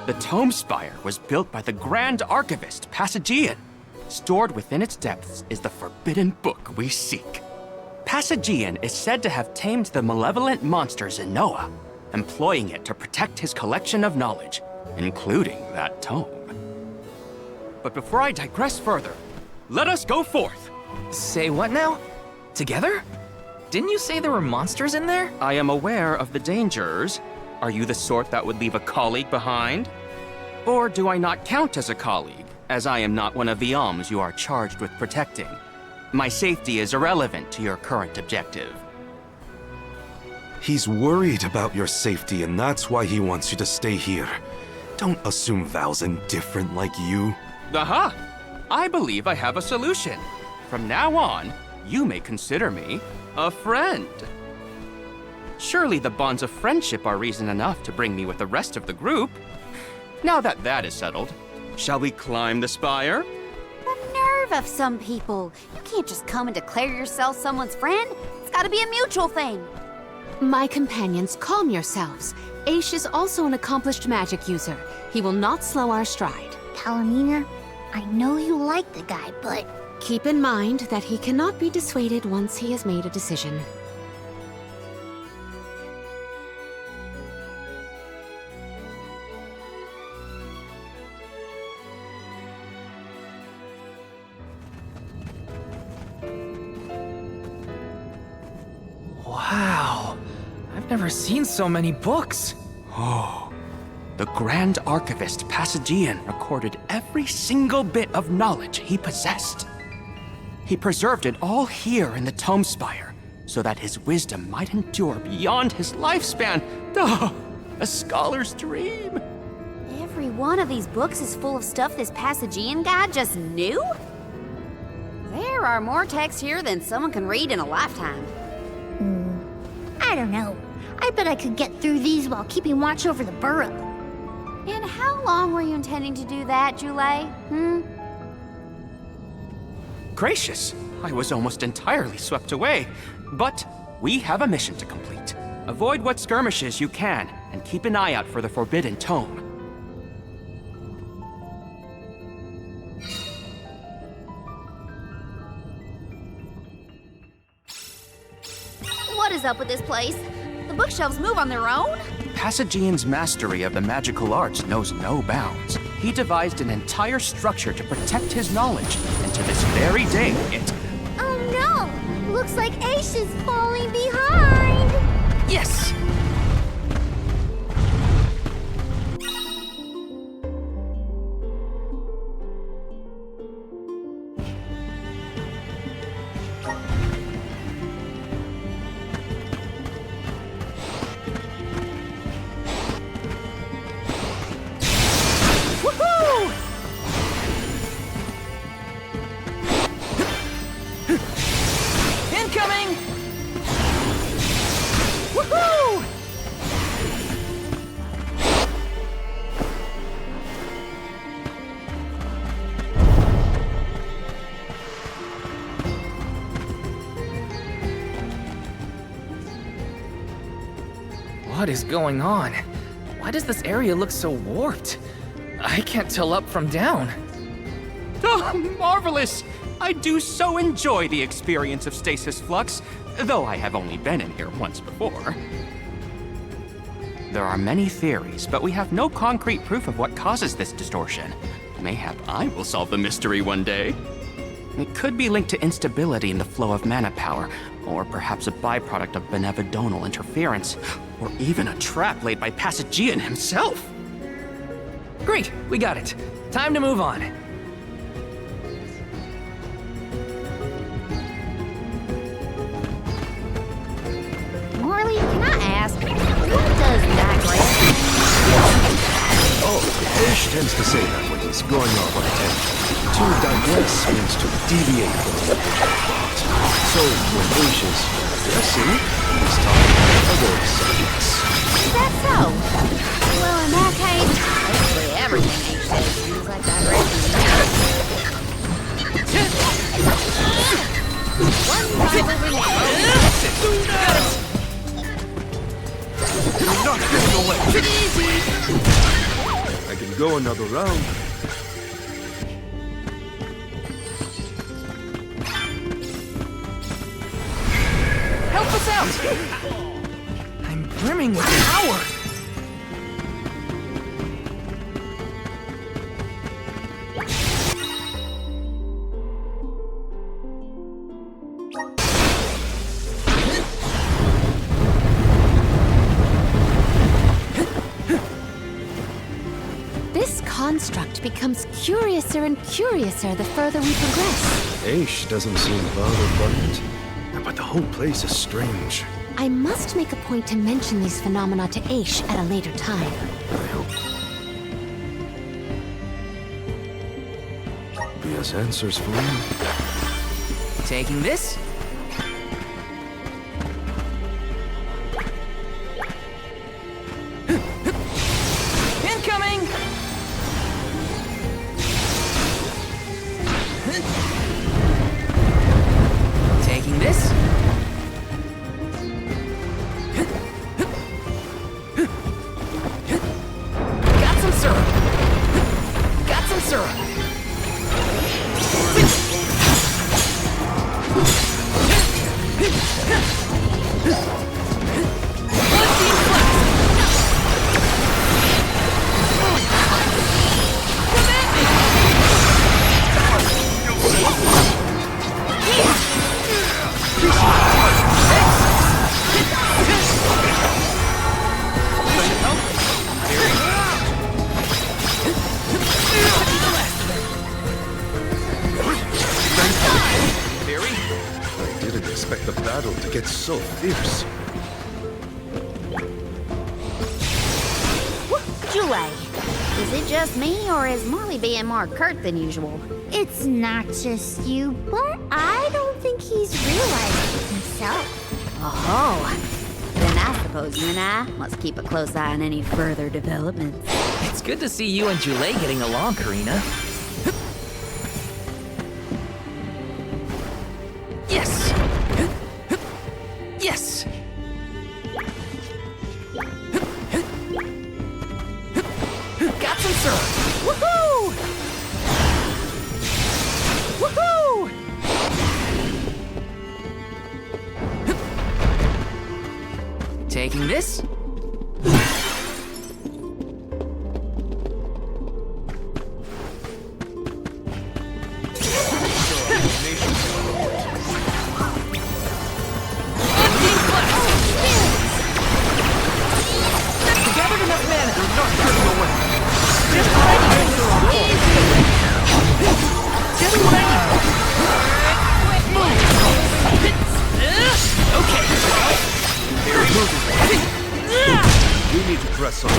The Tom Spire was built by the Grand Archivist, Passagian. Stored within its depths is the forbidden book we seek. Passagian is said to have tamed the malevolent monster Zenoa, employing it to protect his collection of knowledge, including that tome. But before I digress further, let us go forth. Say what now? Together? Didn't you say there were monsters in there? I am aware of the dangers. Are you the sort that would leave a colleague behind? Or do I not count as a colleague, as I am not one of the alms you are charged with protecting? My safety is irrelevant to your current objective. He's worried about your safety, and that's why he wants you to stay here. Don't assume Val's indifferent like you. Aha! I believe I have a solution. From now on, you may consider me a friend. Surely the bonds of friendship are reason enough to bring me with the rest of the group. Now that that is settled, shall we climb the spire? The nerve of some people. You can't just come and declare yourself someone's friend. It's gotta be a mutual thing. My companions, calm yourselves. Aish is also an accomplished magic user. He will not slow our stride. Palomina, I know you like the guy, but... Keep in mind that he cannot be dissuaded once he has made a decision. Wow, I've never seen so many books. Oh, the Grand Archivist Passagian recorded every single bit of knowledge he possessed. He preserved it all here in the Tom Spire, so that his wisdom might endure beyond his lifespan. Oh, a scholar's dream. Every one of these books is full of stuff this Passagian guy just knew? There are more texts here than someone can read in a lifetime. I don't know. I bet I could get through these while keeping watch over the burrow. And how long were you intending to do that, Jule? Gracious, I was almost entirely swept away. But we have a mission to complete. Avoid what skirmishes you can, and keep an eye out for the forbidden tome. What is up with this place? The bookshelves move on their own? Passagian's mastery of the magical arts knows no bounds. He devised an entire structure to protect his knowledge, and to this very day, it... Oh no! Looks like Aish is falling behind! Yes! Incoming! Woohoo! What is going on? Why does this area look so warped? I can't tell up from down. Oh, marvelous! I do so enjoy the experience of stasis flux, though I have only been in here once before. There are many theories, but we have no concrete proof of what causes this distortion. Mayhap I will solve the mystery one day. It could be linked to instability in the flow of mana power, or perhaps a byproduct of benevodonal interference, or even a trap laid by Passagian himself. Great, we got it. Time to move on. Morley, can I ask, what does digress mean? Oh, Aish tends to say that when he's going off on a tangent. To digress means to deviate from the original plot. So when Aish is digressing, he's talking about other subjects. Is that so? Well, in that case, basically everything H says seems like digression. One rivalry now. You're not getting away! Easy! I go another round. Help us out! I'm brimming with power! This construct becomes curiouser and curiouser the further we progress. Aish doesn't seem bothered by it. But the whole place is strange. I must make a point to mention these phenomena to Aish at a later time. I hope he has answers for you. Taking this? Incoming! Taking this? Got some syrup! Got some syrup! I didn't expect the battle to get so fierce. Jule, is it just me, or is Marley being more curt than usual? It's not just you, but I don't think he's realized it himself. Oh, then I suppose you and I must keep a close eye on any further developments. It's good to see you and Jule getting along, Karina. Yes! Yes! Got some syrup! Woohoo! Woohoo! Taking this? We need to press on.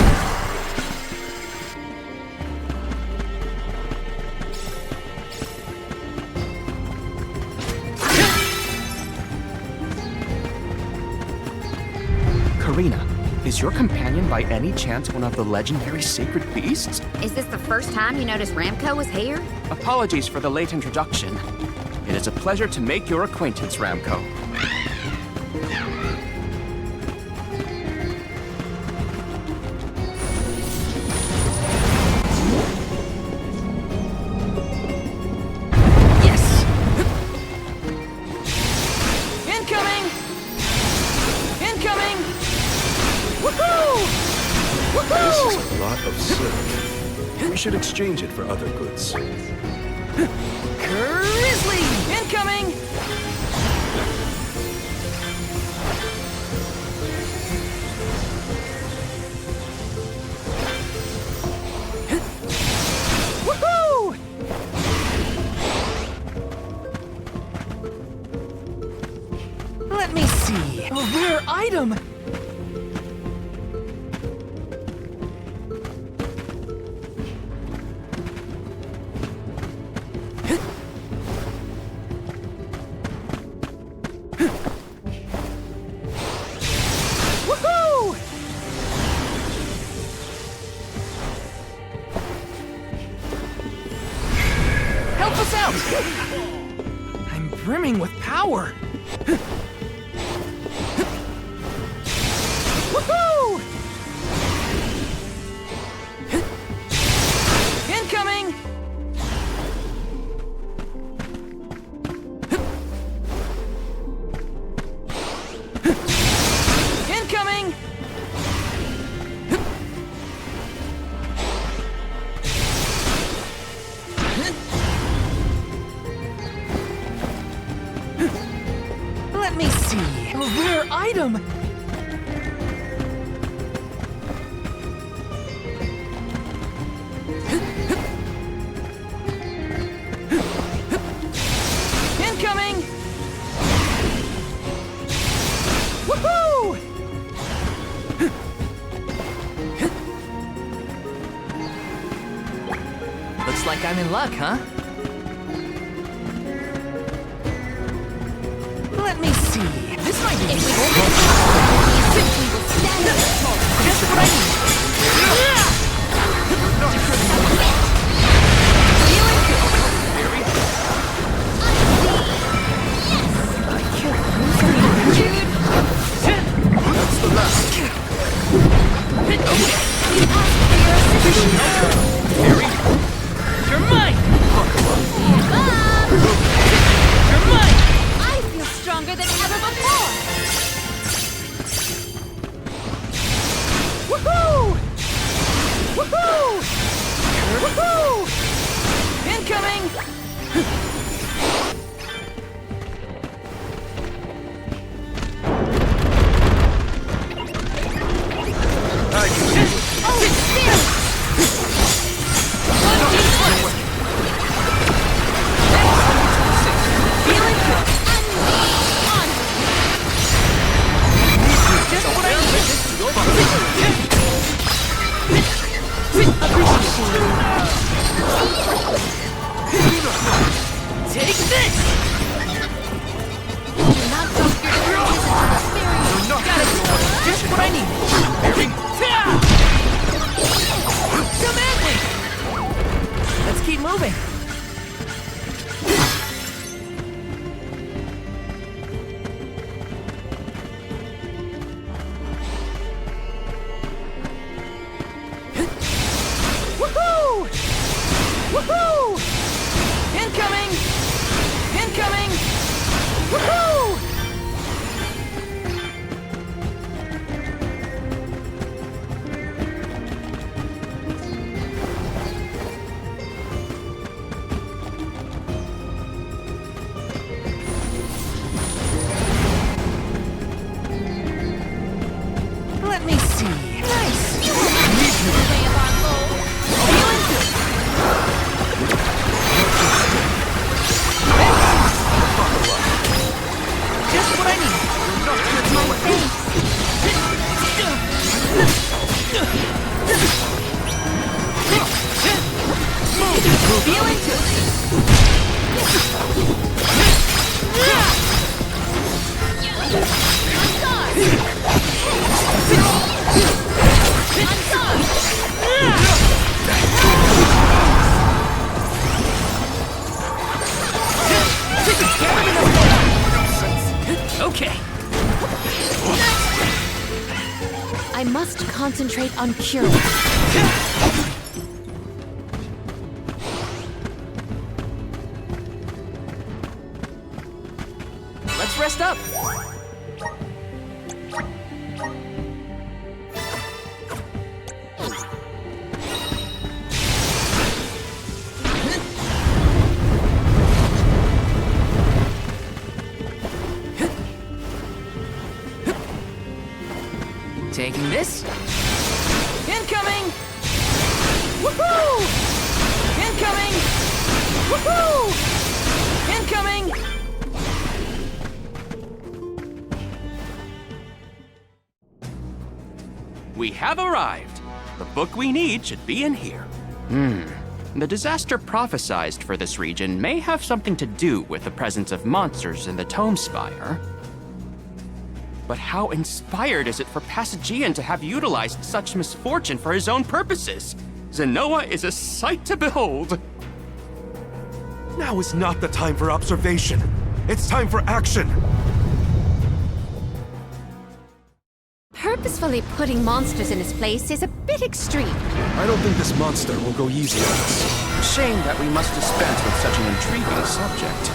Karina, is your companion by any chance one of the legendary sacred beasts? Is this the first time you noticed Ramco was here? Apologies for the late introduction. It is a pleasure to make your acquaintance, Ramco. Yes! Incoming! Incoming! Woohoo! This Woohoo! is a lot of syrup. We should exchange it for other goods. Grizzly! Incoming! Woohoo! Let me see. A rare item! Woohoo! Help us out! I'm brimming with power! Woohoo! Let me see. A rare item! Incoming! Woohoo! Looks like I'm in luck, huh? Let me see. This might be useful. Just what I need. That's the last. You're mine! You're mine! I feel stronger than ever before! Woohoo! Woohoo! Woohoo! Incoming! Take this! Do not dump your energies into the spirit! Got it! Just what I need! Come at me! Let's keep moving. Woohoo! Woohoo! Incoming! Incoming! Woohoo! Let me see. Nice! You will not get in the way of our goal! Feeling good. Just what I need. My face! Feeling okay. I must concentrate on curing. Let's rest up. Taking this. Incoming! Woohoo! Incoming! Woohoo! Incoming! We have arrived. The book we need should be in here. The disaster prophesized for this region may have something to do with the presence of monsters in the Tom Spire. But how inspired is it for Passagian to have utilized such misfortune for his own purposes? Zenoa is a sight to behold. Now is not the time for observation. It's time for action. Purposefully putting monsters in his place is a bit extreme. I don't think this monster will go easy on us. Shame that we must dispense with such an intriguing subject.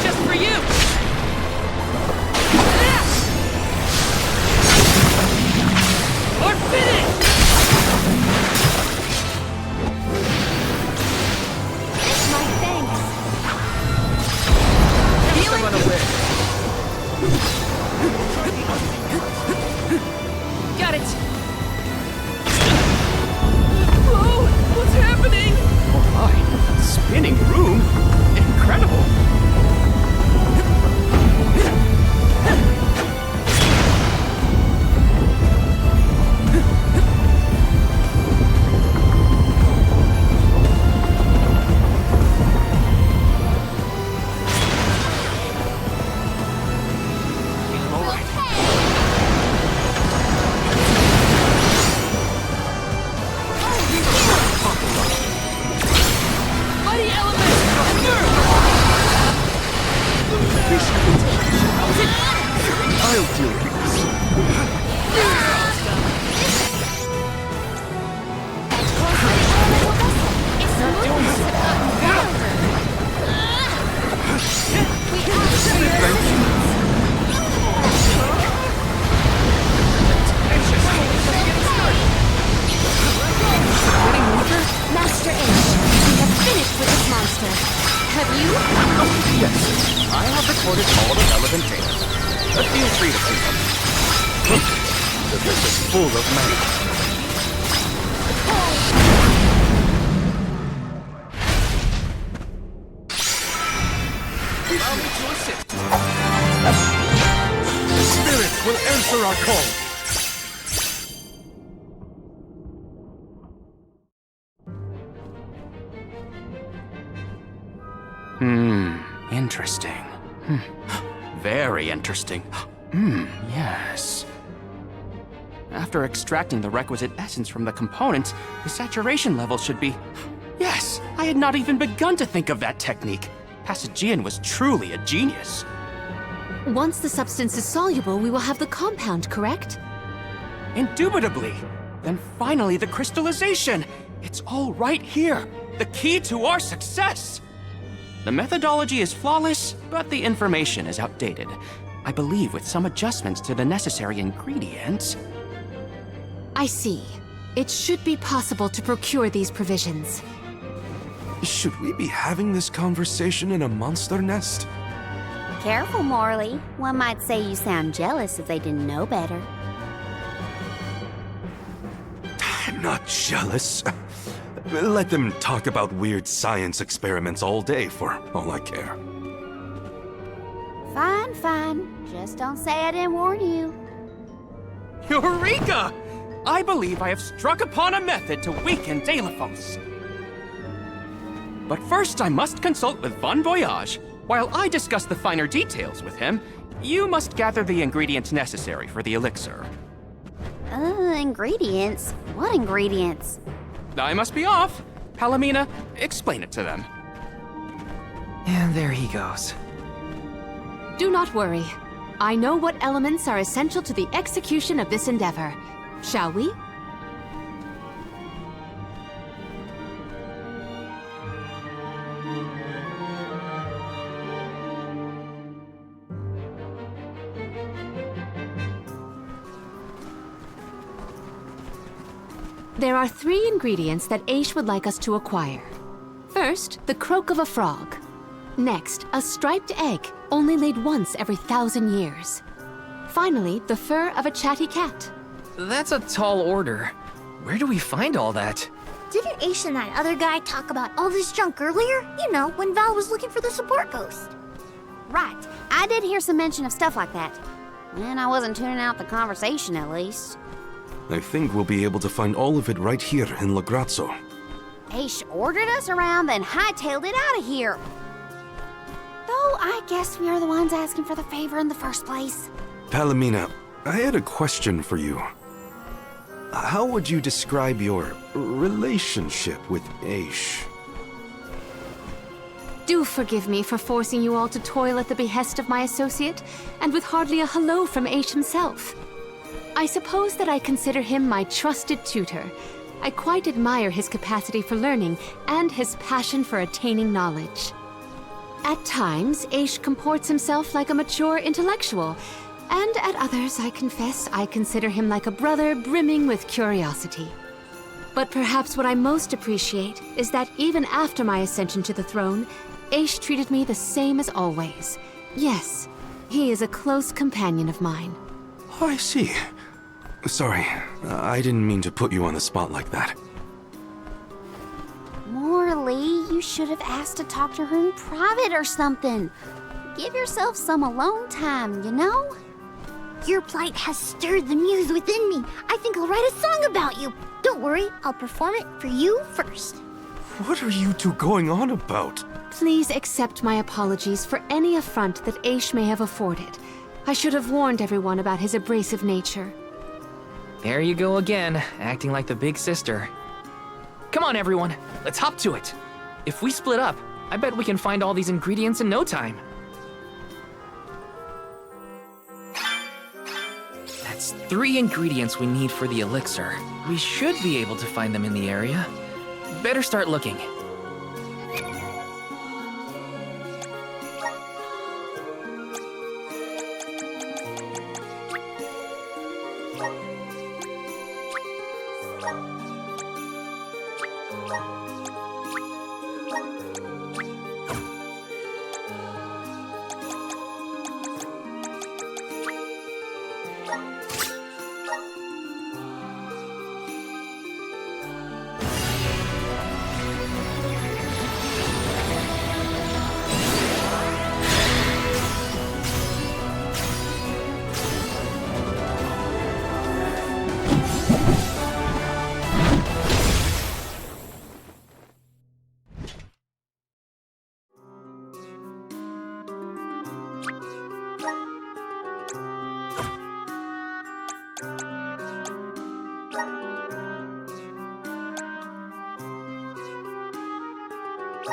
Just for you! Or finish! recorded all the relevant data. But feel free to see them. The list is full of magic. Allow me to assist. The spirit will answer our call. Interesting. Very interesting. Yes. After extracting the requisite essence from the components, the saturation level should be... Yes, I had not even begun to think of that technique. Passagian was truly a genius. Once the substance is soluble, we will have the compound, correct? Indubitably. Then finally the crystallization. It's all right here. The key to our success. The methodology is flawless, but the information is outdated. I believe with some adjustments to the necessary ingredients... I see. It should be possible to procure these provisions. Should we be having this conversation in a monster nest? Careful, Morley. One might say you sound jealous if they didn't know better. I'm not jealous. Let them talk about weird science experiments all day for all I care. Fine, fine. Just don't say I didn't warn you. Eureka! I believe I have struck upon a method to weaken Daelophos. But first I must consult with Bon Voyage. While I discuss the finer details with him, you must gather the ingredients necessary for the elixir. Ingredients? What ingredients? I must be off. Palomina, explain it to them. And there he goes. Do not worry. I know what elements are essential to the execution of this endeavor. Shall we? There are 3 ingredients that Aish would like us to acquire. First, the croak of a frog. Next, a striped egg, only laid once every 1,000 years. Finally, the fur of a chatty cat. That's a tall order. Where do we find all that? Didn't Aish and that other guy talk about all this junk earlier? You know, when Val was looking for the support post. Right. I did hear some mention of stuff like that. And I wasn't tuning out the conversation, at least. I think we'll be able to find all of it right here in La Grazzo. Aish ordered us around, then hightailed it out of here. Though I guess we are the ones asking for the favor in the first place. Palomina, I had a question for you. How would you describe your relationship with Aish? Do forgive me for forcing you all to toil at the behest of my associate, and with hardly a hello from Aish himself. I suppose that I consider him my trusted tutor. I quite admire his capacity for learning and his passion for attaining knowledge. At times, Aish comports himself like a mature intellectual, and at others, I confess, I consider him like a brother brimming with curiosity. But perhaps what I most appreciate is that even after my ascension to the throne, Aish treated me the same as always. Yes, he is a close companion of mine. Oh, I see. Sorry, I didn't mean to put you on the spot like that. Morley, you should have asked to talk to her in private or something. Give yourself some alone time, you know? Your plight has stirred the muse within me. I think I'll write a song about you. Don't worry, I'll perform it for you first. What are you two going on about? Please accept my apologies for any affront that Aish may have afforded. I should have warned everyone about his abrasive nature. There you go again, acting like the big sister. Come on, everyone, let's hop to it. If we split up, I bet we can find all these ingredients in no time. That's 3 ingredients we need for the elixir. We should be able to find them in the area. Better start looking. I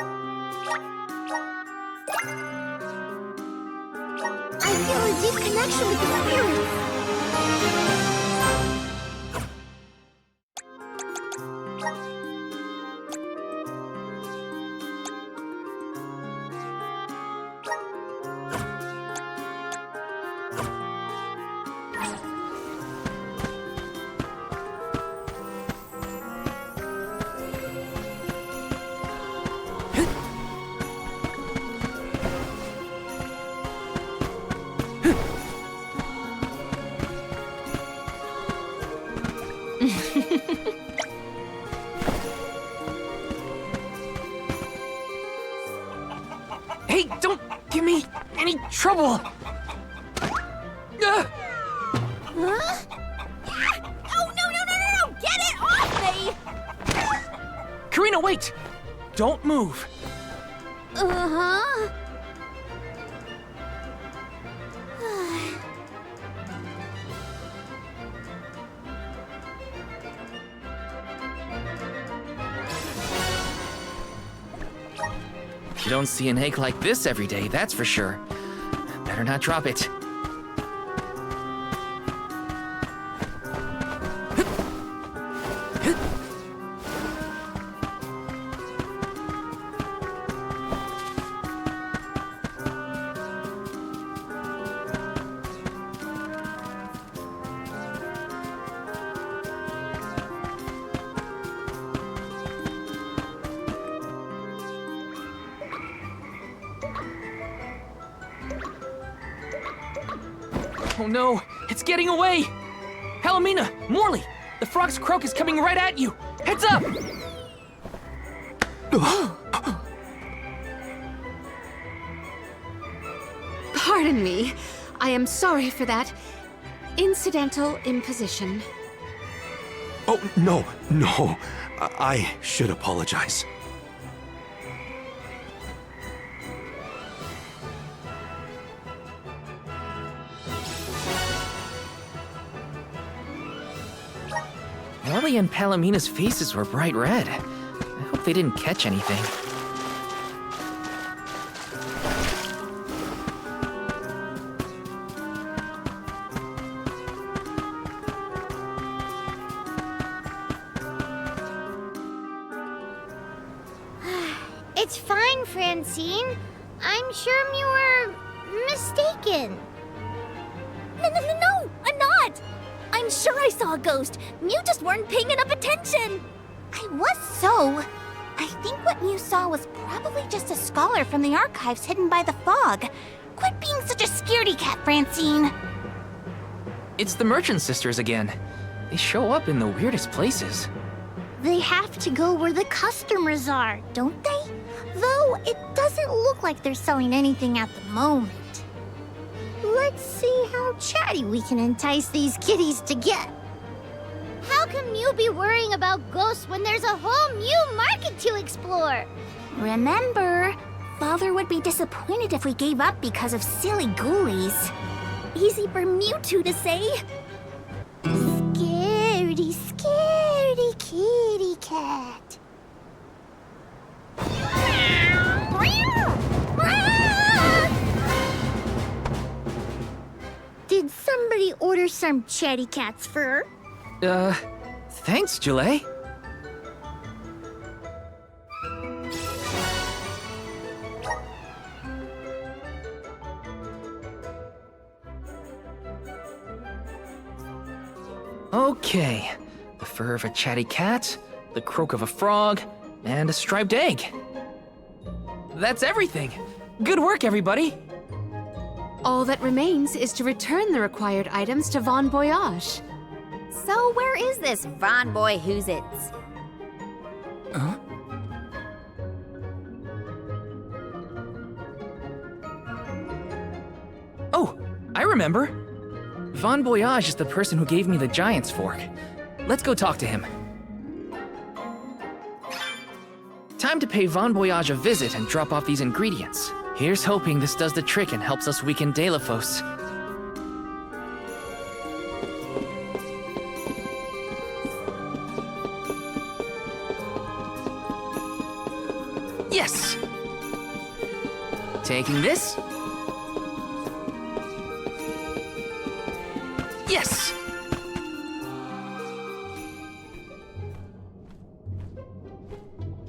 feel a deep connection with the spirits. Hey, don't give me any trouble! Huh? Oh, no! Get it off me! Karina, wait! Don't move. Uh-huh. You don't see an egg like this every day, that's for sure. Better not drop it. Oh no, it's getting away! Palomina, Morley, the frog's croak is coming right at you! Heads up! Pardon me. I am sorry for that incidental imposition. Oh, no. I should apologize. Morley and Palomina's faces were bright red. I hope they didn't catch anything. It's fine, Francine. I'm sure you were mistaken. No, I'm not. I'm sure I saw a ghost. You just weren't paying enough attention. I was so. I think what you saw was probably just a scholar from the archives hidden by the fog. Quit being such a scaredy cat, Francine. It's the Merchant Sisters again. They show up in the weirdest places. They have to go where the customers are, don't they? Though it doesn't look like they're selling anything at the moment. Let's see how chatty we can entice these kitties to get. How can you be worrying about ghosts when there's a whole new market to explore? Remember, Father would be disappointed if we gave up because of silly ghoulies. Easy for Mewtwo to say. Scaredy, scaredy kitty cat. Did somebody order some chatty cat's fur? Thanks, Julie. Okay, the fur of a chatty cat, the croak of a frog, and a striped egg. That's everything. Good work, everybody. All that remains is to return the required items to Von Voyage. So where is this Von Boy Who's-Its? Oh, I remember. Von Voyage is the person who gave me the giant's fork. Let's go talk to him. Time to pay Von Voyage a visit and drop off these ingredients. Here's hoping this does the trick and helps us weaken Daelophos. Yes! Taking this. Yes!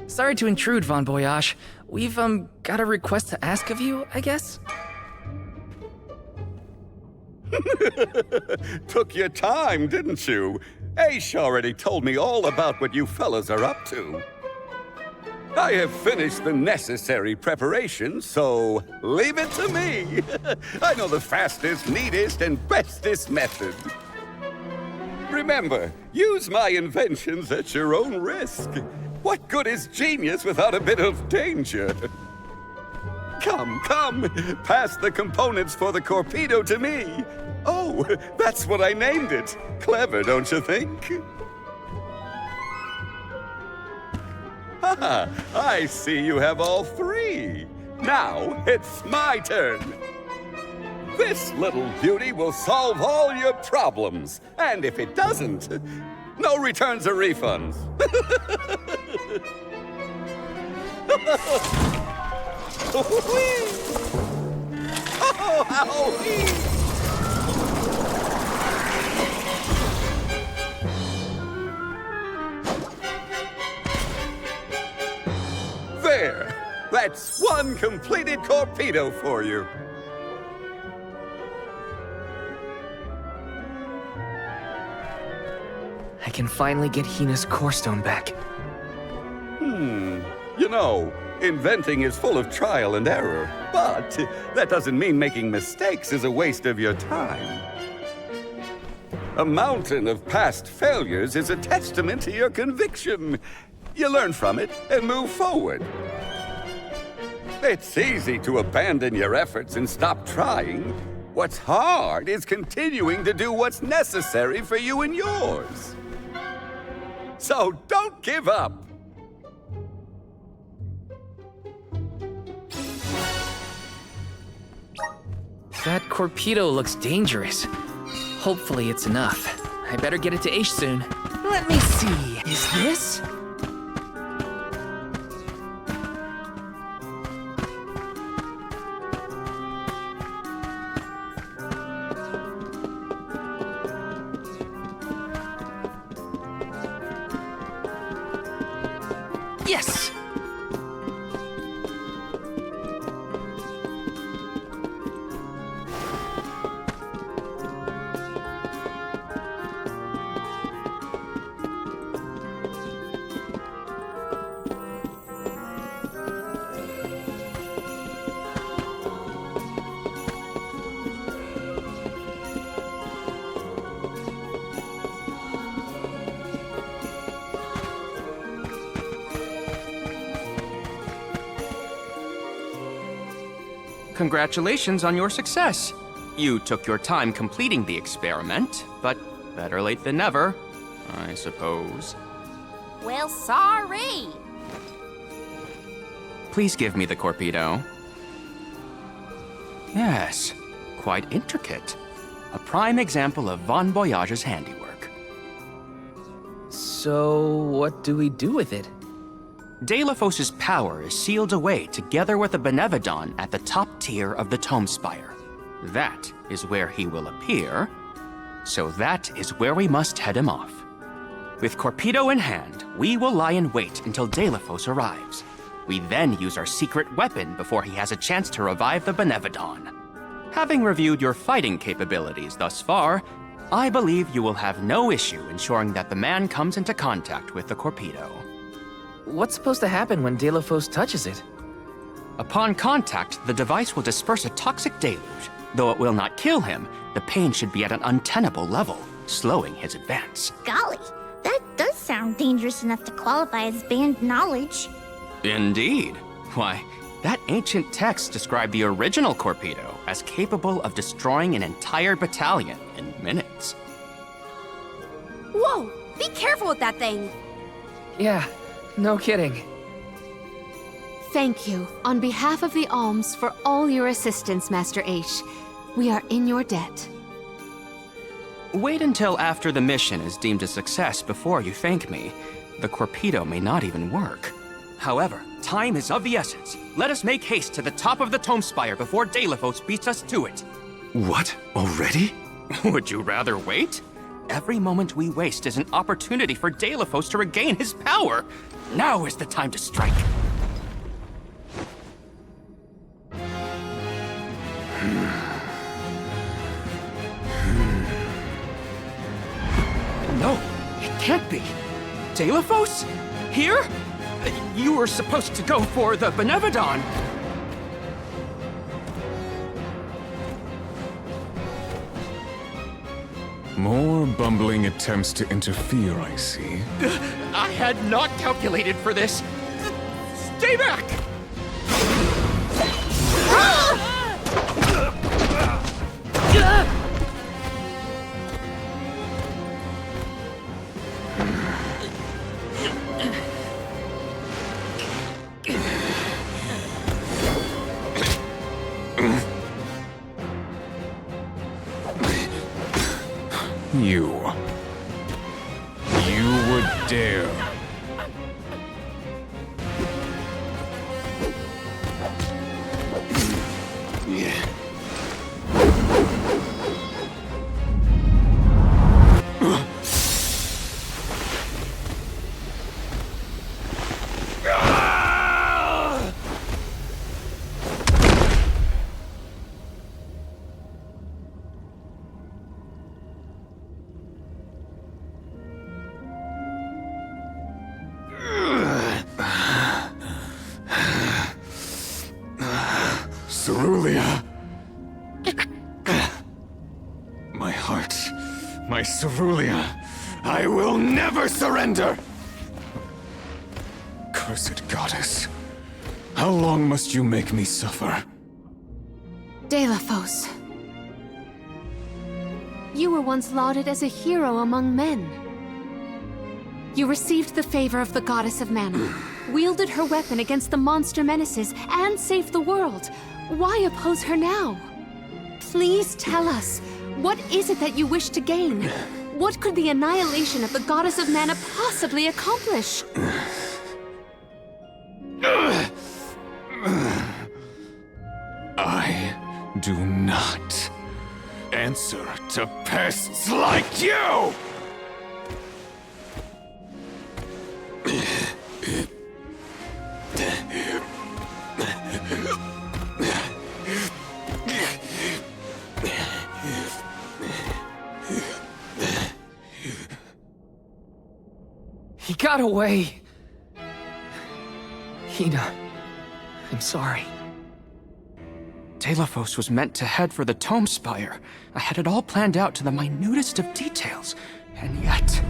Sorry to intrude, Von Voyage. We've, got a request to ask of you, I guess? Took your time, didn't you? Aish already told me all about what you fellas are up to. I have finished the necessary preparation, so leave it to me. I know the fastest, neatest, and bestest method. Remember, use my inventions at your own risk. What good is genius without a bit of danger? Come, pass the components for the Corepedo to me. Oh, that's what I named it. Clever, don't you think? Haha, I see you have all three. Now, it's my turn. This little beauty will solve all your problems. And if it doesn't, no returns or refunds. There! That's one completed Corepedo for you. I can finally get Hina's core stone back. You know, inventing is full of trial and error, but that doesn't mean making mistakes is a waste of your time. A mountain of past failures is a testament to your conviction. You learn from it and move forward. It's easy to abandon your efforts and stop trying. What's hard is continuing to do what's necessary for you and yours. So don't give up. That Corepedo looks dangerous. Hopefully it's enough. I better get it to Aish soon. Let me see. Is this? Yes! Congratulations on your success. You took your time completing the experiment, but better late than never, I suppose. Well, sorry. Please give me the Corepedo. Yes, quite intricate. A prime example of Von Voyage's handiwork. So, what do we do with it? Daelophos' power is sealed away together with the Benevodon at the top tier of the Tom Spire. That is where he will appear, so that is where we must head him off. With Corepedo in hand, we will lie in wait until Daelophos arrives. We then use our secret weapon before he has a chance to revive the Benevodon. Having reviewed your fighting capabilities thus far, I believe you will have no issue ensuring that the man comes into contact with the Corepedo. What's supposed to happen when Daelophos touches it? Upon contact, the device will disperse a toxic deluge. Though it will not kill him, the pain should be at an untenable level, slowing his advance. Golly, that does sound dangerous enough to qualify as banned knowledge. Indeed. Why, that ancient text described the original Corepedo as capable of destroying an entire battalion in minutes. Whoa! Be careful with that thing! Yeah, no kidding. Thank you, on behalf of the Alms, for all your assistance, Master Aish. We are in your debt. Wait until after the mission is deemed a success before you thank me. The Corepedo may not even work. However, time is of the essence. Let us make haste to the top of the Tom Spire before Daelophos beats us to it. What? Already? Would you rather wait? Every moment we waste is an opportunity for Daelophos to regain his power. Now is the time to strike. No, it can't be. Daelophos? Here? You were supposed to go for the Benevodon. More bumbling attempts to interfere, I see. I had not calculated for this. Stay back! You would dare. Cerulia. My heart, my Cerulia, I will never surrender! Cursed goddess, how long must you make me suffer? Daelophos. You were once lauded as a hero among men. You received the favor of the goddess of mana, wielded her weapon against the monster menaces, and saved the world. Why oppose her now? Please tell us, what is it that you wish to gain? What could the annihilation of the goddess of mana possibly accomplish? I do not answer to pests like you! He got away. Hina, I'm sorry. Daelophos was meant to head for the Tom Spire. I had it all planned out to the minutest of details, and yet...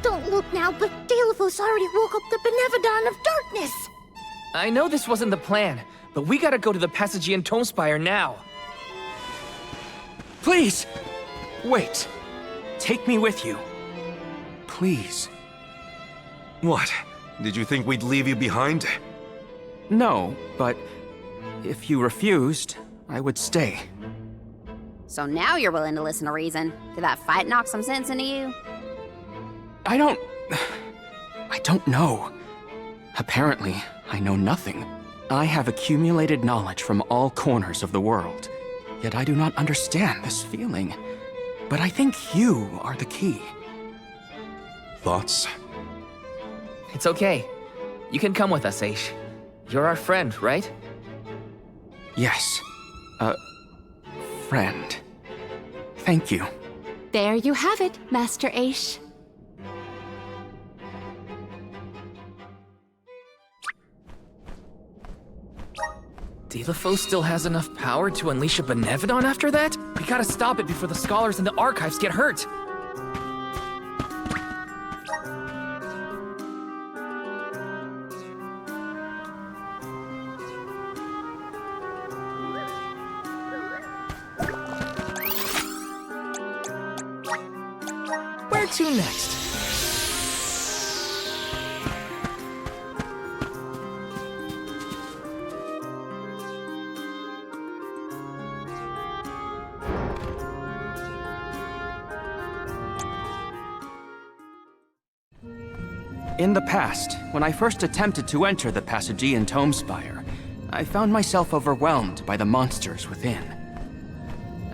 Don't look now, but Daelophos already woke up the Benevodon of darkness! I know this wasn't the plan, but we gotta go to the Passagian Tom Spire now. Please! Wait. Take me with you. Please. What? Did you think we'd leave you behind? No, but if you refused, I would stay. So now you're willing to listen to reason. Did that fight knock some sense into you? I don't know. Apparently, I know nothing. I have accumulated knowledge from all corners of the world. Yet I do not understand this feeling. But I think you are the key. Thoughts? It's okay. You can come with us, Aish. You're our friend, right? Yes. Friend. Thank you. There you have it, Master Aish. Daelophos still has enough power to unleash a Benevodon after that? We gotta stop it before the scholars in the archives get hurt! Where to next? In the past, when I first attempted to enter the Passagean Tom Spire, I found myself overwhelmed by the monsters within.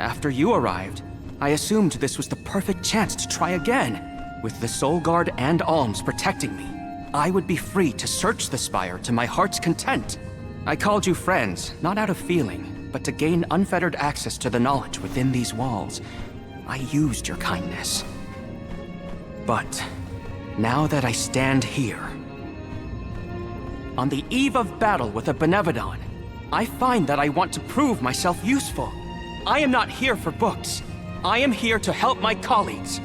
After you arrived, I assumed this was the perfect chance to try again. With the Soul Guard and Alms protecting me, I would be free to search the Spire to my heart's content. I called you friends, not out of feeling, but to gain unfettered access to the knowledge within these walls. I used your kindness. But now that I stand here, on the eve of battle with a Benevodon, I find that I want to prove myself useful. I am not here for books. I am here to help my colleagues.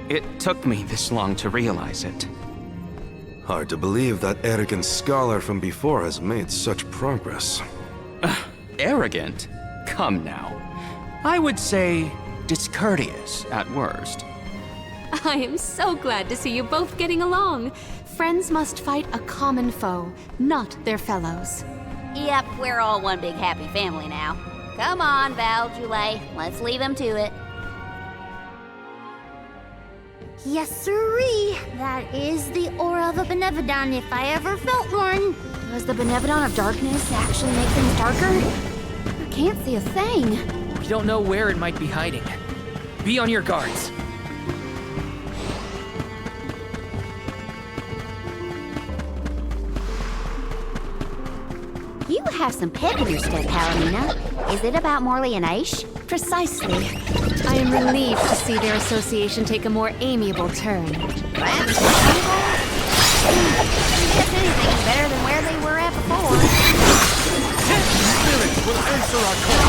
It took me this long to realize it. Hard to believe that arrogant scholar from before has made such progress. Arrogant? Come now. I would say discourteous at worst. I am so glad to see you both getting along. Friends must fight a common foe, not their fellows. Yep, we're all one big happy family now. Come on, Val, Julie, let's leave him to it. Yes, sirree. That is the aura of a Benevodon if I ever felt one. Does the Benevodon of Darkness actually make things darker? I can't see a thing. We don't know where it might be hiding. Be on your guards. You have some pep in your step, Palomina. Is it about Morley and Aish? Precisely. I am relieved to see their association take a more amiable turn. Guess anything is better than where they were at before. Spirits will answer our call.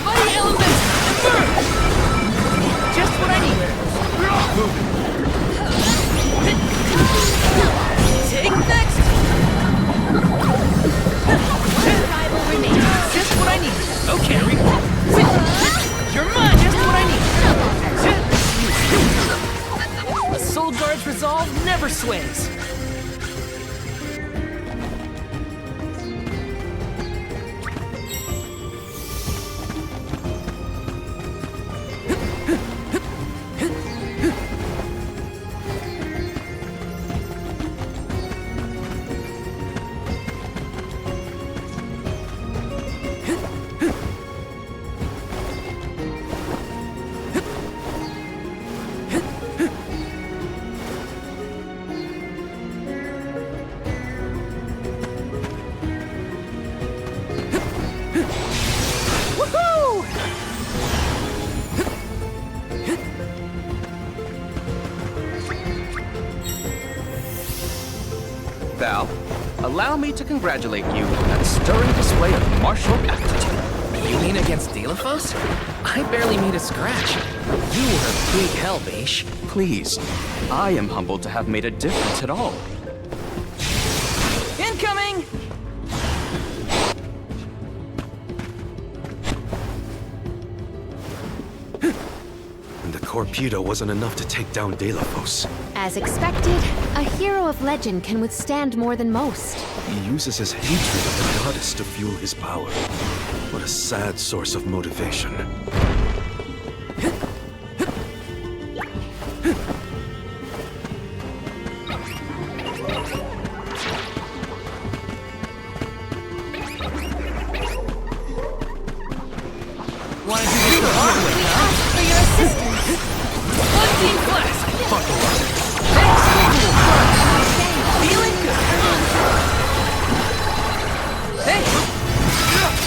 Mighty elements, emerge! Just what I need. Take next! Rival remains. Just what I need. Okay. You're mine. Just what I need. A Soul Guard's resolve never sways. Val, allow me to congratulate you on that stirring display of martial aptitude. You mean against Daelophos? I barely made a scratch. You were a big help, Aish. Please, I am humbled to have made a difference at all. Incoming! And the Corepedo wasn't enough to take down Daelophos. As expected, a hero of legend can withstand more than most. He uses his hatred of the goddess to fuel his power. What a sad source of motivation. Wanna do this the hard way, huh? For your assistance. One team class! Buckle up. Feeling good. Hey!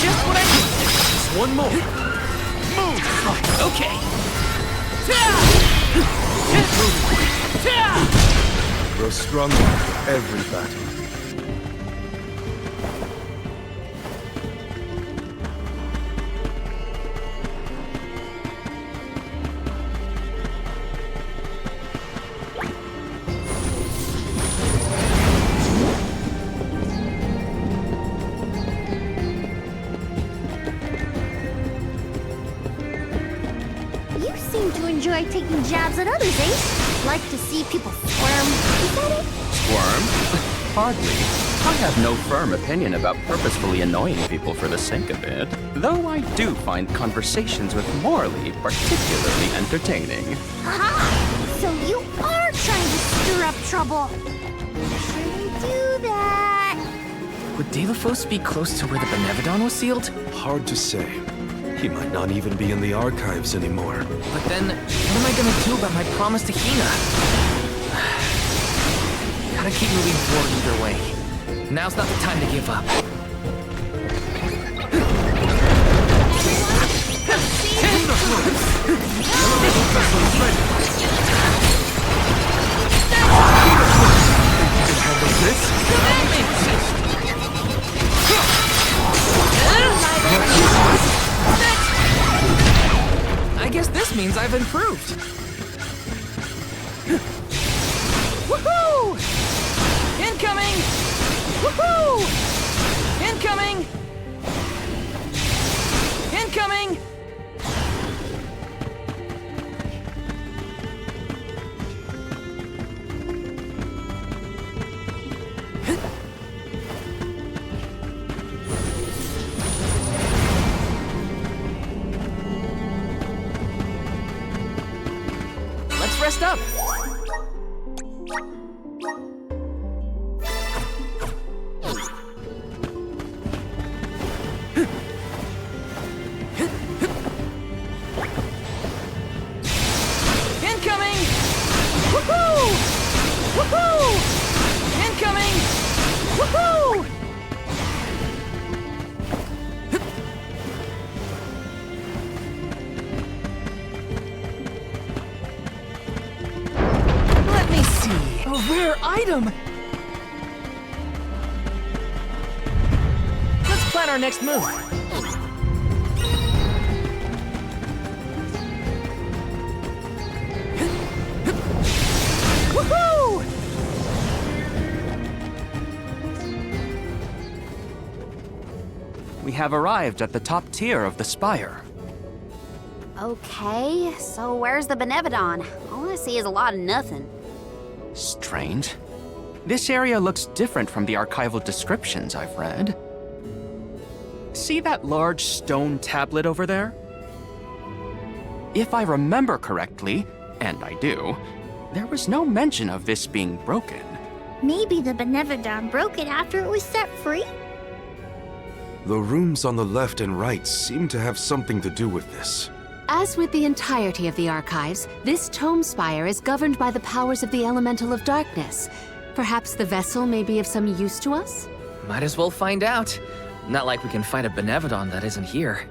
Just what I need. Just one more. Move! Okay. Grow stronger for every battle. You seem to enjoy taking jabs at others, eh? Like to see people squirm. Is that it? Squirm? Hardly. I have no firm opinion about purposefully annoying people for the sake of it, though I do find conversations with Morley particularly entertaining. Aha! So you are trying to stir up trouble. Shouldn't do that. Would Daelophos be close to where the Benevodon was sealed? Hard to say. He might not even be in the archives anymore. But then, what am I gonna do about my promise to Hina? Gotta keep moving forward either way. Now's not the time to give up. I guess this means I've improved. Woohoo! Incoming! Woohoo! Incoming! Incoming! Let's rest up. Incoming! Woohoo! Woohoo! Incoming! Woohoo! Let me see. A rare item! Let's plan our next move. Woohoo! We have arrived at the top tier of the spire. Okay, so where's the Benevodon? All I see is a lot of nothing. Strange. This area looks different from the archival descriptions I've read. See that large stone tablet over there? If I remember correctly, and I do, there was no mention of this being broken. Maybe the Benevodon broke it after it was set free? The rooms on the left and right seem to have something to do with this. As with the entirety of the archives, this Tom Spire is governed by the powers of the Elemental of Darkness. Perhaps the vessel may be of some use to us? Might as well find out. Not like we can find a Benevodon that isn't here.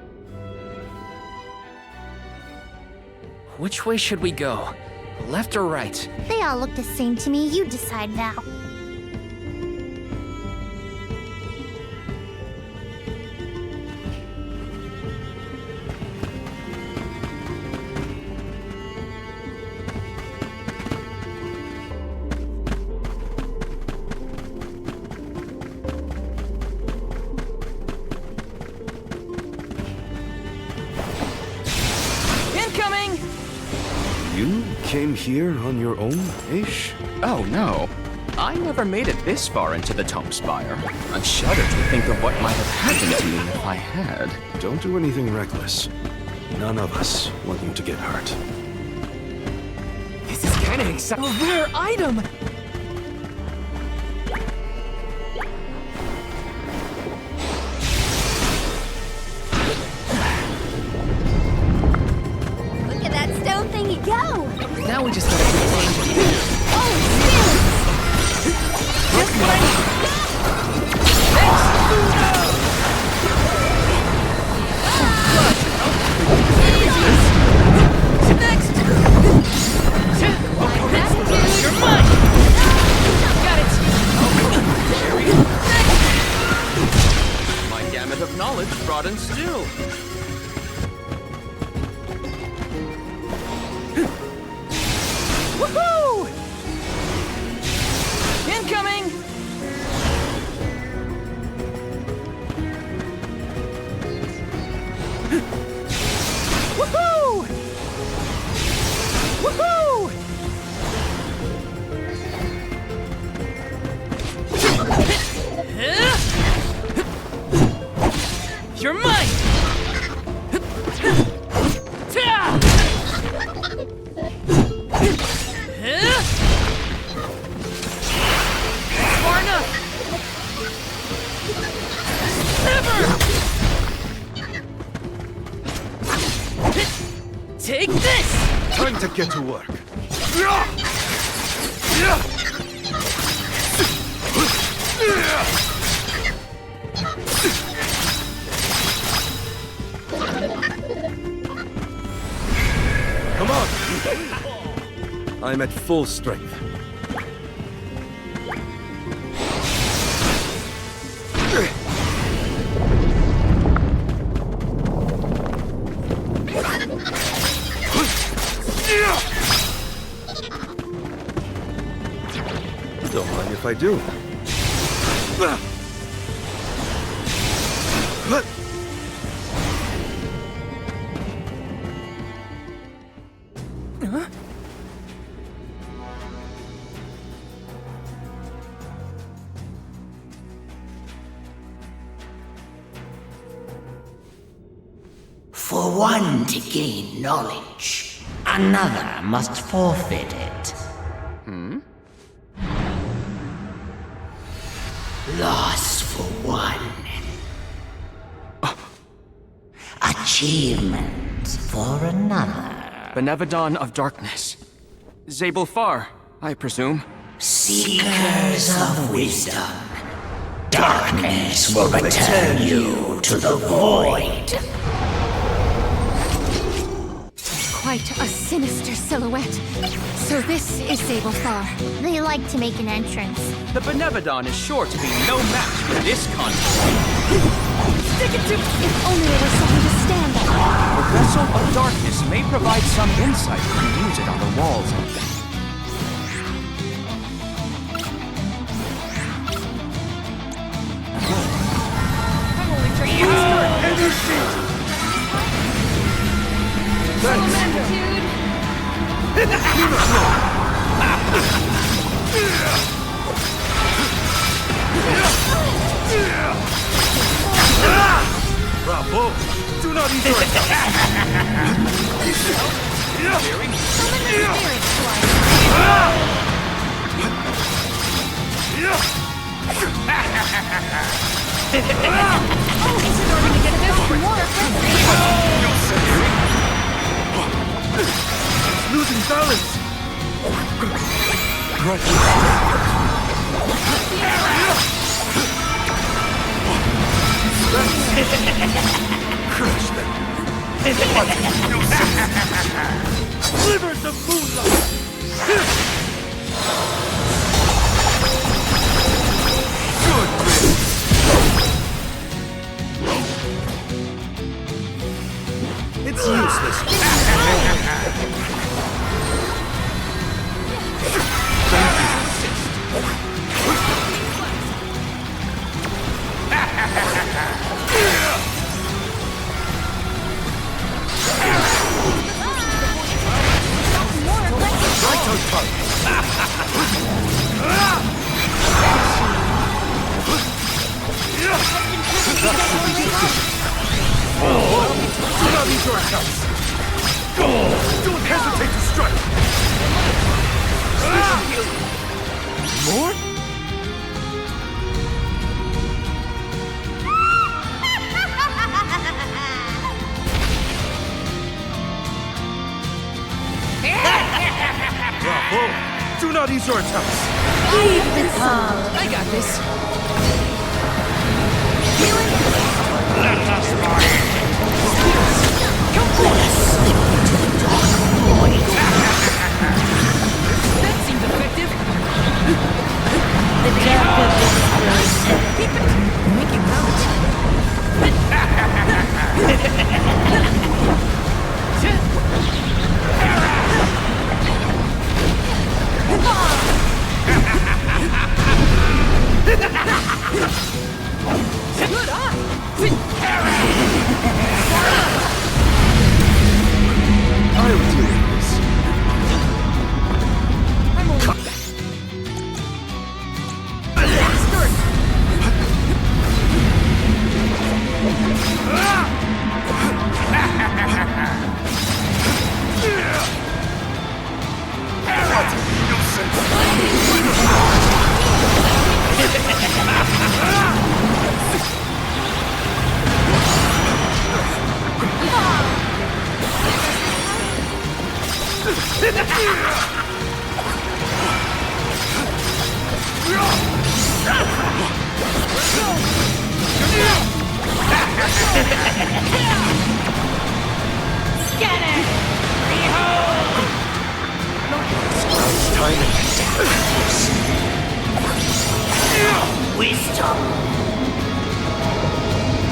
Which way should we go? Left or right? They all look the same to me. You decide now. Incoming! You came here on your own, Aish? Oh no, I never made it this far into the Tom Spire. I shudder to think of what might have happened to me if I had. Don't do anything reckless. None of us want you to get hurt. This is kind of exciting. A rare item! Look at that stone thingy go! Now we just gotta keep changing. Oh, Just what I need. Next! You're mine! Got it! My gamut of knowledge broadens still. Woohoo! Incoming! Take this! Time to get to work. Come on! I'm at full strength. Don't mind if I do. For one to gain knowledge, another must forfeit it. Loss for one. Achievement for another. Benevodon of Darkness. Zable Fahr, I presume. Seekers of wisdom. Darkness will return you to the void. Quite a sinister silhouette. So this is Zable Fahr. They like to make an entrance. The Benevodon is sure to be no match for this contest. Stick it to... If only there was something to stand on. The Vessel of Darkness may provide some insight when you use it on the walls. I'm only checking the start. Bravo! Do not eat your losing balance! Crush them! Slivers of moonlight! Good it's useless. Do not use your attacks! Don't hesitate to strike! More? Bravo! Do not use your attacks! I got this. Let us fight! That seems effective. The death of this person. Keep it. Make it count. Good eye! Scatter! Wisdom!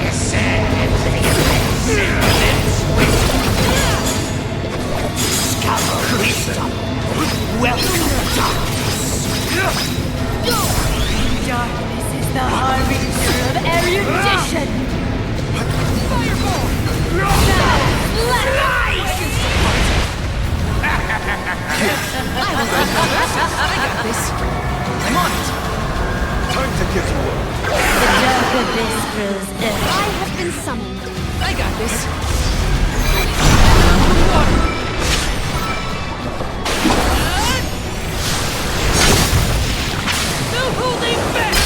Descend into the abyss and wisdom! Discover wisdom! Welcome darkness! Darkness is the harbinger of erudition! Fireball! I got this. I'm on it. Time to get to work. The dark abyss grows earth. I have been summoned. I got this. No holding back!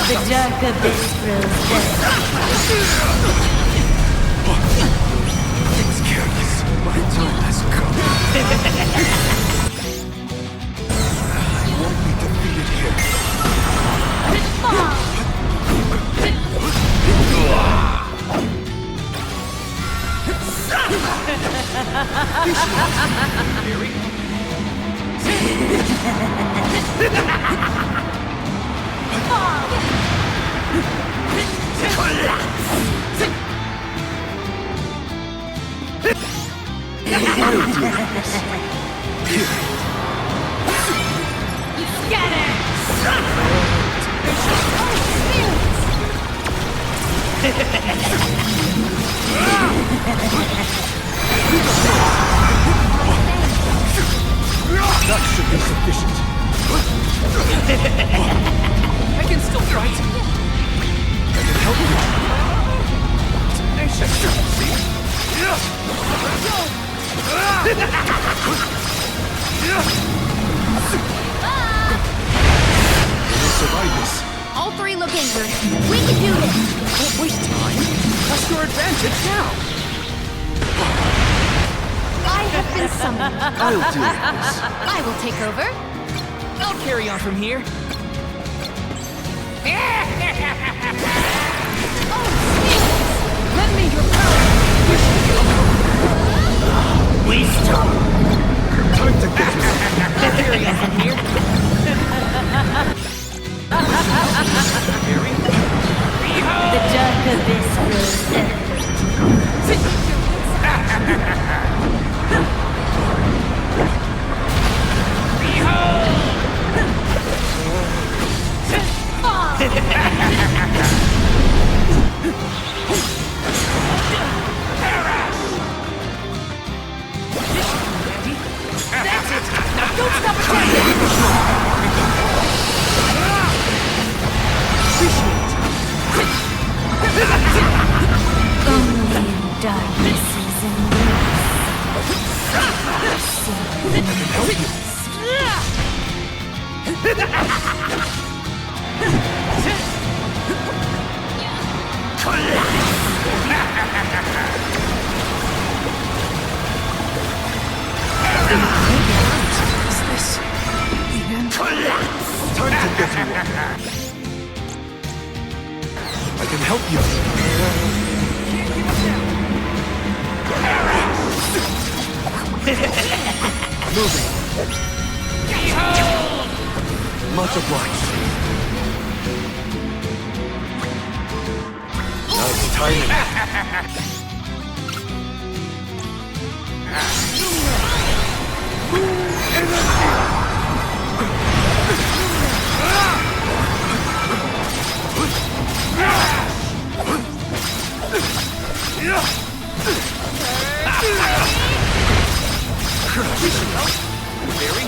The dark abyss grows It's careless. My time has come. I won't be defeated That should be sufficient. I can still fight. I can help you. Tenacious, see? We'll survive this. All three look injured. We can do this. Don't waste time. That's your advantage now. I have been summoned. I'll deal with this. I will take over. I'll carry on from here. Lend me your power. wisdom! Time to get you. I'll carry on from here. The dark abyss grows earth. That's it! Now don't stop attacking! Only in darknesses and Is this the end? Time to get you up. I can help you. Moving. Much obliged. Nice timing.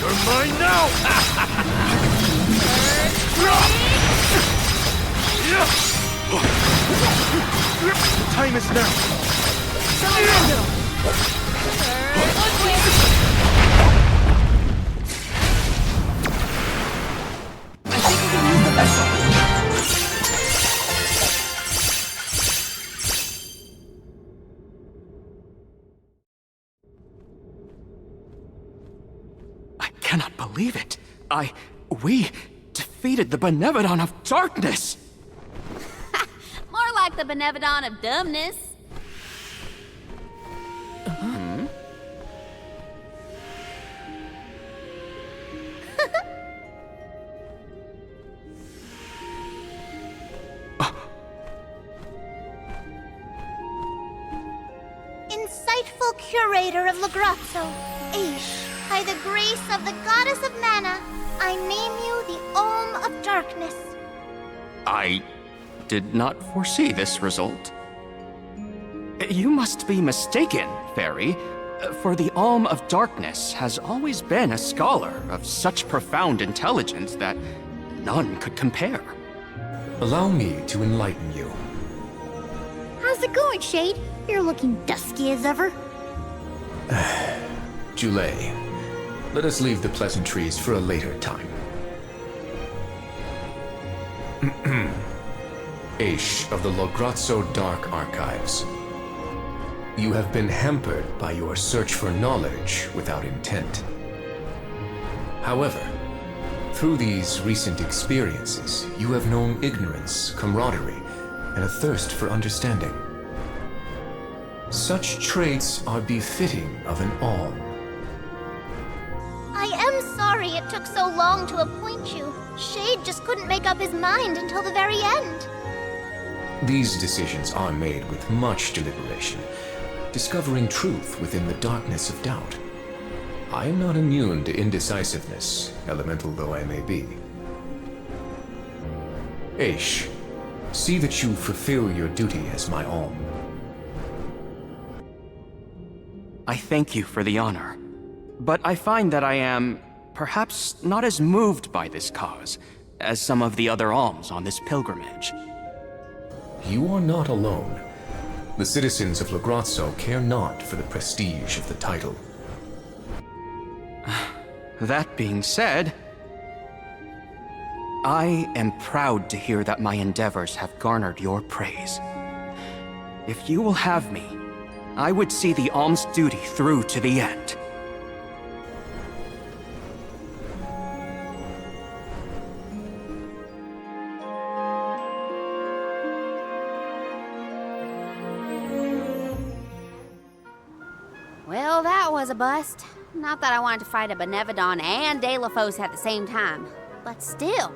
You're mine now! The time is now. I cannot believe it. We defeated the Benevodon of Darkness! More like the Benevodon of Dumbness. Insightful curator of Lograzzo, Aish, by the grace of the goddess of mana, I name you the Alm of Darkness. I did not foresee this result. You must be mistaken, Fairy, for the Alm of Darkness has always been a scholar of such profound intelligence that none could compare. Allow me to enlighten you. How's it going, Shade? You're looking dusky as ever. Julay, let us leave the pleasantries for a later time. Aish of the Lograzzo Dark Archives. You have been hampered by your search for knowledge without intent. However, through these recent experiences, you have known ignorance, camaraderie, and a thirst for understanding. Such traits are befitting of an Alm. I am sorry it took so long to appoint you. Shade just couldn't make up his mind until the very end. These decisions are made with much deliberation, discovering truth within the darkness of doubt. I am not immune to indecisiveness, elemental though I may be. Aish, see that you fulfill your duty as my Alm. I thank you for the honor, but I find that I am perhaps not as moved by this cause as some of the other alms on this pilgrimage. You are not alone. The citizens of Lograzzo care not for the prestige of the title. That being said, I am proud to hear that my endeavors have garnered your praise. If you will have me, I would see the alms duty through to the end. Well, that was a bust. Not that I wanted to fight a Benevodon and Daelophos at the same time, but still.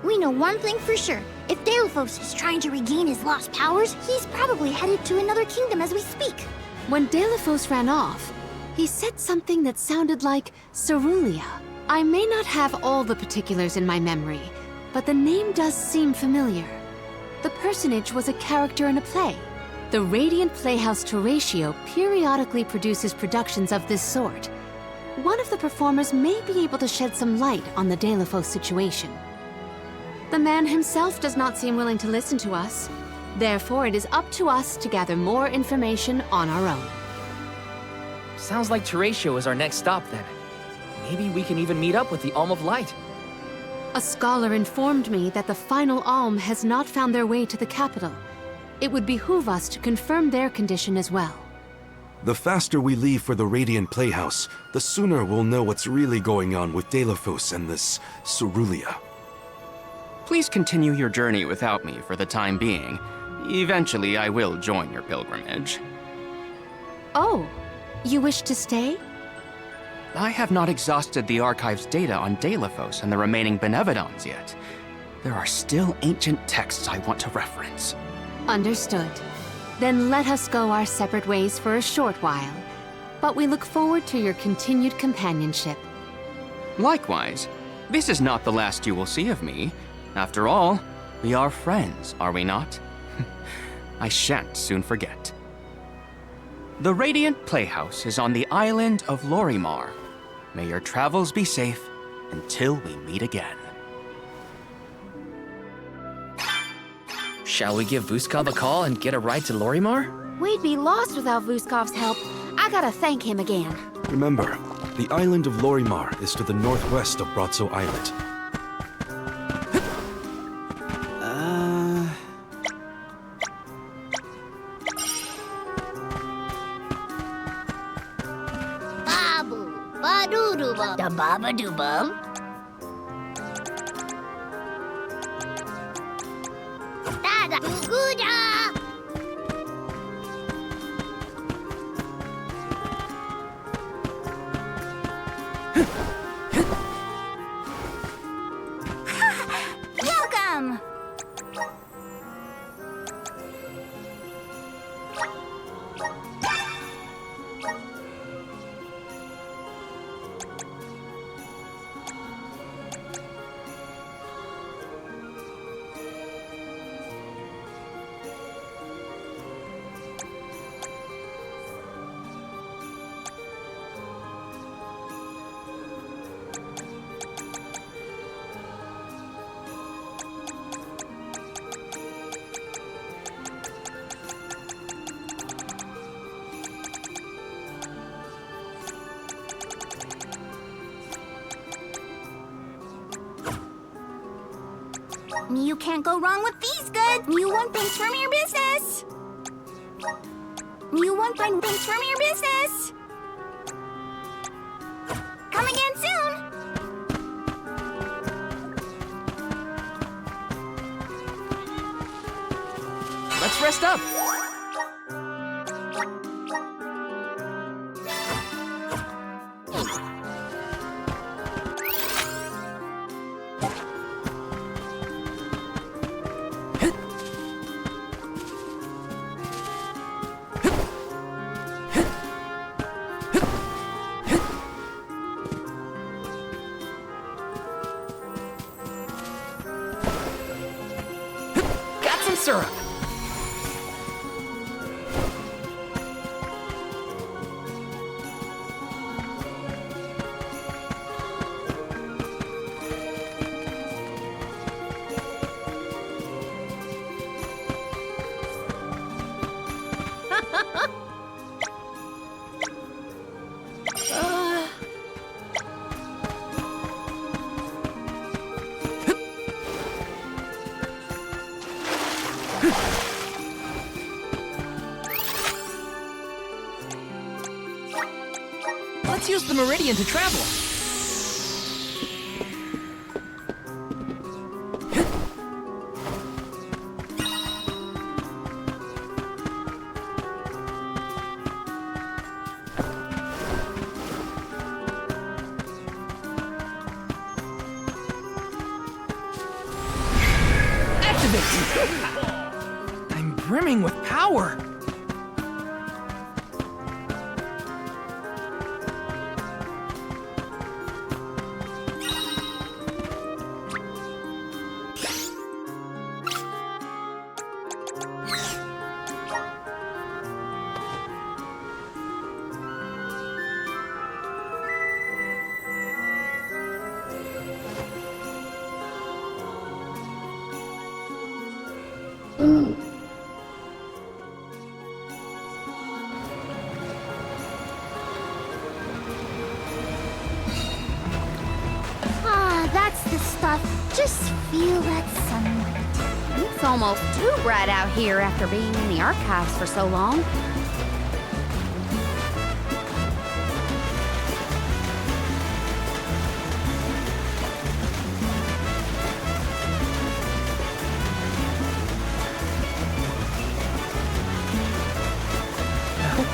We know one thing for sure. If Daelophos is trying to regain his lost powers, he's probably headed to another kingdom as we speak. When Daelophos ran off, he said something that sounded like Cerulia. I may not have all the particulars in my memory, but the name does seem familiar. The personage was a character in a play. The Radiant Playhouse Horatio periodically produces productions of this sort. One of the performers may be able to shed some light on the Daelophos situation. The man himself does not seem willing to listen to us. Therefore, it is up to us to gather more information on our own. Sounds like Horatio is our next stop then. Maybe we can even meet up with the Alm of Light. A scholar informed me that the final Alm has not found their way to the capital. It would behoove us to confirm their condition as well. The faster we leave for the Radiant Playhouse, the sooner we'll know what's really going on with Daelophos and this Cerulia. Please continue your journey without me for the time being. Eventually, I will join your pilgrimage. Oh, you wish to stay? I have not exhausted the archive's data on Daelophos and the remaining Benevodons yet. There are still ancient texts I want to reference. Understood. Then let us go our separate ways for a short while. But we look forward to your continued companionship. Likewise, this is not the last you will see of me. After all, we are friends, are we not? I shan't soon forget. The Radiant Playhouse is on the island of Lorimar. May your travels be safe until we meet again. Shall we give Vuskov a call and get a ride to Lorimar? We'd be lost without Vuskov's help. I gotta thank him again. Remember, the island of Lorimar is to the northwest of Bratso Islet. Babu, badoo-doo-bum. Da baba doo bum. Da-da, doo-goo-da. Welcome! You can't go wrong with these goods. You want things from your business. You want things from your business. Come again soon. Let's rest up. Got some syrup. Let's use the meridian to travel. Activate! I'm brimming with power. Ah, that's the stuff. Just feel that sunlight. It's almost too bright out here after being in the archives for so long.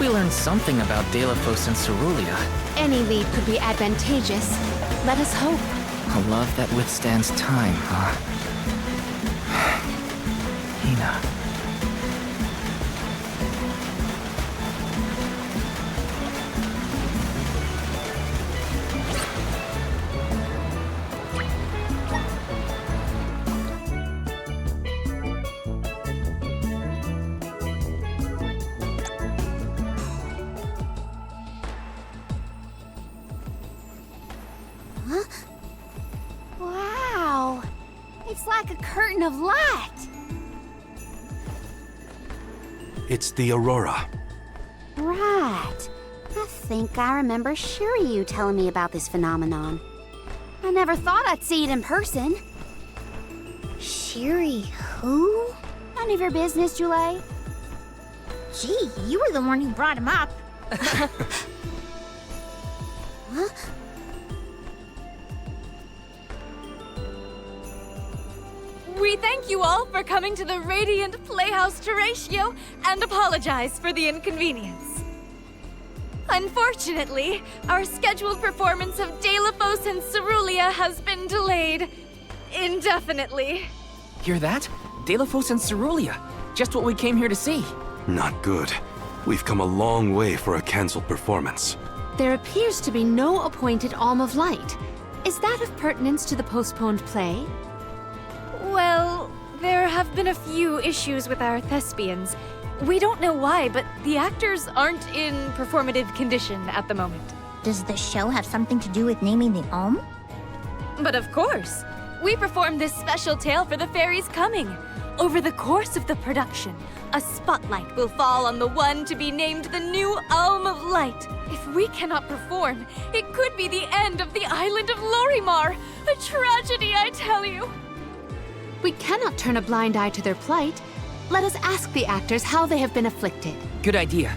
we learned something about Daelophos and Cerulean. Any lead could be advantageous. Let us hope. A love that withstands time, huh? Hina. Wow. It's like a curtain of light. It's the aurora. Right. I think I remember Sheru telling me about this phenomenon. I never thought I'd see it in person. Shiri, who? None of your business, Julie. Gee, you were the one who brought him up. Huh? We thank you all for coming to the Radiant Playhouse Terratio and apologize for the inconvenience. Unfortunately, our scheduled performance of Daelophos and Cerulean has been delayed indefinitely. Hear that? Daelophos and Cerulean. Just what we came here to see. Not good. We've come a long way for a cancelled performance. There appears to be no appointed Alm of Light. Is that of pertinence to the postponed play? Well, there have been a few issues with our thespians. We don't know why, but the actors aren't in performative condition at the moment. Does the show have something to do with naming the Alm? But of course, we performed this special tale for the fairies coming. Over the course of the production, a spotlight will fall on the one to be named the new Alm of Light. If we cannot perform, it could be the end of the island of Lorimar. A tragedy, I tell you. We cannot turn a blind eye to their plight. Let us ask the actors how they have been afflicted. Good idea.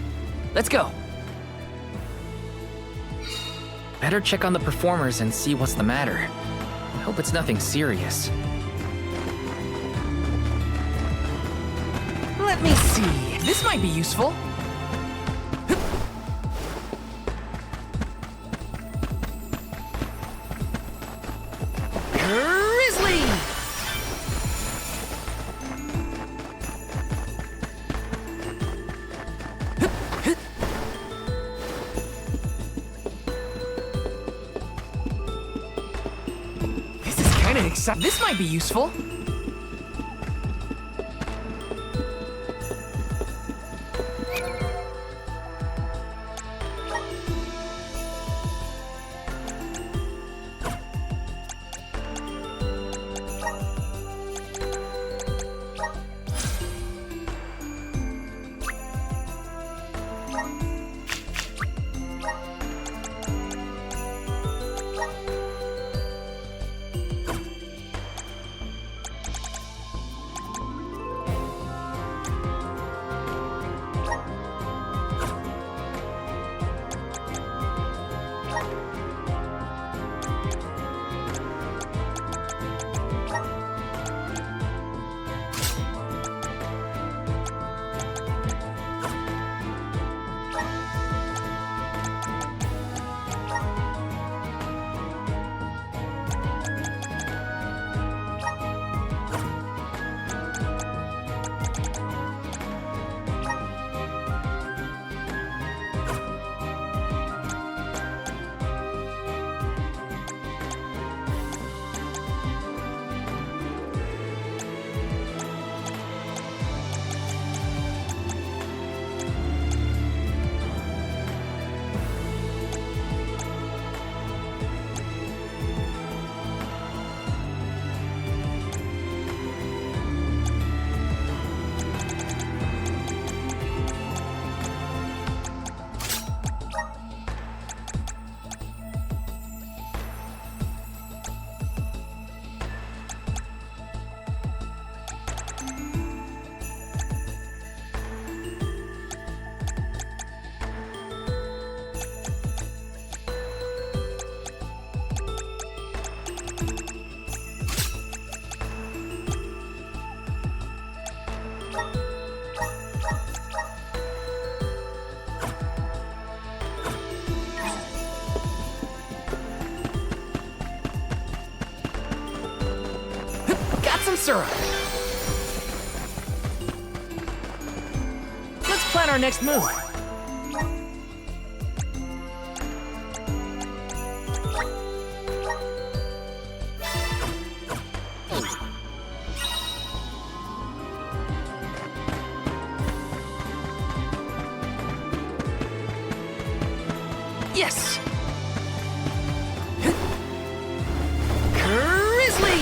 Let's go. Better check on the performers and see what's the matter. I hope it's nothing serious. Let me see. This might be useful. Grizzly! This is kind of exciting. This might be useful. syrup! Let's plan our next move. Yes! Grizzly!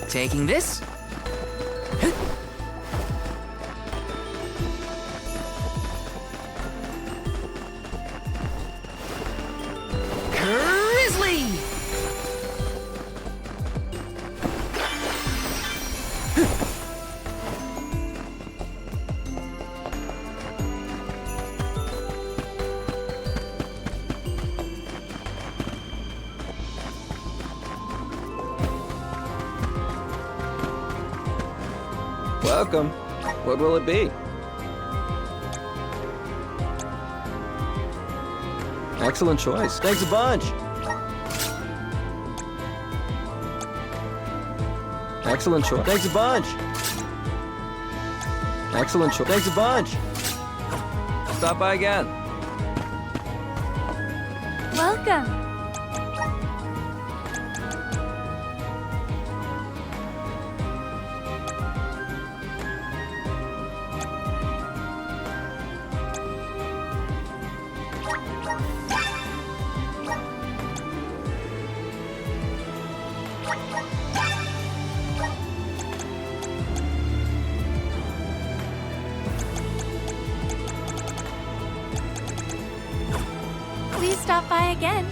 Taking this. Grizzly! Welcome. What will it be? Excellent choice. Thanks a bunch. Excellent choice. Thanks a bunch. Excellent choice. Thanks a bunch. Stop by again. Welcome. Please stop by again.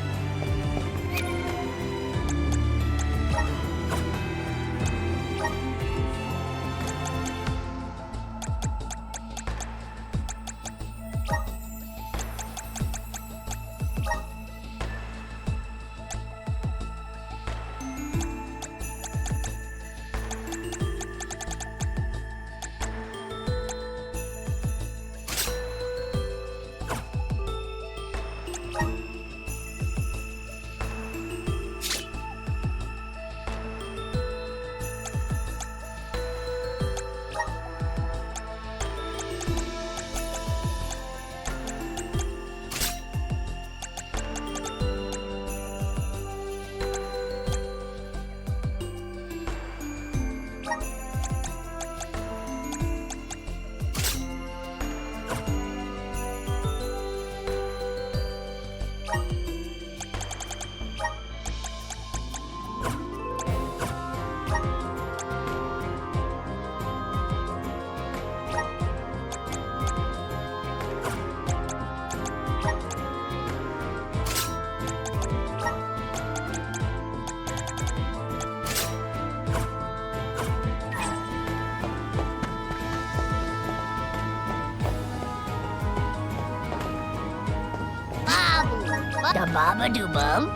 Da baba do bum.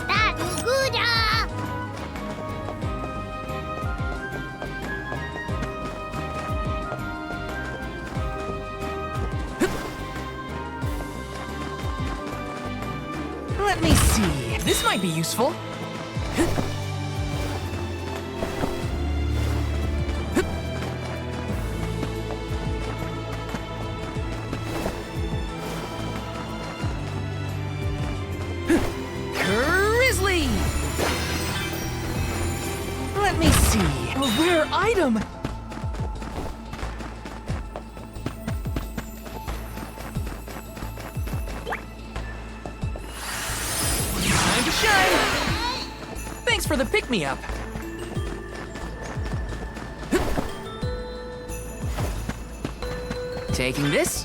Da do gooda. Let me see. This might be useful. Grizzly! Let me see. A rare item. Time to shine! Thanks for the pick-me-up. Taking this.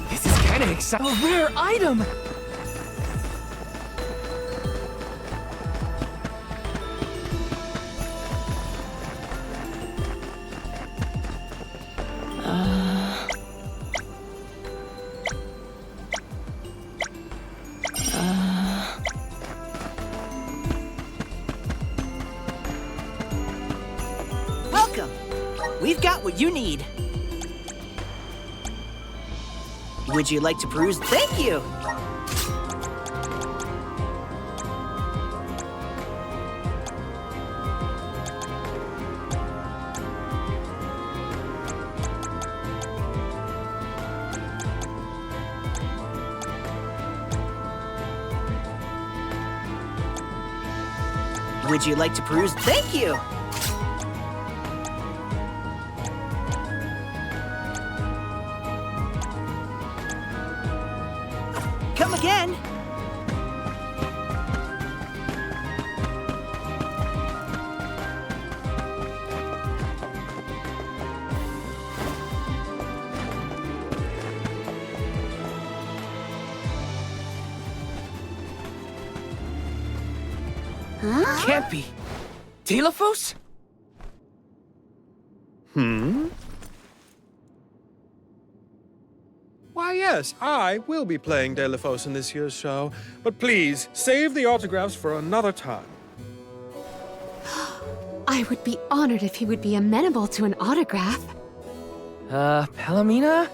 This is kind of exciting. A rare item! Welcome! We've got what you need. Would you like to peruse? Thank you! Would you like to peruse? Thank you! Come again! Huh? Can't be. Daelophos? Why, yes, I will be playing Daelophos in this year's show, but please, save the autographs for another time. I would be honored if he would be amenable to an autograph. Palomina?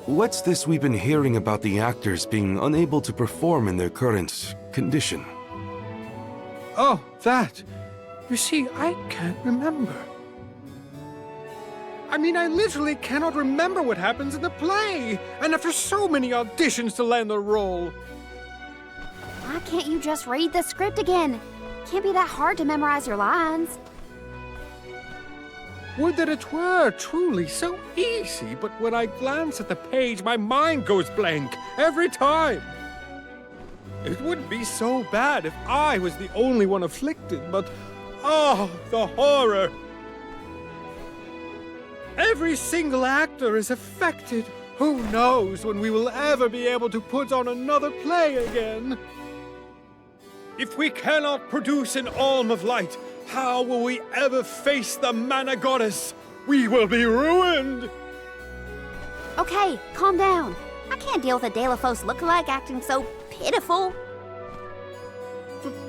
What's this we've been hearing about the actors being unable to perform in their current condition? Oh, that. You see, I can't remember. I mean, I literally cannot remember what happens in the play, and after so many auditions to land the role. Why can't you just read the script again? Can't be that hard to memorize your lines. Would that it were truly so easy, but when I glance at the page, my mind goes blank every time. It wouldn't be so bad if I was the only one afflicted, but oh, the horror! Every single actor is affected. Who knows when we will ever be able to put on another play again? If we cannot produce an alm of light, how will we ever face the mana goddess? We will be ruined! Okay, calm down. I can't deal with a Daelophos lookalike acting so pitiful.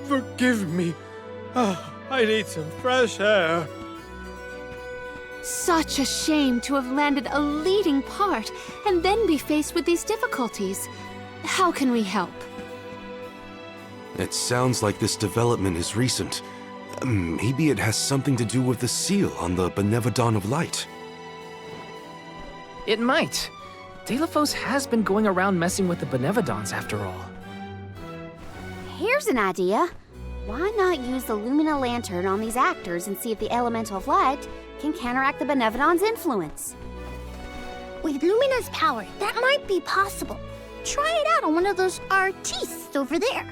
Forgive me. Oh, I need some fresh air. Such a shame to have landed a leading part and then be faced with these difficulties. How can we help? It sounds like this development is recent. Maybe it has something to do with the seal on the Benevodon of Light. It might. Daelophos has been going around messing with the Benevodons after all. Here's an idea. Why not use the Lumina Lantern on these actors and see if the Elemental of Light can counteract the Benevodon's influence? With Lumina's power, that might be possible. Try it out on one of those artistes over there.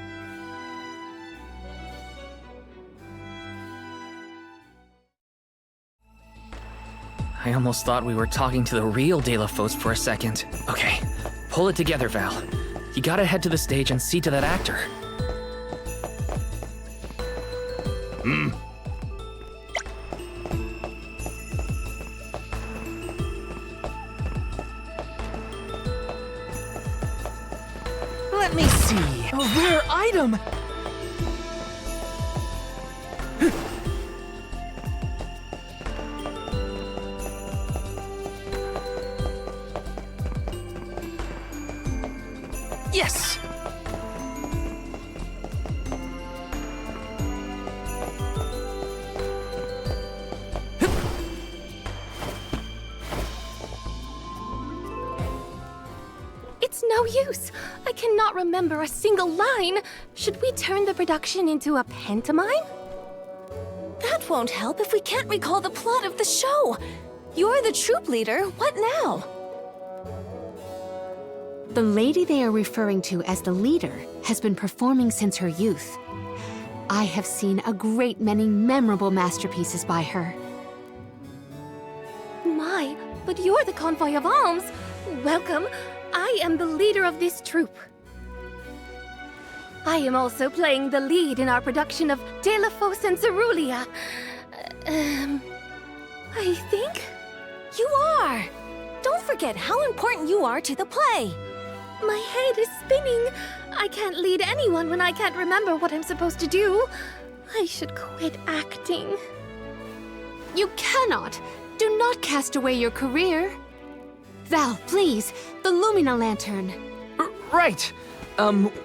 I almost thought we were talking to the real Daelophos for a second. Okay, pull it together, Val. You gotta head to the stage and see to that actor. Let me see. A rare item! Yes! It's no use. I cannot remember a single line. Should we turn the production into a pantomime? That won't help if we can't recall the plot of the show. You're the troupe leader. What now? The lady they are referring to as the leader has been performing since her youth. I have seen a great many memorable masterpieces by her. My, but you're the convoy of alms. Welcome. I am the leader of this troupe. I am also playing the lead in our production of Daelophos and Cerulean. I think you are. Don't forget how important you are to the play. My head is spinning. I can't lead anyone when I can't remember what I'm supposed to do. I should quit acting. You cannot! Do not cast away your career. Val, please, the Lumina Lantern. Right.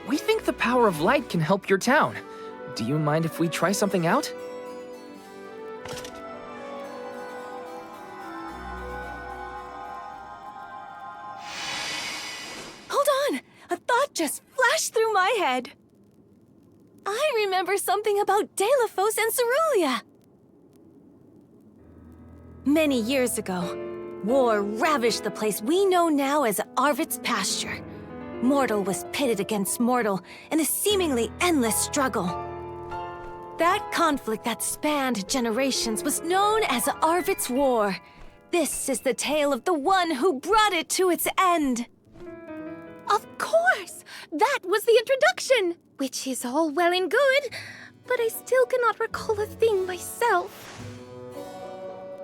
We think the power of light can help your town. Do you mind if we try something out? Hold on! A thought just flashed through my head. I remember something about Daelophos and Cerulean. Many years ago, war ravaged the place we know now as Arvid's pasture. Mortal was pitted against mortal in a seemingly endless struggle. That conflict that spanned generations was known as Arvid's War. This is the tale of the one who brought it to its end. Of course! That was the introduction! Which is all well and good, but I still cannot recall a thing myself.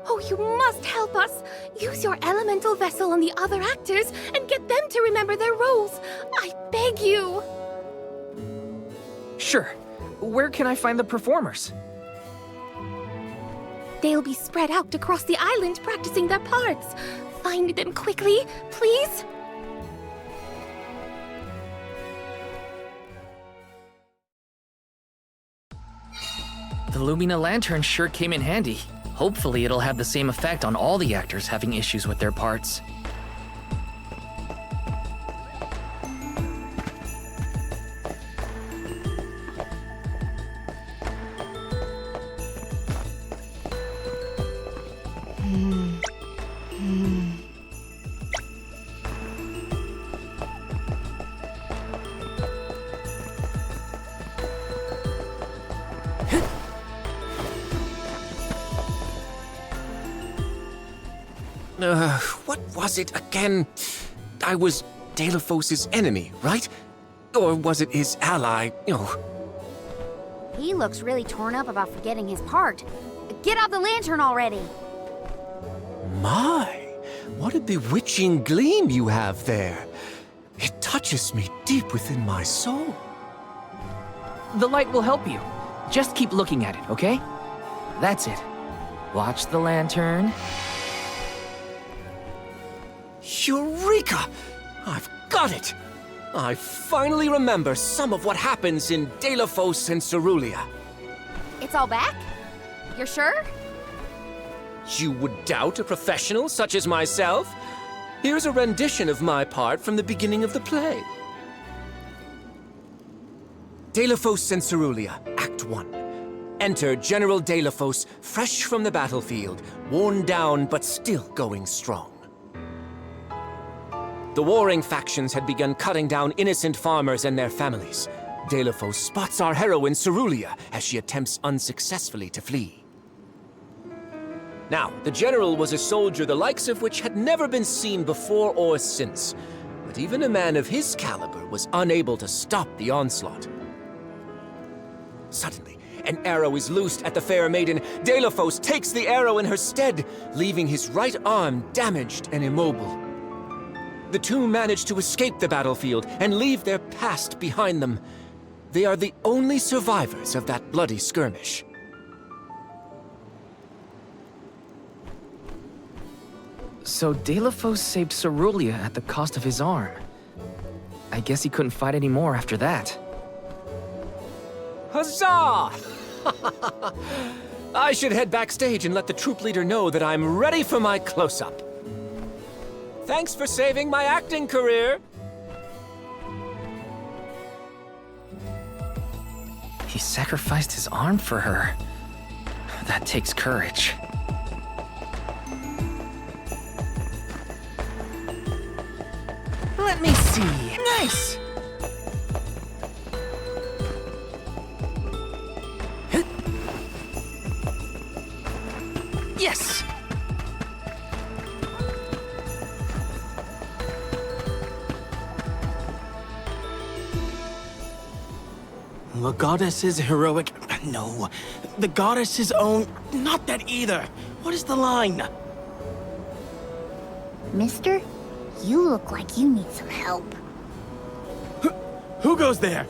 Oh, you must help us! Use your elemental vessel on the other actors and get them to remember their roles! I beg you! Sure. Where can I find the performers? They'll be spread out across the island practicing their parts. Find them quickly, please! The Lumina Lantern sure came in handy. Hopefully it'll have the same effect on all the actors having issues with their parts. What was it again? I was Daelophos' enemy, right? Or was it his ally? Oh. He looks really torn up about forgetting his part. Get out the lantern already! My, what a bewitching gleam you have there. It touches me deep within my soul. The light will help you. Just keep looking at it, okay? That's it. Watch the lantern. Eureka! I've got it! I finally remember some of what happens in Daelophos and Cerulean. It's all back? You're sure? You would doubt a professional such as myself? Here's a rendition of my part from the beginning of the play. Daelophos and Cerulean, Act 1. Enter General Daelophos, fresh from the battlefield, worn down but still going strong. The warring factions had begun cutting down innocent farmers and their families. Daelophos spots our heroine Cerulean as she attempts unsuccessfully to flee. Now, the general was a soldier the likes of which had never been seen before or since, but even a man of his caliber was unable to stop the onslaught. Suddenly, an arrow is loosed at the fair maiden. Daelophos takes the arrow in her stead, leaving his right arm damaged and immobile. The two manage to escape the battlefield and leave their past behind them. They are the only survivors of that bloody skirmish. So Daelophos saved Cerulean at the cost of his arm. I guess he couldn't fight anymore after that. Huzzah! I should head backstage and let the troop leader know that I'm ready for my close-up. Thanks for saving my acting career. He sacrificed his arm for her. That takes courage. Let me see. Nice! Yes! The goddess's heroic... No. The goddess's own... Not that either. What is the line? Mister, you look like you need some help. Who goes there?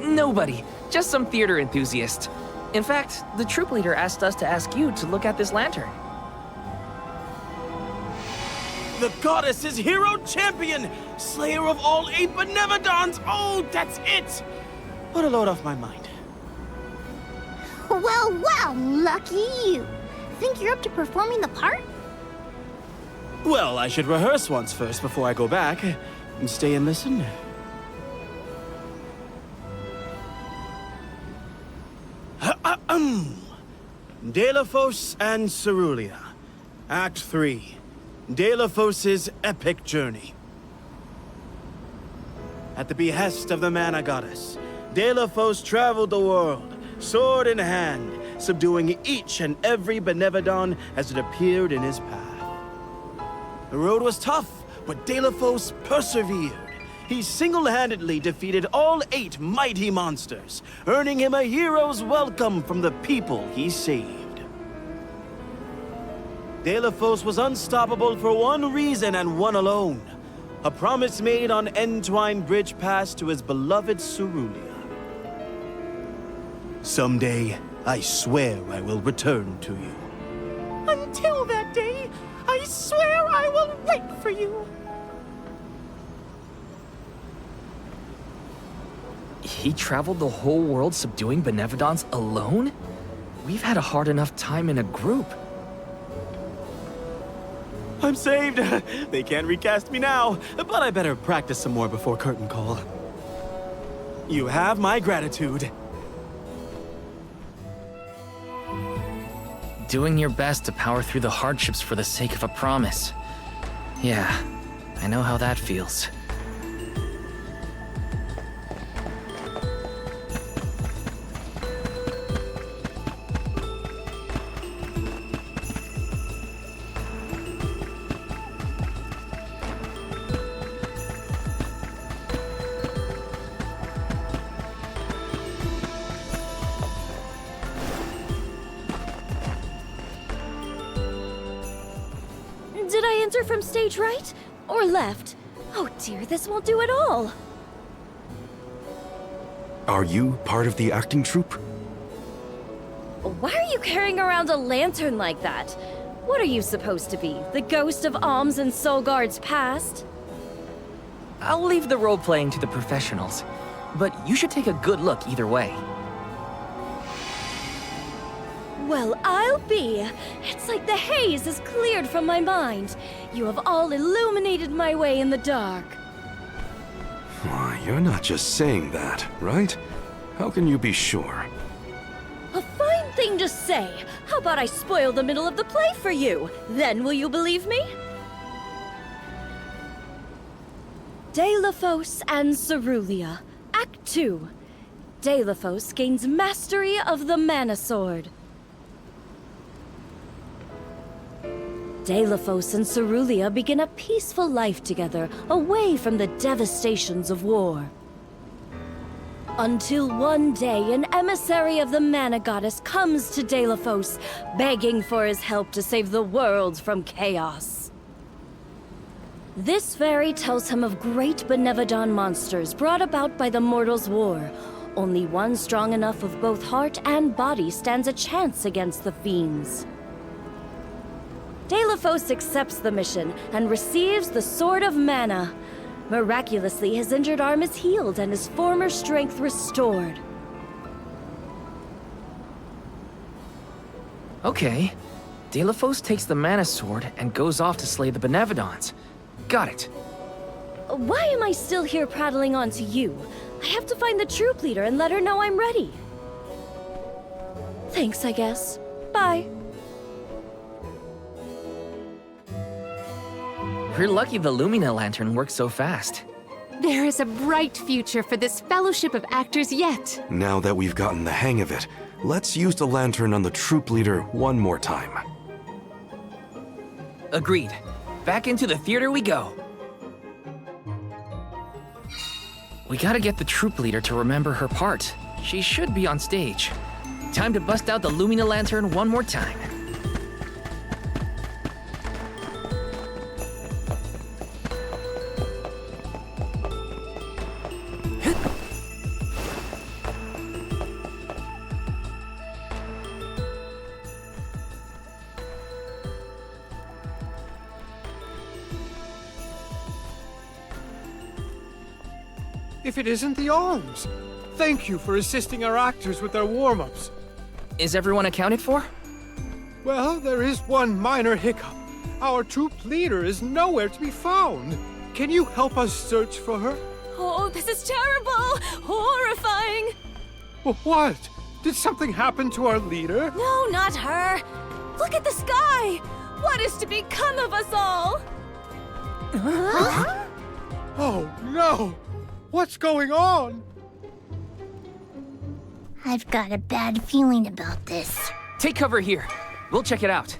Nobody. Just some theater enthusiast. In fact, the troop leader asked us to ask you to look at this lantern. The goddess's hero champion! Slayer of all 8 Benevodons! Oh, that's it! What a load off my mind. Well, well, lucky you. Think you're up to performing the part? Well, I should rehearse once first before I go back. And stay and listen. Daelophos and Cerulia. Act 3. Daelophos' epic journey. At the behest of the mana goddess, Daelophos traveled the world, sword in hand, subduing each and every Benevodon as it appeared in his path. The road was tough, but Daelophos persevered. He single-handedly defeated all 8 mighty monsters, earning him a hero's welcome from the people he saved. Daelophos was unstoppable for one reason and one alone. A promise made on Entwine Bridge Pass to his beloved Cerulia. Someday, I swear I will return to you. Until that day, I swear I will wait for you. He traveled the whole world subduing Benevodons alone? We've had a hard enough time in a group. I'm saved. They can't recast me now, but I better practice some more before curtain call. You have my gratitude. Doing your best to power through the hardships for the sake of a promise. Yeah, I know how that feels. Did I enter from stage right? Or left? Oh dear, this won't do at all. Are you part of the acting troupe? Why are you carrying around a lantern like that? What are you supposed to be? The ghost of Alms and Solgard's past? I'll leave the role-playing to the professionals, but you should take a good look either way. Well, I'll be. It's like the haze is cleared from my mind. You have all illuminated my way in the dark. Why, you're not just saying that, right? How can you be sure? A fine thing to say. How about I spoil the middle of the play for you? Then will you believe me? Daelophos and Cerulia. Act 2. Daelophos gains mastery of the Mana Sword. Daelophos and Cerulia begin a peaceful life together, away from the devastations of war. Until one day, an emissary of the Mana Goddess comes to Daelophos, begging for his help to save the world from chaos. This fairy tells him of great Benevodon monsters brought about by the Mortals' War. Only one strong enough of both heart and body stands a chance against the fiends. Daelophos accepts the mission and receives the Sword of Mana. Miraculously, his injured arm is healed and his former strength restored. Okay. Daelophos takes the Mana Sword and goes off to slay the Benevodons. Got it. Why am I still here prattling on to you? I have to find the troop leader and let her know I'm ready. Thanks, I guess. Bye. We're lucky the Lumina lantern works so fast. There is a bright future for this fellowship of actors yet. Now that we've gotten the hang of it, let's use the lantern on the troop leader one more time. Agreed. Back into the theater we go. We gotta get the troop leader to remember her part. She should be on stage. Time to bust out the Lumina Lantern one more time. If it isn't the arms! Thank you for assisting our actors with their warm-ups. Is everyone accounted for? Well, there is one minor hiccup. Our troop leader is nowhere to be found. Can you help us search for her? Oh, this is terrible! Horrifying! What? Did something happen to our leader? No, not her! Look at the sky! What is to become of us all? Huh? Oh, no! What's going on? I've got a bad feeling about this. Take cover here. We'll check it out.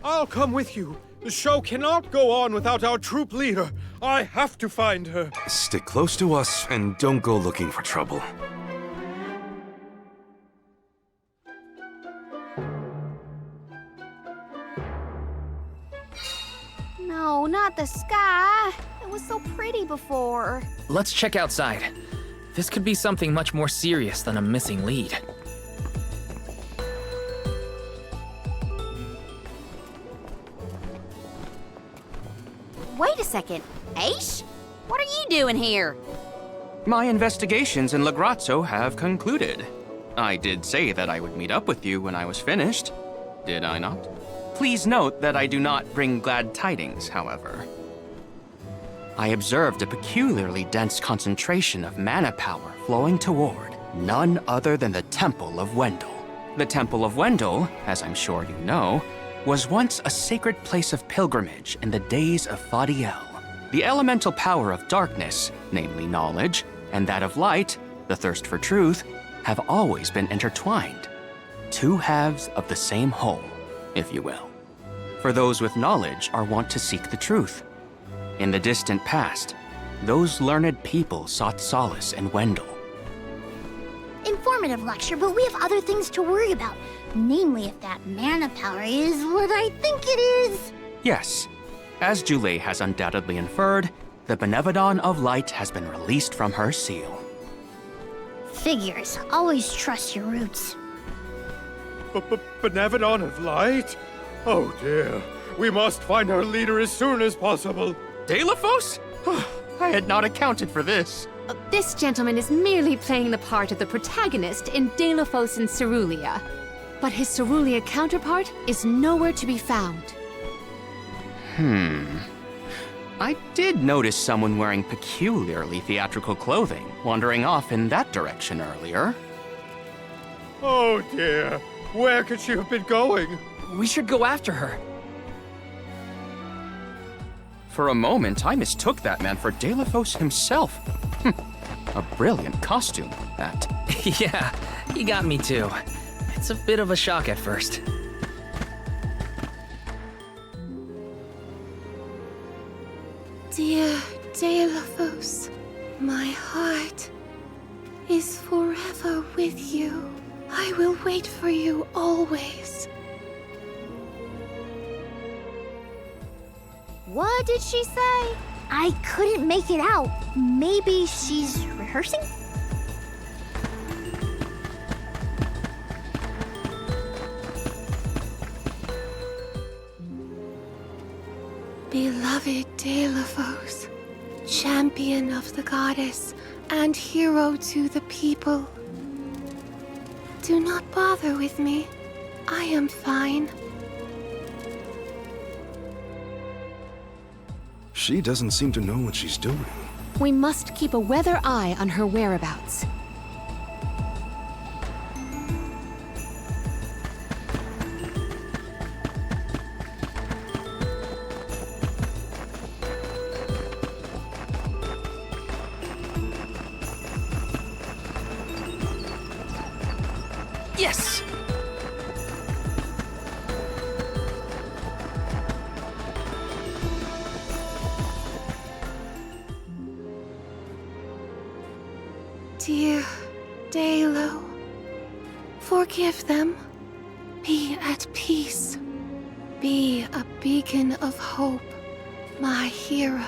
I'll come with you. The show cannot go on without our troop leader. I have to find her. Stick close to us and don't go looking for trouble. No, not the sky. It was so pretty before. Let's check outside. This could be something much more serious than a missing lead. Wait a second. Aish? What are you doing here? My investigations in Lograzzo have concluded. I did say that I would meet up with you when I was finished. Did I not? Please note that I do not bring glad tidings, however. I observed a peculiarly dense concentration of mana power flowing toward none other than the Temple of Wendel. The Temple of Wendel, as I'm sure you know, was once a sacred place of pilgrimage in the days of Fadiel. The elemental power of darkness, namely knowledge, and that of light, the thirst for truth, have always been intertwined. Two halves of the same whole, if you will. For those with knowledge are wont to seek the truth. In the distant past, those learned people sought solace in Wendel. Informative lecture, but we have other things to worry about. Namely, if that mana power is what I think it is. Yes, as Julie has undoubtedly inferred, the Benevodon of Light has been released from her seal. Figures. Always trust your roots. Benevodon of Light? Oh dear. We must find our leader as soon as possible. Daelophos? I had not accounted for this. This gentleman is merely playing the part of the protagonist in Daelophos and Cerulean. But his Cerulean counterpart is nowhere to be found. I did notice someone wearing peculiarly theatrical clothing wandering off in that direction earlier. Oh dear. Where could she have been going? We should go after her. For a moment, I mistook that man for Daelophos himself. A brilliant costume, that. Yeah, he got me too. It's a bit of a shock at first. Dear Daelophos, my heart is forever with you. I will wait for you always. What did she say? I couldn't make it out. Maybe she's rehearsing? Beloved Daelophos, champion of the goddess and hero to the people. Do not bother with me. I am fine. She doesn't seem to know what she's doing. We must keep a weather eye on her whereabouts. Yes! Dear Daelo, forgive them. Be at peace. Be a beacon of hope, my hero.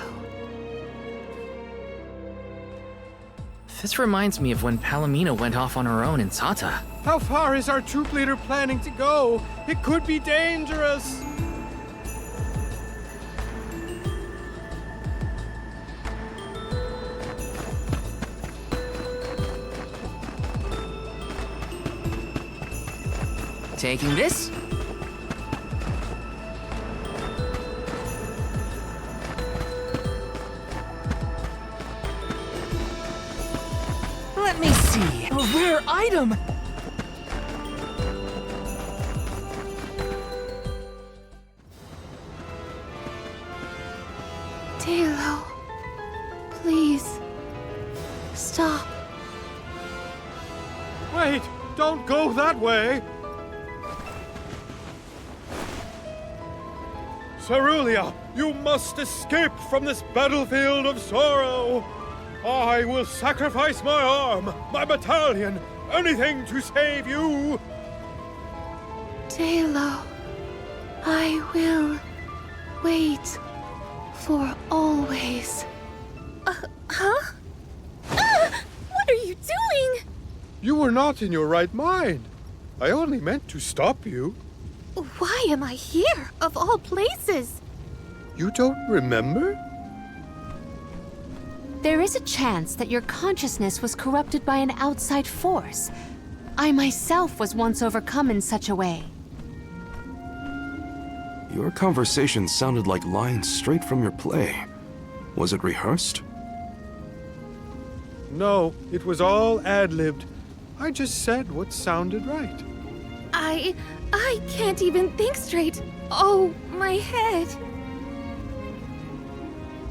This reminds me of when Palomino went off on her own in Tata. How far is our troop leader planning to go? It could be dangerous. Taking this? Let me see. A rare item! Daelo, please, stop. Wait, don't go that way. Cerulia, you must escape from this battlefield of sorrow. I will sacrifice my arm, my battalion, anything to save you. Daelo, I will wait for always. Huh? What are you doing? You were not in your right mind. I only meant to stop you. Why am I here, of all places? You don't remember? There is a chance that your consciousness was corrupted by an outside force. I myself was once overcome in such a way. Your conversation sounded like lines straight from your play. Was it rehearsed? No, it was all ad-libbed. I just said what sounded right. I can't even think straight. Oh, my head.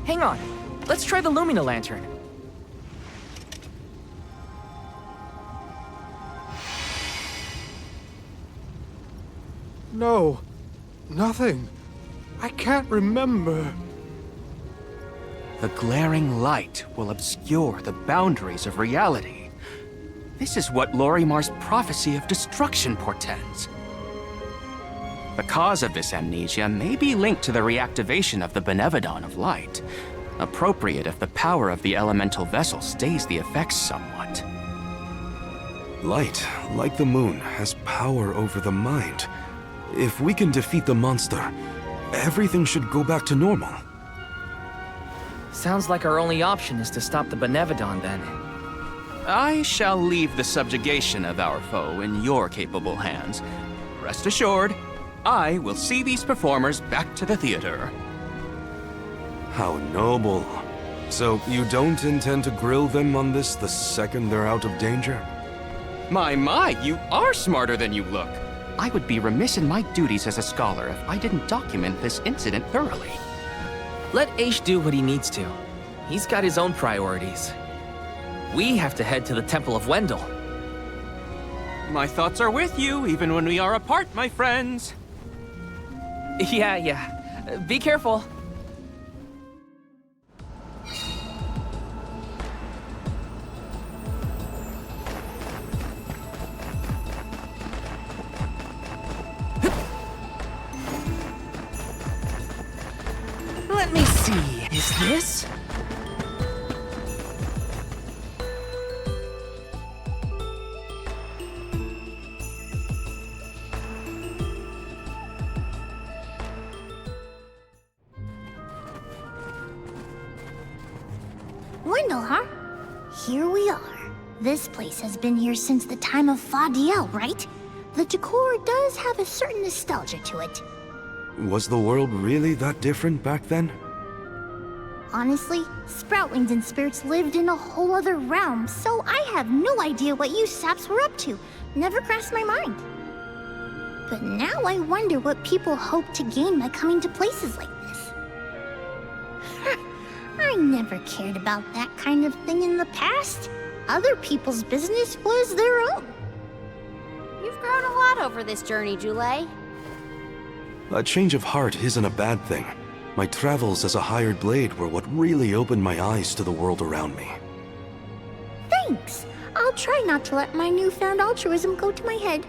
Hang on. Let's try the Lumina lantern. No, nothing. I can't remember. The glaring light will obscure the boundaries of reality. This is what Lorimar's prophecy of destruction portends. The cause of this amnesia may be linked to the reactivation of the Benevodon of Light, appropriate if the power of the elemental vessel stays the effects somewhat. Light, like the moon, has power over the mind. If we can defeat the monster, everything should go back to normal. Sounds like our only option is to stop the Benevodon then. I shall leave the subjugation of our foe in your capable hands. Rest assured, I will see these performers back to the theater. How noble. So you don't intend to grill them on this the second they're out of danger? My, you are smarter than you look. I would be remiss in my duties as a scholar if I didn't document this incident thoroughly. Let Aish do what he needs to. He's got his own priorities. We have to head to the Temple of Wendell. My thoughts are with you, even when we are apart, my friends. Yeah. Be careful. Let me see. Is this? Wendell, huh? Here we are. This place has been here since the time of Fahr, right? The decor does have a certain nostalgia to it. Was the world really that different back then? Honestly, Sproutlings and spirits lived in a whole other realm, so I have no idea what you saps were up to. Never crossed my mind. But now I wonder what people hope to gain by coming to places like this. I never cared about that kind of thing in the past. Other people's business was their own. You've grown a lot over this journey, Jule. A change of heart isn't a bad thing. My travels as a hired blade were what really opened my eyes to the world around me. Thanks. I'll try not to let my newfound altruism go to my head.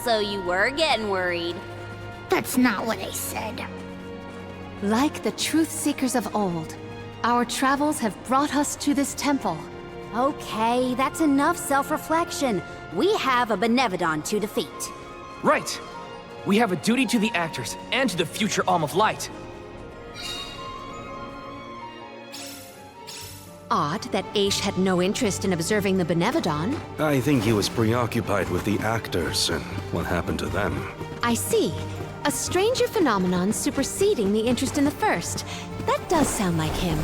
So you were getting worried. That's not what I said. Like the truth seekers of old, our travels have brought us to this temple. Okay, that's enough self-reflection. We have a Benevodon to defeat. Right. We have a duty to the actors and to the future Alm of Light. Odd that Aish had no interest in observing the Benevodon. I think he was preoccupied with the actors and what happened to them. I see. A stranger phenomenon superseding the interest in the first. That does sound like him.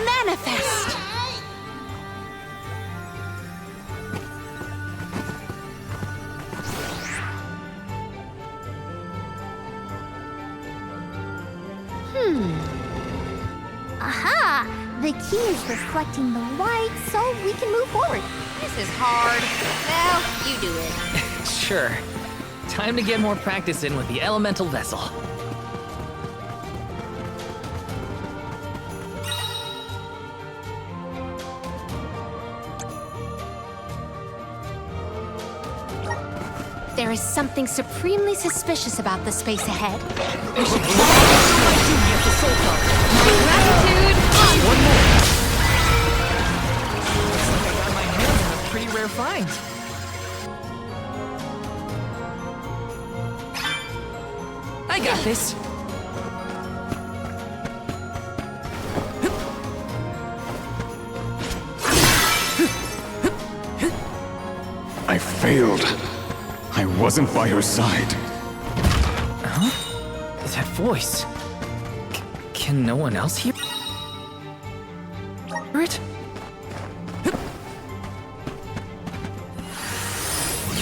Manifest! Aha! The key is reflecting the light, so we can move forward. This is hard. Well, you do it. Sure. Time to get more practice in with the elemental vessel. There is something supremely suspicious about the space ahead. We should duty at the soul card. Gratitude! One more. Looks like I got my hands on a pretty rare find. I got this. I failed. I wasn't by her side. Huh? That voice. Can no one else hear it?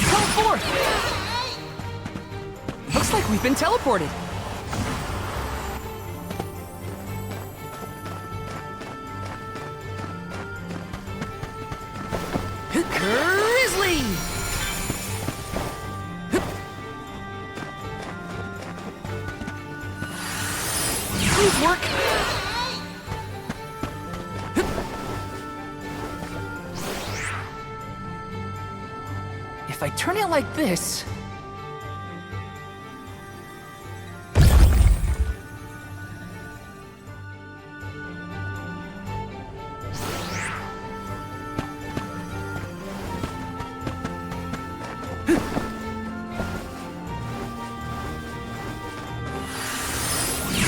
Come forth! Looks like we've been teleported. Grizzly! Please work. If I turn it like this...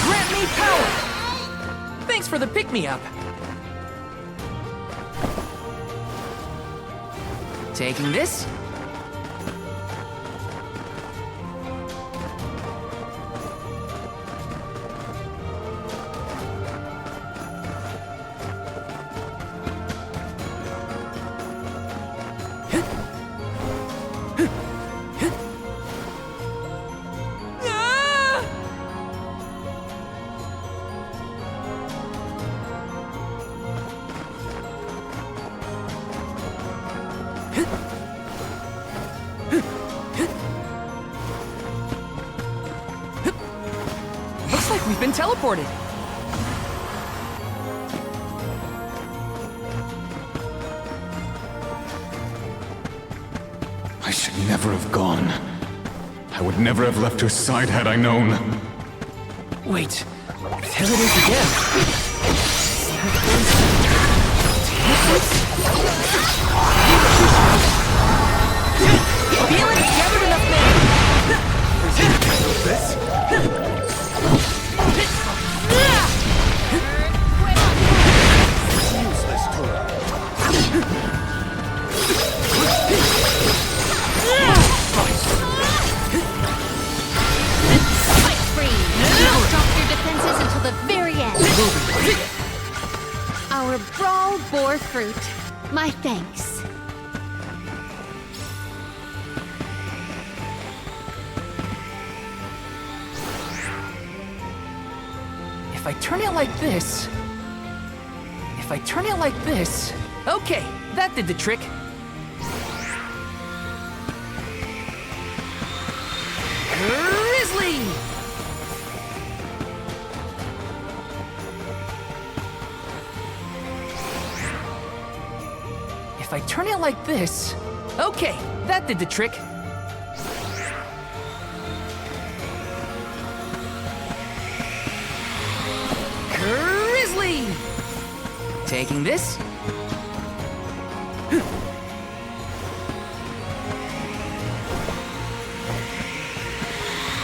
Grant me power! Thanks for the pick-me-up. Taking this. Looks like we've been teleported. I should never have gone. I would never have left her side had I known. Wait, there it is again. Feeling gathered enough Fight free! Don't drop your defenses until the very end. Our brawl bore fruit. My thanks. If I turn it like this... If I turn it like this... Okay, that did the trick. Grizzly! If I turn it like this... Okay, that did the trick. Grizzly! Taking this.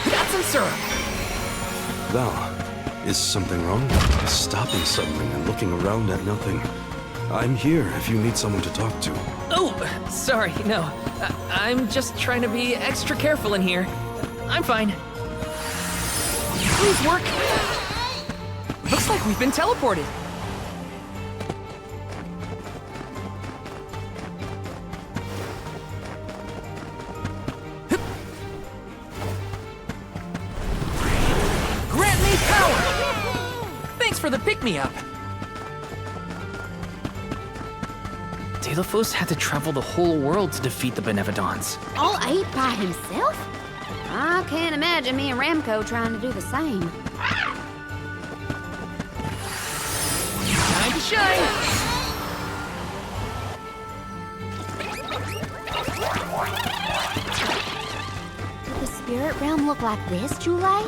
Got some syrup. Val, is something wrong? Stopping suddenly and looking around at nothing. I'm here if you need someone to talk to. Oh, sorry, no. I'm just trying to be extra careful in here. I'm fine. Please work. Looks like we've been teleported. Grant me power! Thanks for the pick-me-up. Daelophos had to travel the whole world to defeat the Benevodons. All 8 by himself? I can't imagine me and Ramco trying to do the same. Time to shine! Did the spirit realm look like this, Julie?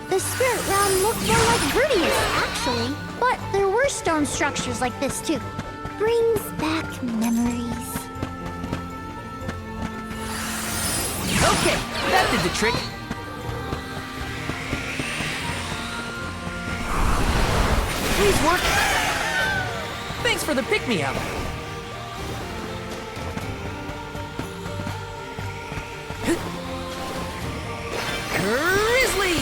The spirit realm looked more like Vertius, actually. But there were stone structures like this, too. Brings back memories. Okay, that did the trick. Please work. Thanks for the pick-me-up. Grizzly!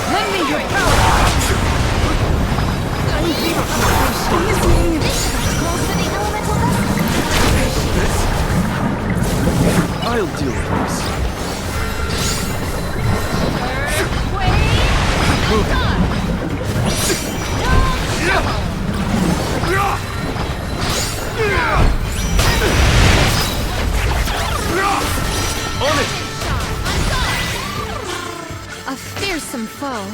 Lend me your power! I'll deal with this. On it! A fearsome foe.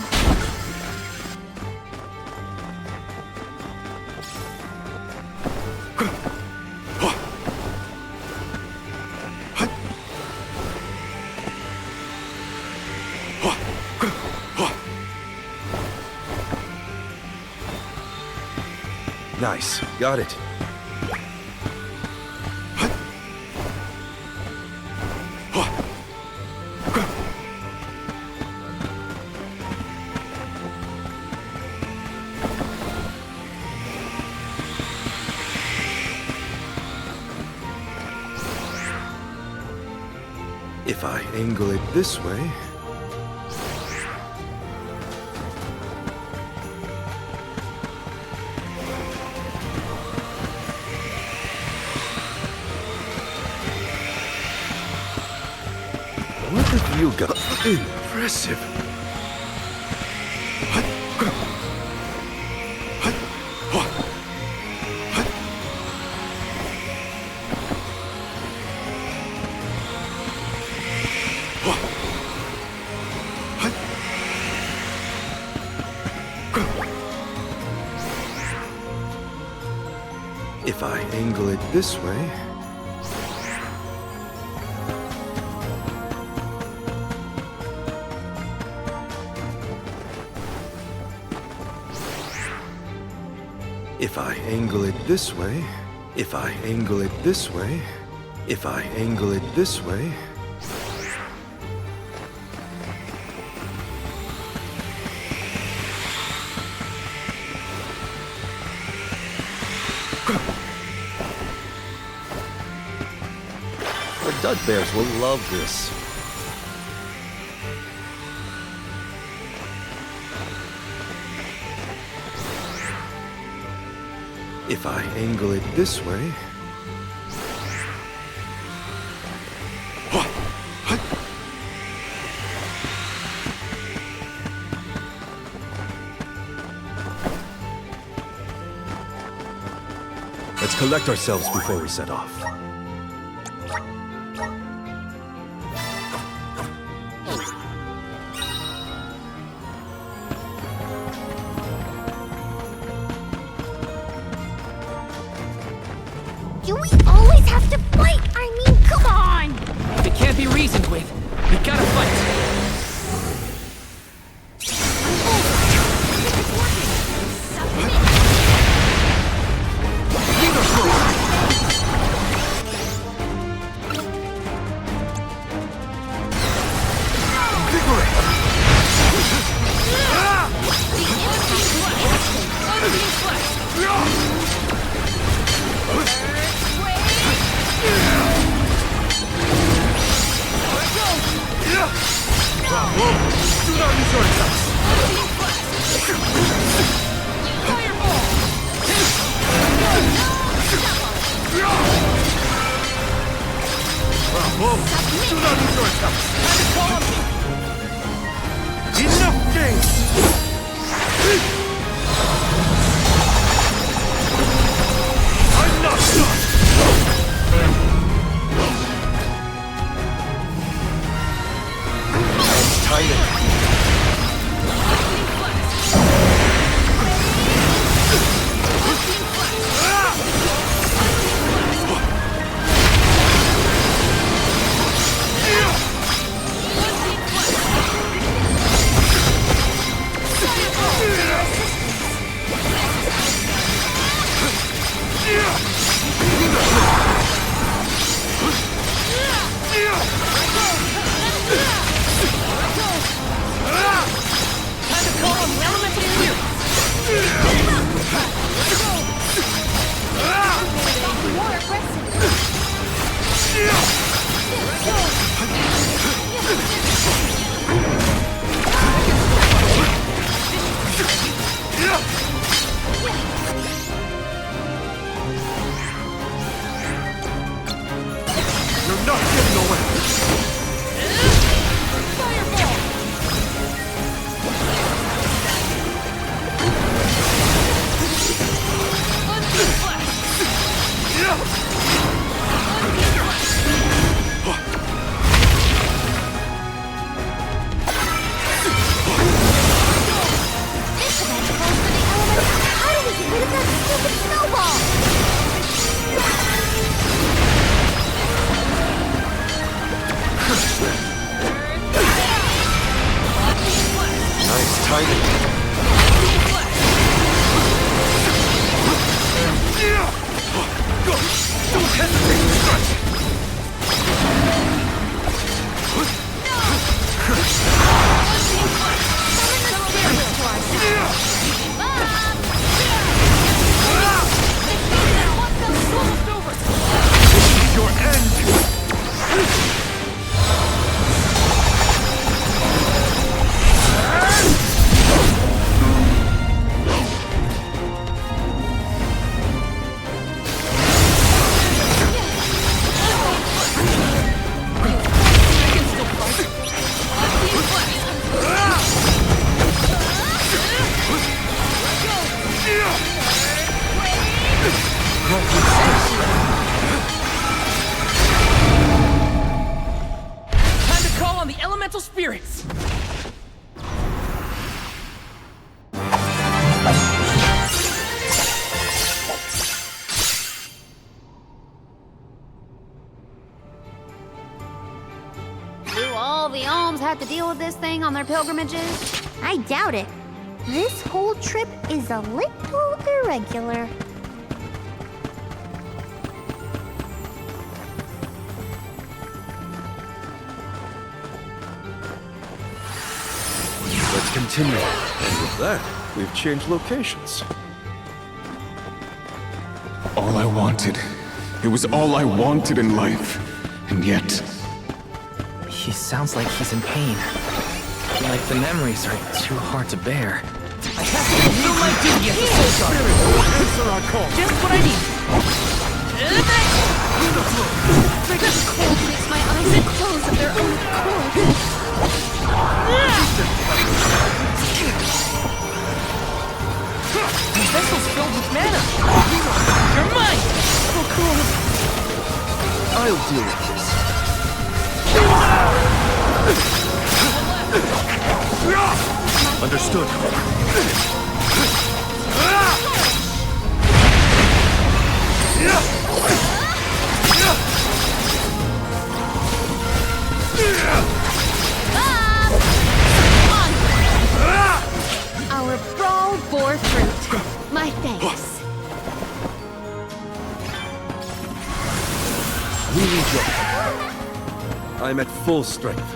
Nice, got it. If I angle it this way... What have you got? Impressive. If I angle it this way... If I angle it this way... If I angle it this way... If I angle it this way... The Dud Bears will love this. If I angle it this way... Let's collect ourselves before we set off. Do we always have to fight? I mean, come on! If it can't be reasoned with, we gotta fight. Have to deal with this thing on their pilgrimages? I doubt it. This whole trip is a little irregular. Let's continue. And with that, we've changed locations. All I wanted. It was all I wanted in life. And yet... He sounds like he's in pain. Like the memories are too hard to bear. I have to fulfill my duty as a soul guard. Answer our call. Just what I need. Frigid cold makes my eyes close of their own accord. The vessel's filled with mana. You're mine. Oh, cool. I'll deal with this. Understood. Our brawl bore fruit. My thanks. We need your help. I'm at full strength.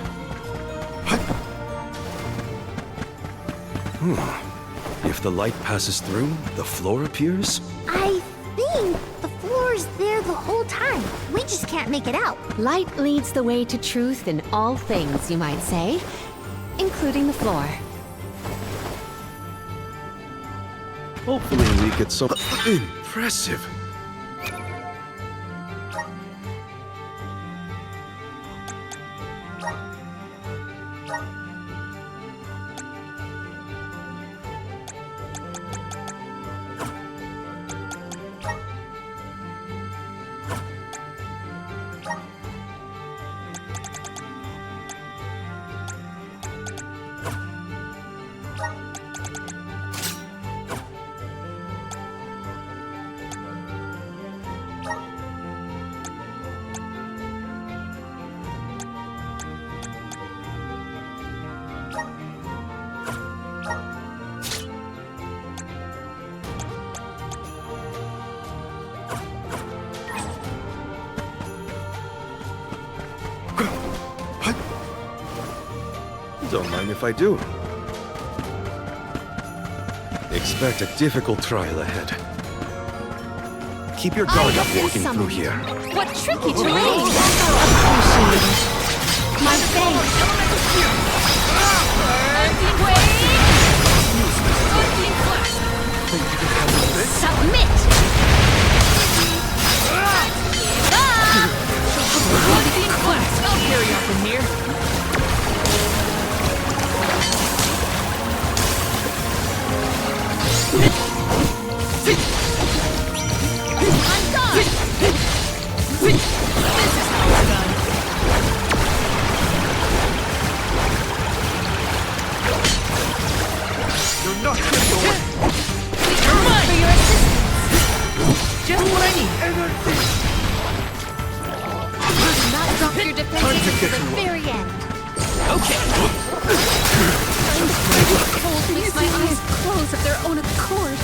If the light passes through, the floor appears? I think the floor's there the whole time. We just can't make it out. Light leads the way to truth in all things, you might say, including the floor. Hopefully we get some... Impressive. Don't mind if I do. Expect a difficult trial ahead. Keep your guard up walking through here. What tricky terrain! Appreciated. My thanks. Submit! I'll carry on from here. I'm gone! This is how it's done. You're not getting away! You're mine! For your assistance! Just what I need! Do not drop your defenses until the very end. Okay! Cold makes my eyes close of their own accord.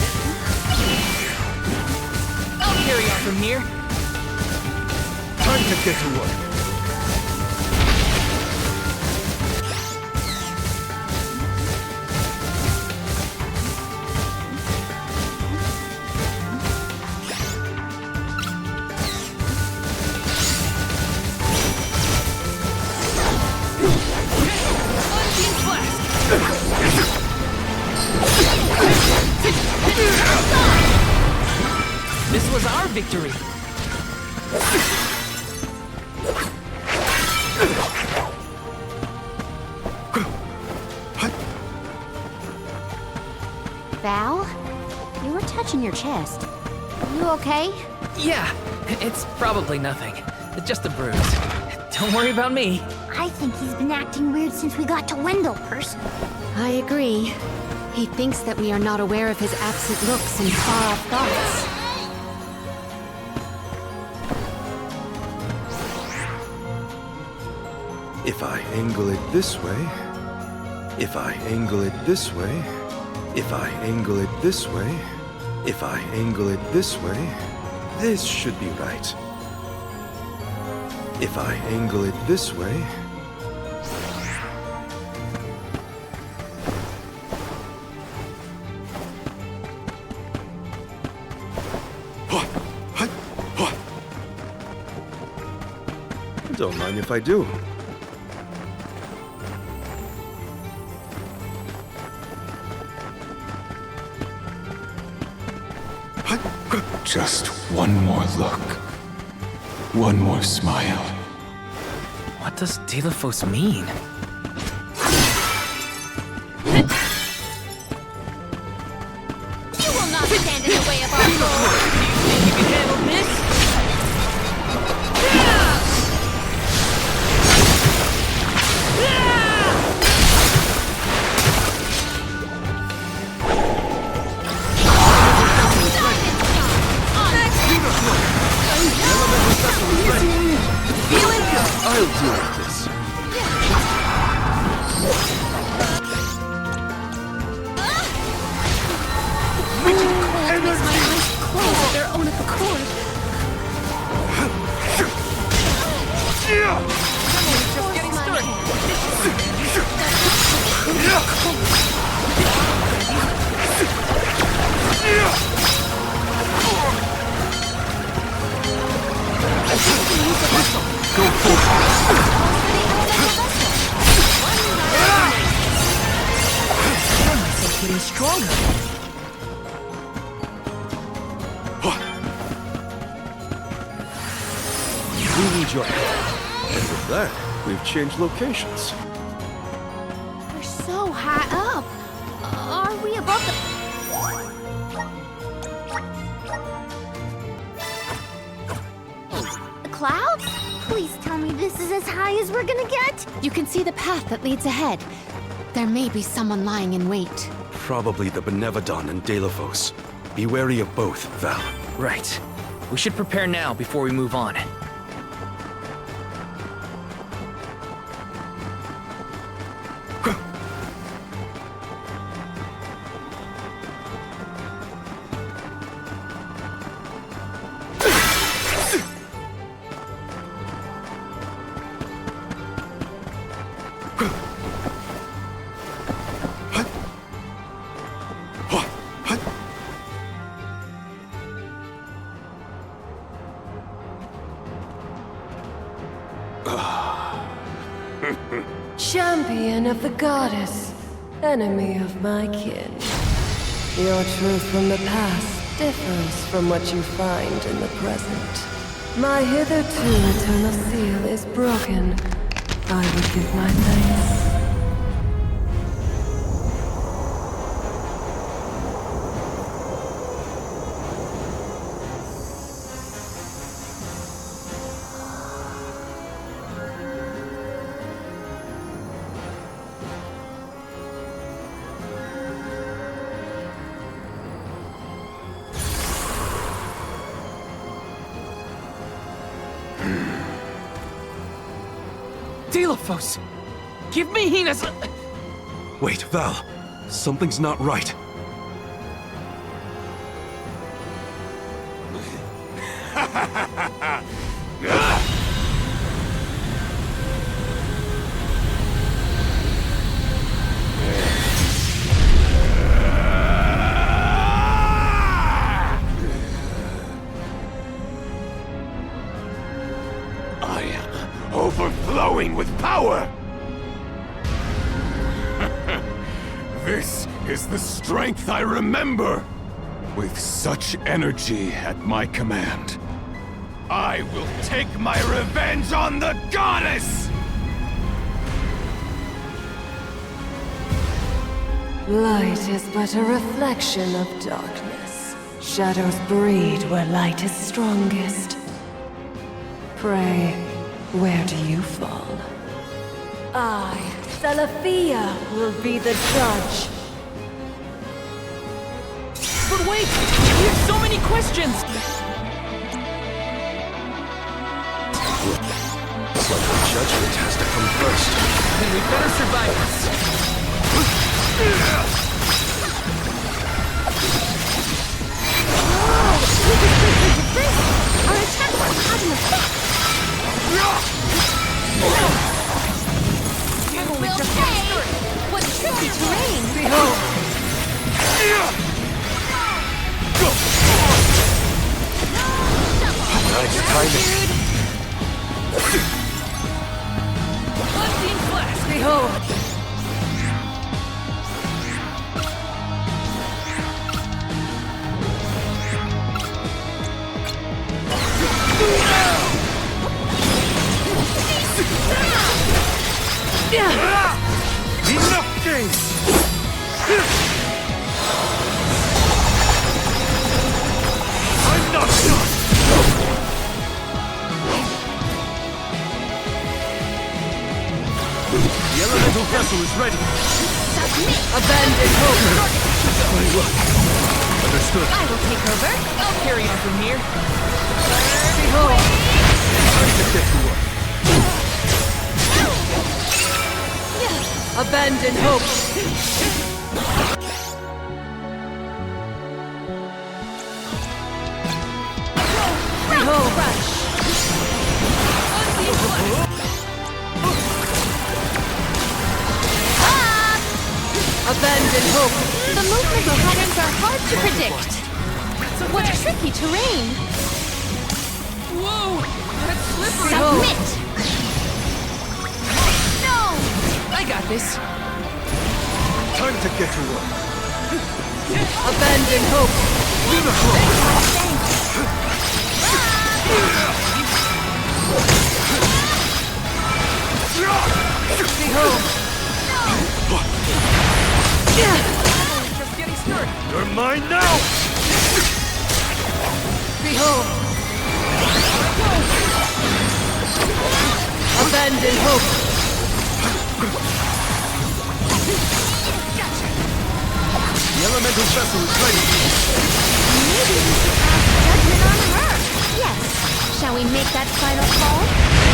I'll carry on from here. Time to get to work. This was our victory. Val, you were touching your chest. Are you okay? Yeah, it's probably nothing. It's just a bruise. Don't worry about me. I think he's been acting weird since we got to Wendell, personally. I agree. He thinks that we are not aware of his absent looks and far-off thoughts. If I angle it this way, if I angle it this way, if I angle it this way, if I angle it this way, this should be right. If I angle it this way... Don't mind if I do. Just one more look. One more smile. What does Daelophos mean? You will not stand in the way of our goal! You can handle this? I'll deal with this. Rigid cold makes my eyes close of their own accord. Just getting started. Go full. It's getting stronger. We need your help. And with that, we've changed locations. We're so high up. Are we above the clouds? Please tell me this is as high as we're gonna get. You can see the path that leads ahead. There may be someone lying in wait. Probably the Benevodon and Daelophos. Be wary of both, Val. Right. We should prepare now before we move on. Champion of the goddess, enemy of my kin. Your truth from the past differs from what you find in the present. My hitherto eternal seal is broken. I would give my thanks. Daelophos! Give me Hina's... Wait, Val. Something's not right. Overflowing with power! This is the strength I remember! With such energy at my command, I will take my revenge on the goddess! Light is but a reflection of darkness. Shadows breed where light is strongest. Pray, where do you fall? I, Salaphia, will be the judge. But wait! We have so many questions! So the judgment has to come first. Then we better survive this. Our attack will have an effect. You will pay! What tricky terrain! Behold! Nice timing. Unseen flash! Behold! chains! I'm not done! The elemental vessel is ready. Abandon hope. Very well. Understood. I will take over. I'll carry on from here. Behold. Time to get to work. Abandon hope. Behold. Abandon hope. The movement patterns are hard to predict. What tricky terrain. Whoa! That's slippery. Submit! No! I got this. Time to get to work. Abandon hope. Behold. Just getting started. You're mine now! Behold. Abandon hope. The elemental vessel is ready. Maybe we should ask judgment on her. Yes. Shall we make that final call?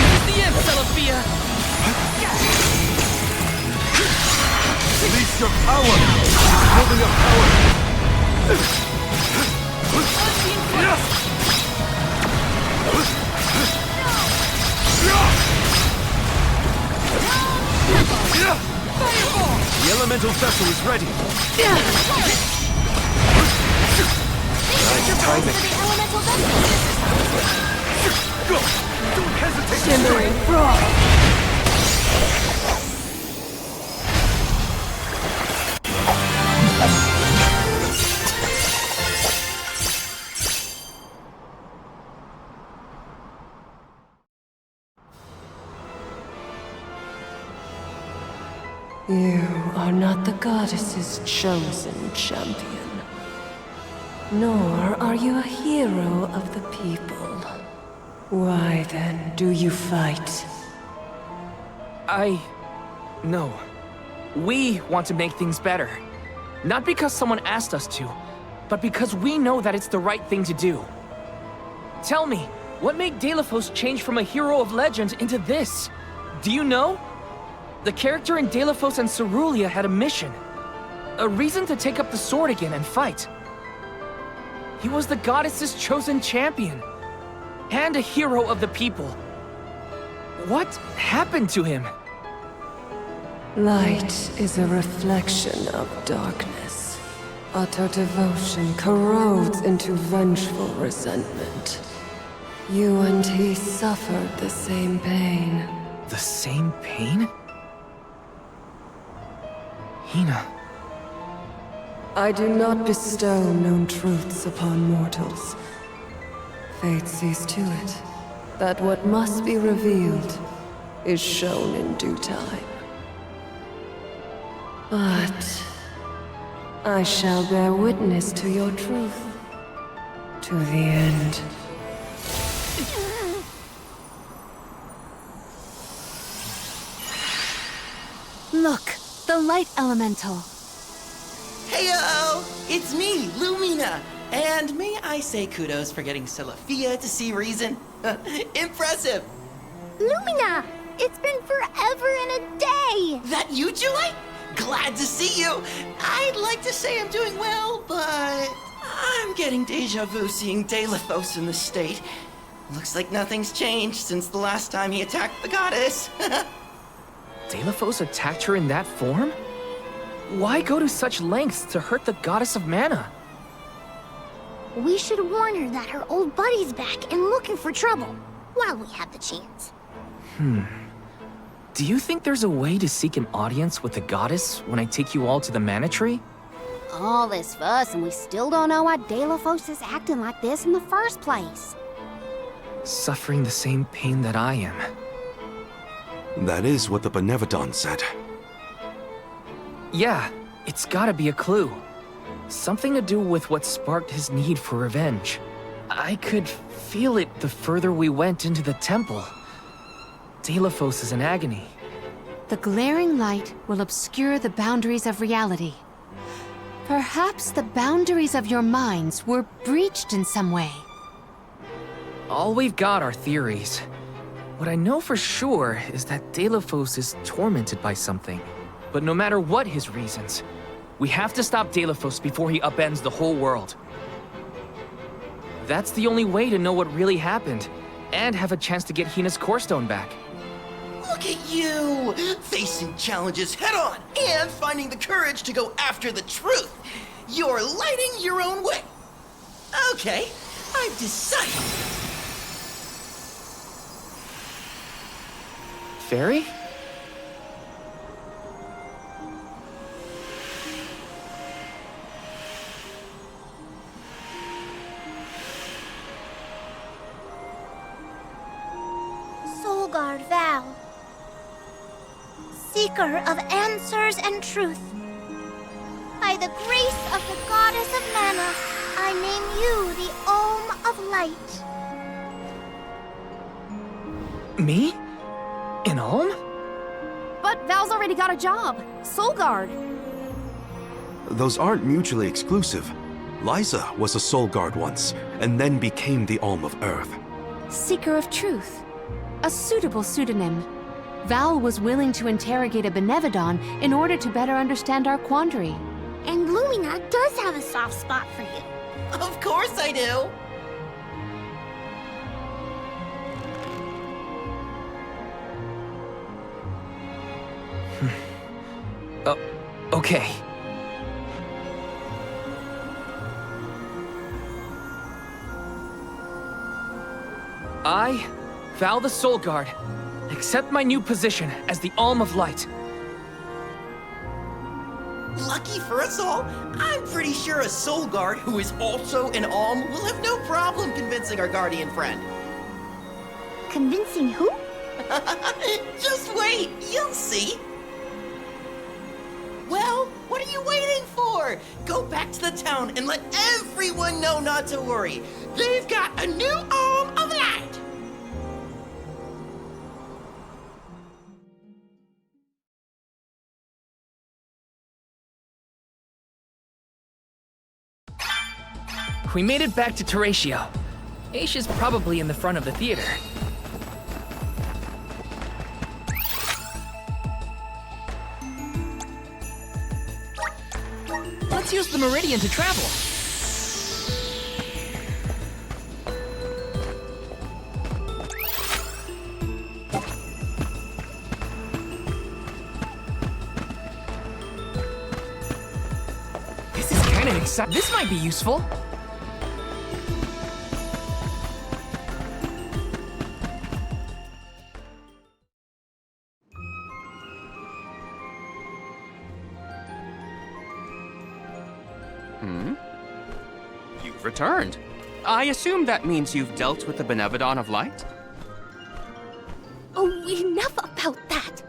Here's the end, Celephia. Release your power! Building up power! The elemental vessel is ready. Nice timing. Go! Don't hesitate! Shimmering frost. You are not the goddess's chosen champion. Nor are you a hero of the people. Why then do you fight? No. We want to make things better. Not because someone asked us to, but because we know that it's the right thing to do. Tell me, what made Daelophos change from a hero of legend into this? Do you know? The character in Daelophos and Cerulean had a mission. A reason to take up the sword again and fight. He was the goddess's chosen champion. And a hero of the people. What happened to him? Light is a reflection of darkness. Utter devotion corrodes into vengeful resentment. You and he suffered the same pain. The same pain? Hina. I do not bestow known truths upon mortals. Fate sees to it that what must be revealed is shown in due time. But I shall bear witness to your truth to the end. Look, the light elemental. Heyo! It's me, Lumina! And may I say kudos for getting Celephia to see reason? Impressive! Lumina! It's been forever and a day! That you, Julie? Glad to see you! I'd like to say I'm doing well, but I'm getting deja vu seeing Daelophos in the state. Looks like nothing's changed since the last time he attacked the goddess. Daelophos attacked her in that form? Why go to such lengths to hurt the goddess of mana? We should warn her that her old buddy's back and looking for trouble, while we have the chance. Do you think there's a way to seek an audience with the goddess when I take you all to the mana tree? All this fuss and we still don't know why Daelophos is acting like this in the first place. Suffering the same pain that I am. That is what the Benevodon said. Yeah, it's gotta be a clue. Something to do with what sparked his need for revenge. I could feel it the further we went into the temple. Daelophos is in agony. The glaring light will obscure the boundaries of reality. Perhaps the boundaries of your minds were breached in some way. All we've got are theories. What I know for sure is that Daelophos is tormented by something. But no matter what his reasons, we have to stop Daelophos before he upends the whole world. That's the only way to know what really happened, and have a chance to get Hina's core stone back. Look at you! Facing challenges head on, and finding the courage to go after the truth! You're lighting your own way! Okay, I've decided. Fairy? Soulguard Val, seeker of answers and truth. By the grace of the goddess of mana, I name you the Alm of Light. Me? An Alm? But Val's already got a job. Soulguard. Those aren't mutually exclusive. Liza was a soul guard once, and then became the Alm of Earth. Seeker of Truth. A suitable pseudonym. Val was willing to interrogate a Benevodon in order to better understand our quandary. And Lumina does have a soft spot for you. Of course I do! Okay. I, Val the Soul Guard, accept my new position as the Alm of Light. Lucky for us all, I'm pretty sure a soul guard who is also an alm will have no problem convincing our guardian friend. Convincing who? Just wait, you'll see. Well, what are you waiting for? Go back to the town and let everyone know not to worry. They've got a new Alm of Light. We made it back to Terratio. Aisha's probably in the front of the theater. Let's use the Meridian to travel. This is kind of exciting. This might be useful. You've returned. I assume that means you've dealt with the Benevodon of Light? Oh, enough about that!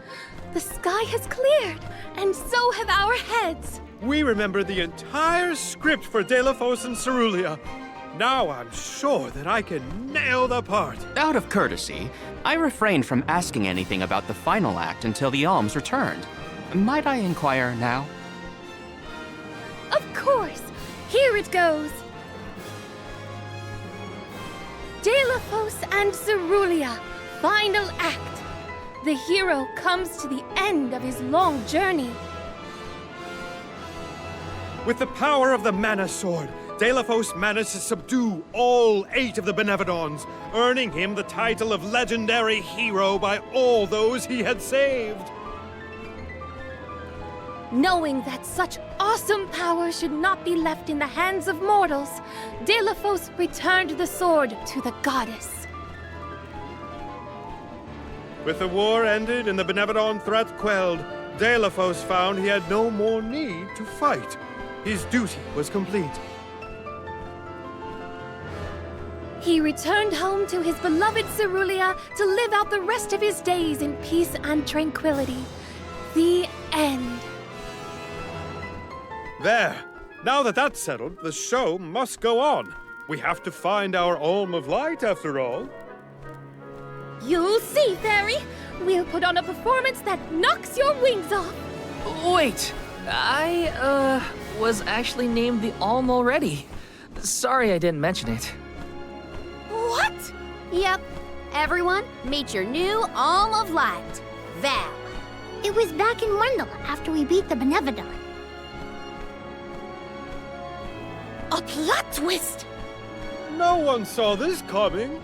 The sky has cleared, and so have our heads. We remember the entire script for Daelophos and Cerulia. Now I'm sure that I can nail the part. Out of courtesy, I refrained from asking anything about the final act until the alms returned. Might I inquire now? Of course! Here it goes! Daelophos and Cerulia, final act. The hero comes to the end of his long journey. With the power of the Mana Sword, Daelophos managed to subdue all 8 of the Benevodons, earning him the title of legendary hero by all those he had saved. Knowing that such awesome power should not be left in the hands of mortals, Daelophos returned the sword to the goddess. With the war ended and the Benevodon threat quelled, Daelophos found he had no more need to fight. His duty was complete. He returned home to his beloved Cerulia to live out the rest of his days in peace and tranquility. The end. There. Now that that's settled, the show must go on. We have to find our Alm of Light, after all. You'll see, Fairy. We'll put on a performance that knocks your wings off. Wait, I, was actually named the Alm already. Sorry I didn't mention it. What? Yep. Everyone, meet your new Alm of Light, Val. It was back in Wendell after we beat the Benevodon. A plot twist! No one saw this coming.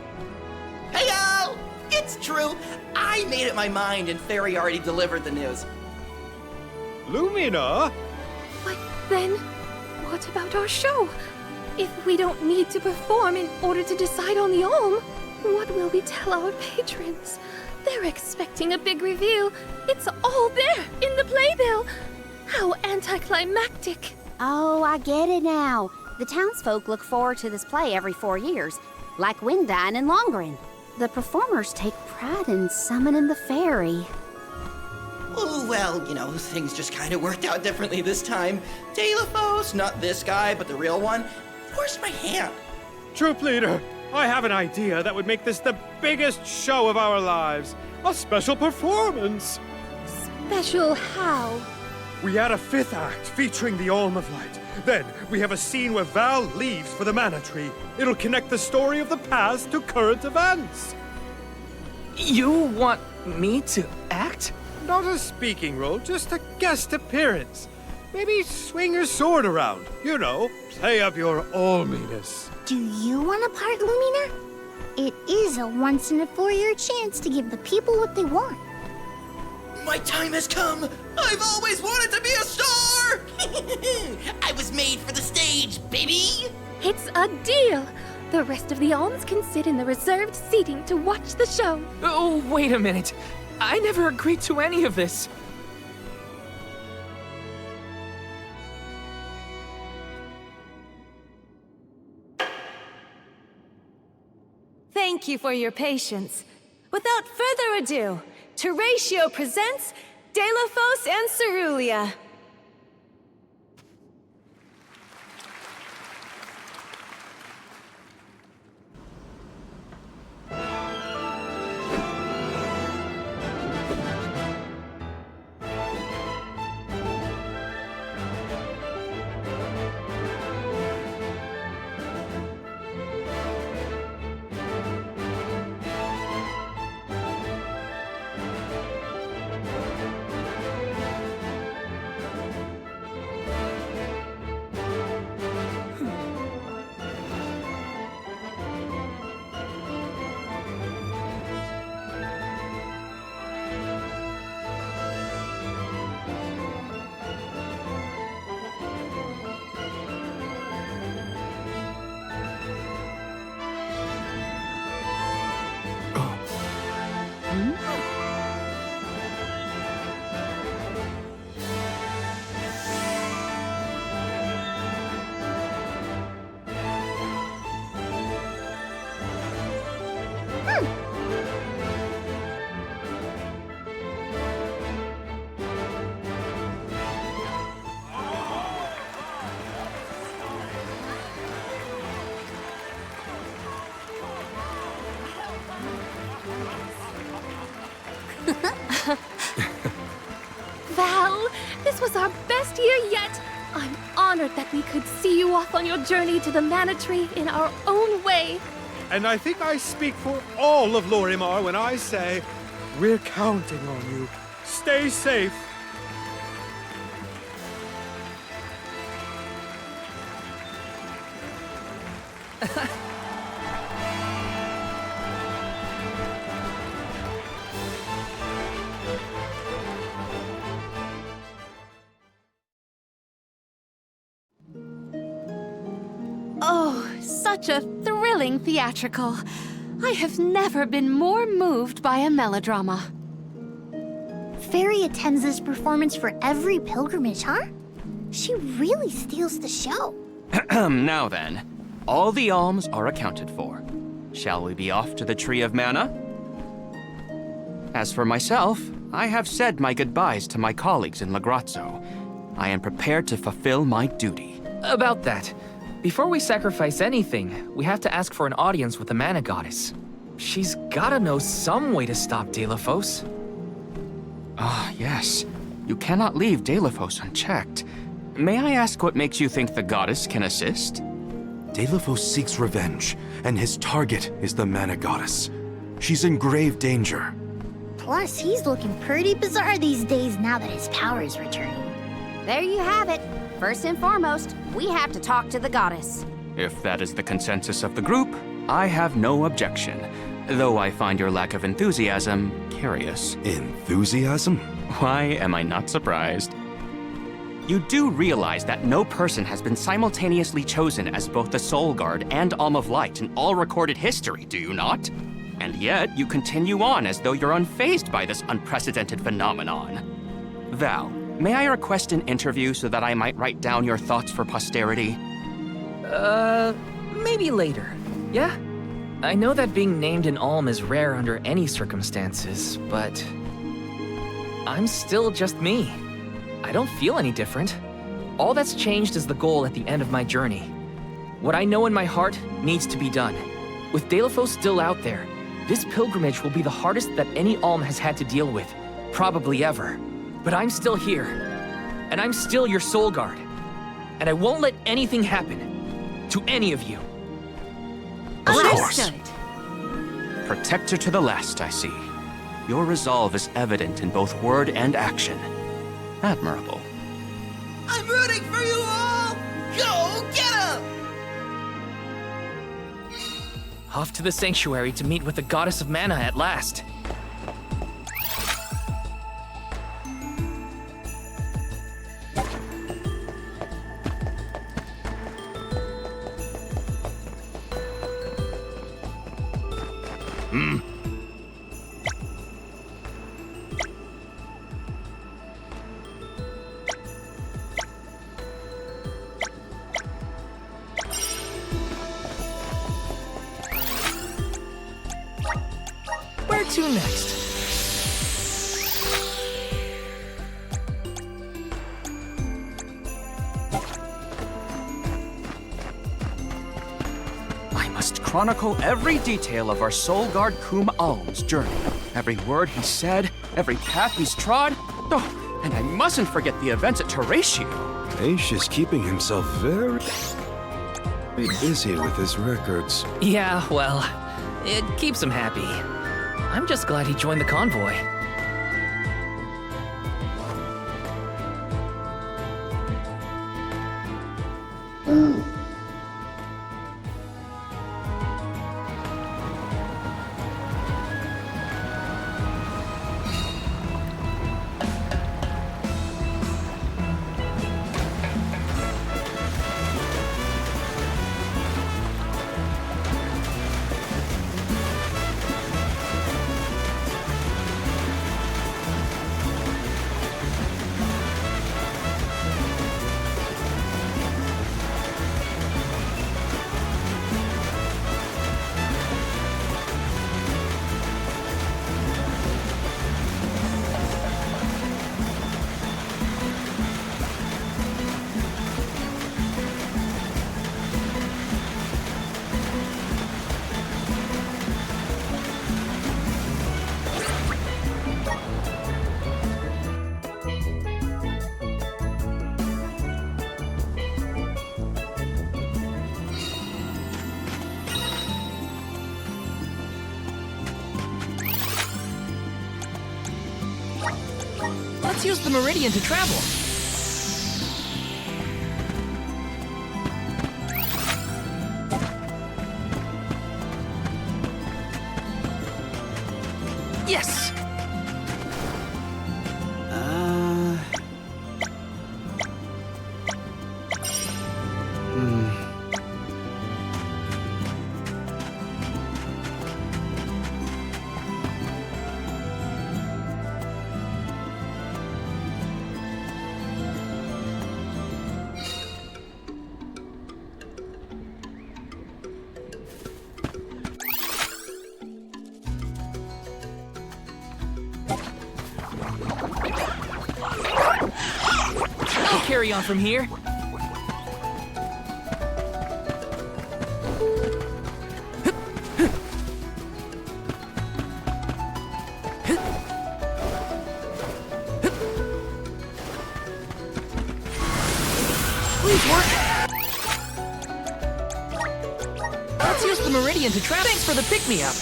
Heyo! It's true. I made up my mind and Fairy already delivered the news. Lumina? But then, what about our show? If we don't need to perform in order to decide on the Alm, what will we tell our patrons? They're expecting a big reveal. It's all there in the playbill. How anticlimactic. Oh, I get it now. The townsfolk look forward to this play every 4 years, like Windine and Longren. The performers take pride in summoning the fairy. Oh, well, you know, things just kind of worked out differently this time. Daelophos, not this guy, but the real one, forced my hand. Troop leader, I have an idea that would make this the biggest show of our lives. A special performance. Special how? We add a 5th act featuring the Alm of Light. Then we have a scene where Val leaves for the Mana Tree. It'll connect the story of the past to current events. You want me to act? Not a speaking role, just a guest appearance. Maybe swing your sword around. You know, play up your alminess. Do you want a part, Lumina? It is a once-in-a-4-year chance to give the people what they want. My time has come! I've always wanted to be a star! I was made for the stage, baby! It's a deal! The rest of the alms can sit in the reserved seating to watch the show. Oh, wait a minute. I never agreed to any of this. Thank you for your patience. Without further ado, Teratio presents Daelophos and Cerulia. Val, this was our best year yet. I'm honored that we could see you off on your journey to the Mana Tree in our own way. And I think I speak for all of Lorimar when I say, we're counting on you. Stay safe. Oh, such a thrilling theatrical. I have never been more moved by a melodrama. Fairy attends this performance for every pilgrimage, huh? She really steals the show. Now then, all the alms are accounted for. Shall we be off to the Tree of Mana? As for myself, I have said my goodbyes to my colleagues in Lograzzo. I am prepared to fulfill my duty. About that, before we sacrifice anything, we have to ask for an audience with the mana goddess. She's gotta know some way to stop Daelophos. Ah, yes. You cannot leave Daelophos unchecked. May I ask what makes you think the goddess can assist? Daelophos seeks revenge, and his target is the mana goddess. She's in grave danger. Plus, he's looking pretty bizarre these days now that his power is returning. There you have it. First and foremost, we have to talk to the goddess. If that is the consensus of the group, I have no objection. Though I find your lack of enthusiasm curious. Enthusiasm? Why am I not surprised? You do realize that no person has been simultaneously chosen as both the Soul Guard and Alm of Light in all recorded history, do you not? And yet, you continue on as though you're unfazed by this unprecedented phenomenon. Val, may I request an interview so that I might write down your thoughts for posterity? Maybe later, yeah? I know that being named an Alm is rare under any circumstances, but I'm still just me. I don't feel any different. All that's changed is the goal at the end of my journey. What I know in my heart needs to be done. With Daelophos still out there, this pilgrimage will be the hardest that any Alm has had to deal with, probably ever. But I'm still here, and I'm still your Soul Guard. And I won't let anything happen to any of you. Of course. Protector to the last, I see. Your resolve is evident in both word and action. Admirable. I'm rooting for you all! Go get 'em! Off to the sanctuary to meet with the goddess of mana at last. Where to next? I must chronicle every detail of our Soul Guard Kum Alm's journey. Every word he said, every path he's trod. Oh, and I mustn't forget the events at Teratio. Aish is keeping himself very busy with his records. Yeah, well, it keeps him happy. I'm just glad he joined the convoy. Let's use the Meridian to travel. Yes! carry on from here. Please work. Let's use the meridian to travel. Thanks for the pick-me-up.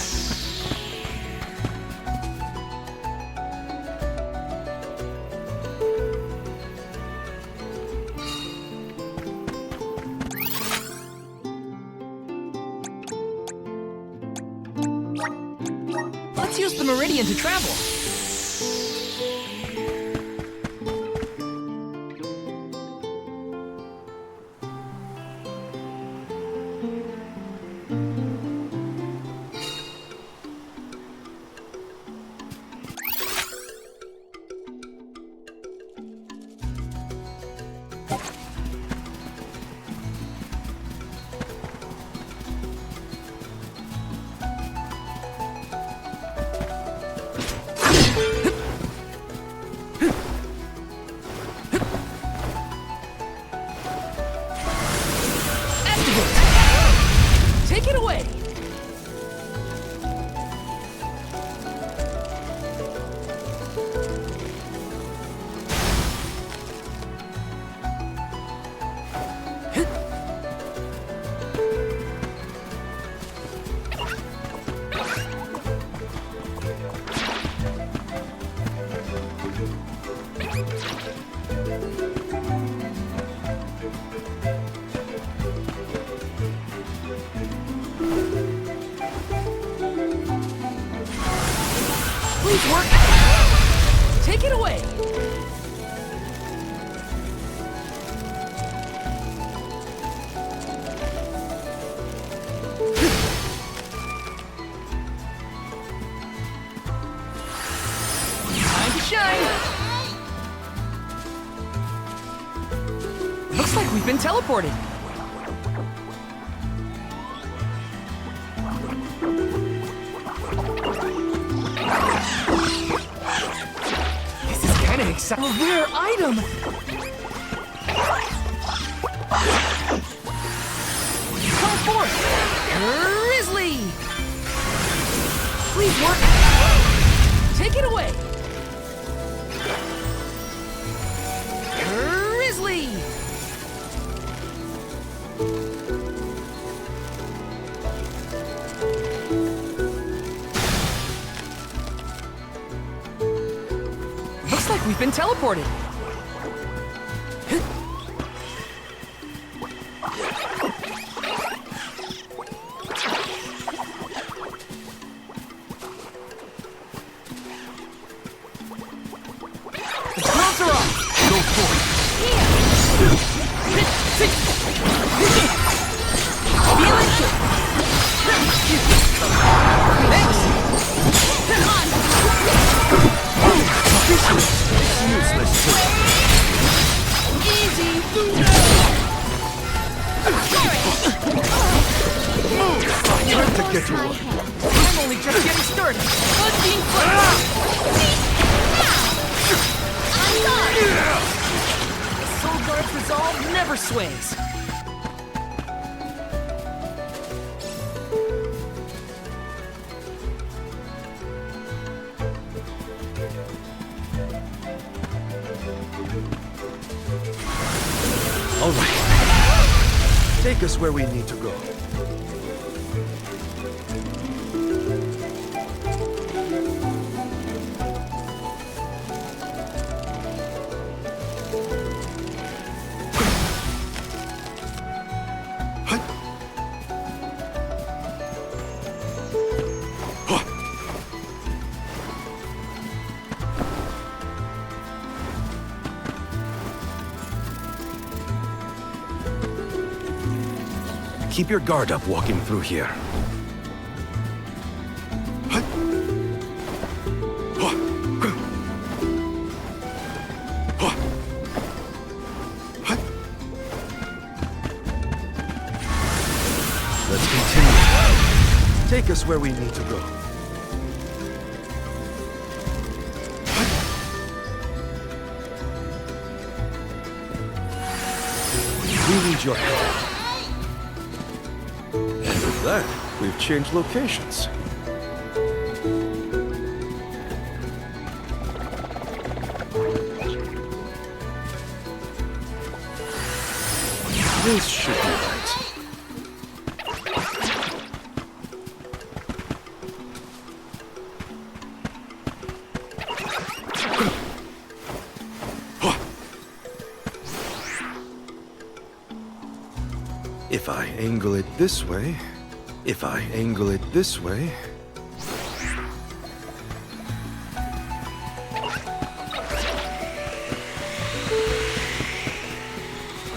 Let's use the meridian to travel. Take it away! Please work. Take it away. Time to shine. Looks like we've been teleported. A rare item! Come forth! Grizzly! Please work! Take it away! Grizzly! Looks like we've been teleported. The clouds are off. Go for it. Feel it. Thanks. Come on. Useless trick. Easy. Move! Time to get to work. I'm only just getting started. Looking for Soul Guard's resolve never sways. All right. Take us where we need to go. Keep your guard up walking through here. Let's continue. Take us where we need to go. We need your help. And with that, we've changed locations. This should be right. If I angle it this way, if I angle it this way...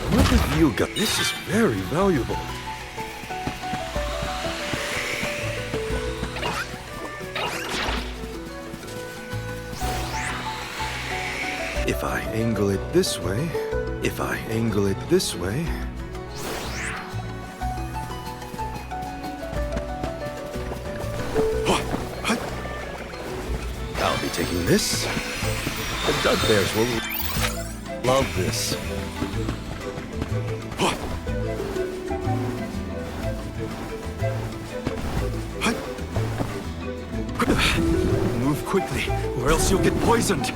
What have you got? This is very valuable. If I angle it this way, if I angle it this way... I'll be taking this. The Dugbears will love this. Move quickly, or else you'll get poisoned.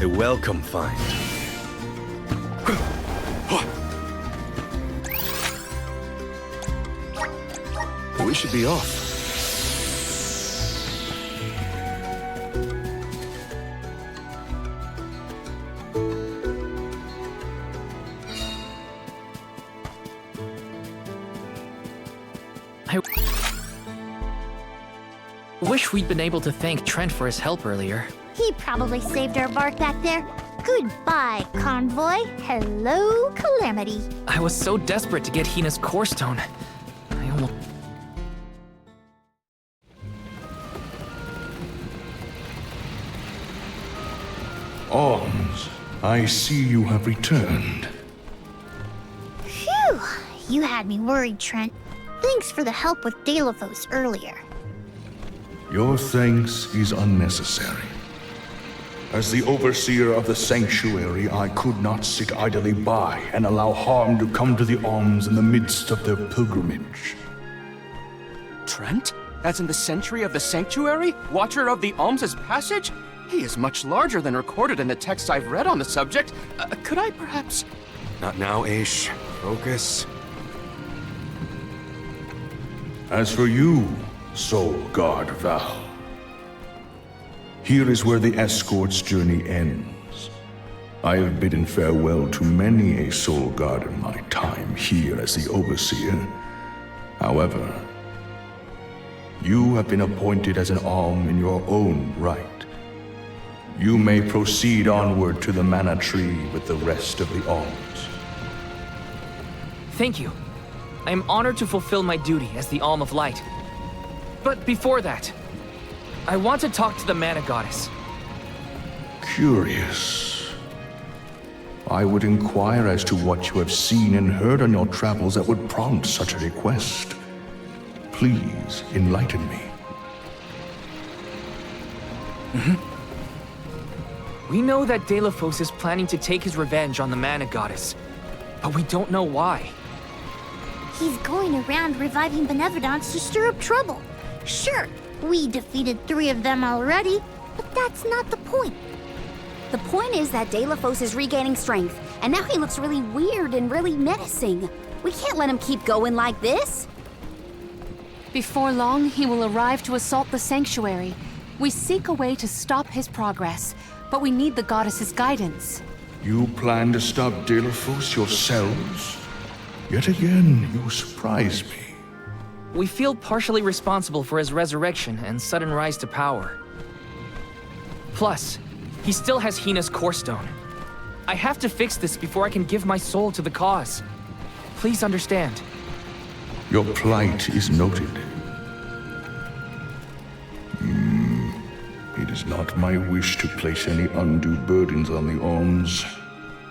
A welcome find. We should be off. I wish we'd been able to thank Trent for his help earlier. He probably saved our bark back there. Goodbye, convoy. Hello, Calamity. I was so desperate to get Hina's core stone. I almost... Arms, I see you have returned. Phew, you had me worried, Trent. Thanks for the help with Daelophos earlier. Your thanks is unnecessary. As the overseer of the sanctuary, I could not sit idly by and allow harm to come to the Alms in the midst of their pilgrimage. Trent? As in the Sentry of the Sanctuary? Watcher of the Alms' Passage? He is much larger than recorded in the texts I've read on the subject. Could I perhaps... Not now, Aish. Focus. As for you, Soul Guard Val, here is where the escort's journey ends. I have bidden farewell to many a soul guard in my time here as the Overseer. However, you have been appointed as an Alm in your own right. You may proceed onward to the Mana Tree with the rest of the Alms. Thank you. I am honored to fulfill my duty as the Alm of Light. But before that, I want to talk to the Mana Goddess. Curious. I would inquire as to what you have seen and heard on your travels that would prompt such a request. Please enlighten me. We know that Daelophos is planning to take his revenge on the Mana Goddess, but we don't know why. He's going around reviving Benevodons to stir up trouble. Sure, we defeated 3 of them already, but that's not the point. The point is that Daelophos is regaining strength, and now he looks really weird and really menacing. We can't let him keep going like this. Before long, he will arrive to assault the sanctuary. We seek a way to stop his progress, but we need the goddess's guidance. You plan to stop Daelophos yourselves? Yet again, you surprise me. We feel partially responsible for his resurrection and sudden rise to power. Plus, he still has Hina's core stone. I have to fix this before I can give my soul to the cause. Please understand. Your plight is noted. It is not my wish to place any undue burdens on the Orms,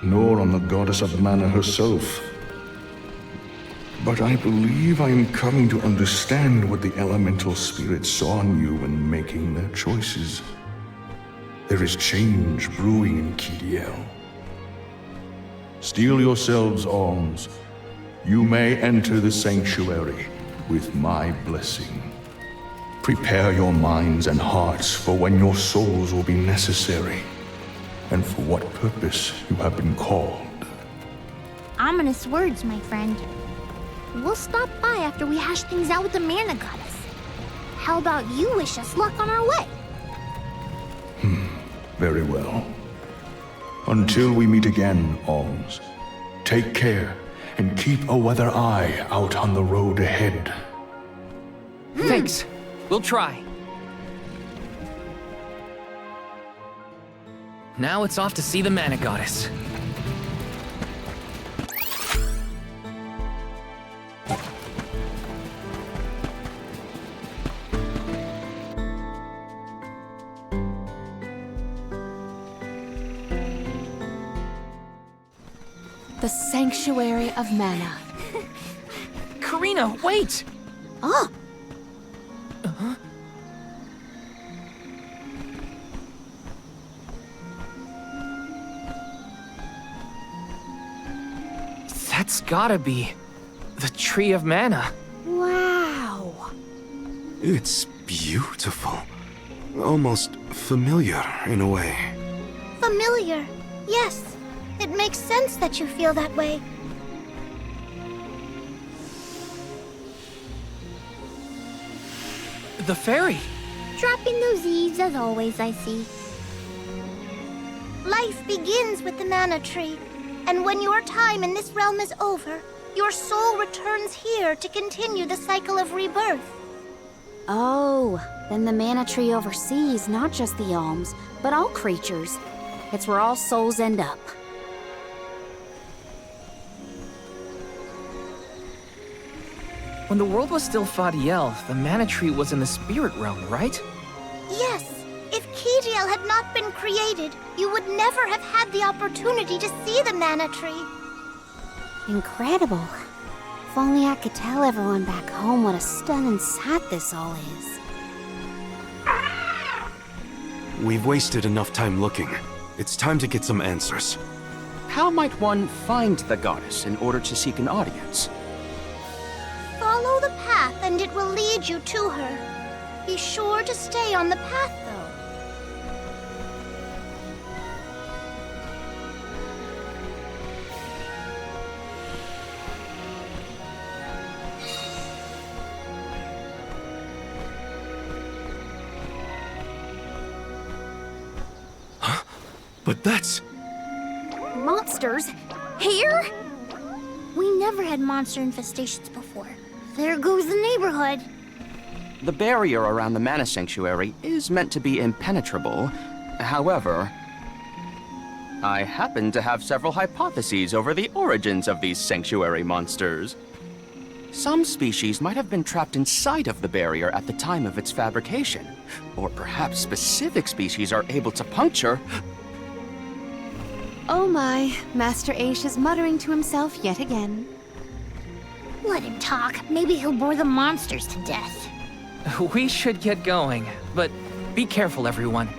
nor on the goddess of mana herself. But I believe I am coming to understand what the elemental spirits saw in you when making their choices. There is change brewing in Kidiel. Steel yourselves, Orms. You may enter the sanctuary with my blessing. Prepare your minds and hearts for when your souls will be necessary, and for what purpose you have been called. Ominous words, my friend. We'll stop by after we hash things out with the mana goddess. How about you wish us luck on our way? Very well. Until we meet again, Orms, take care and keep a weather eye out on the road ahead. Thanks. We'll try. Now it's off to see the mana goddess. The Sanctuary of Mana. Karina, wait! Oh! That's gotta be the Tree of Mana. Wow. It's beautiful. Almost familiar in a way. Familiar. Yes. It makes sense that you feel that way. The fairy. Dropping those eaves as always, I see. Life begins with the mana tree, and when your time in this realm is over, your soul returns here to continue the cycle of rebirth. Oh, then the mana tree oversees not just the Alms, but all creatures. It's where all souls end up. When the world was still Fadiel, the mana tree was in the spirit realm, right? Yes. If Kidiel had not been created, you would never have had the opportunity to see the mana tree. Incredible. If only I could tell everyone back home what a stunning sight this all is. We've wasted enough time looking. It's time to get some answers. How might one find the goddess in order to seek an audience? Follow the path and it will lead you to her. Be sure to stay on the path, though. Huh? But that's... Monsters? Here? We never had monster infestations before. There goes the neighborhood. The barrier around the Mana Sanctuary is meant to be impenetrable. However, I happen to have several hypotheses over the origins of these sanctuary monsters. Some species might have been trapped inside of the barrier at the time of its fabrication. Or perhaps specific species are able to puncture... Oh my, Master Aish is muttering to himself yet again. Let him talk. Maybe he'll bore the monsters to death. We should get going, but be careful, everyone.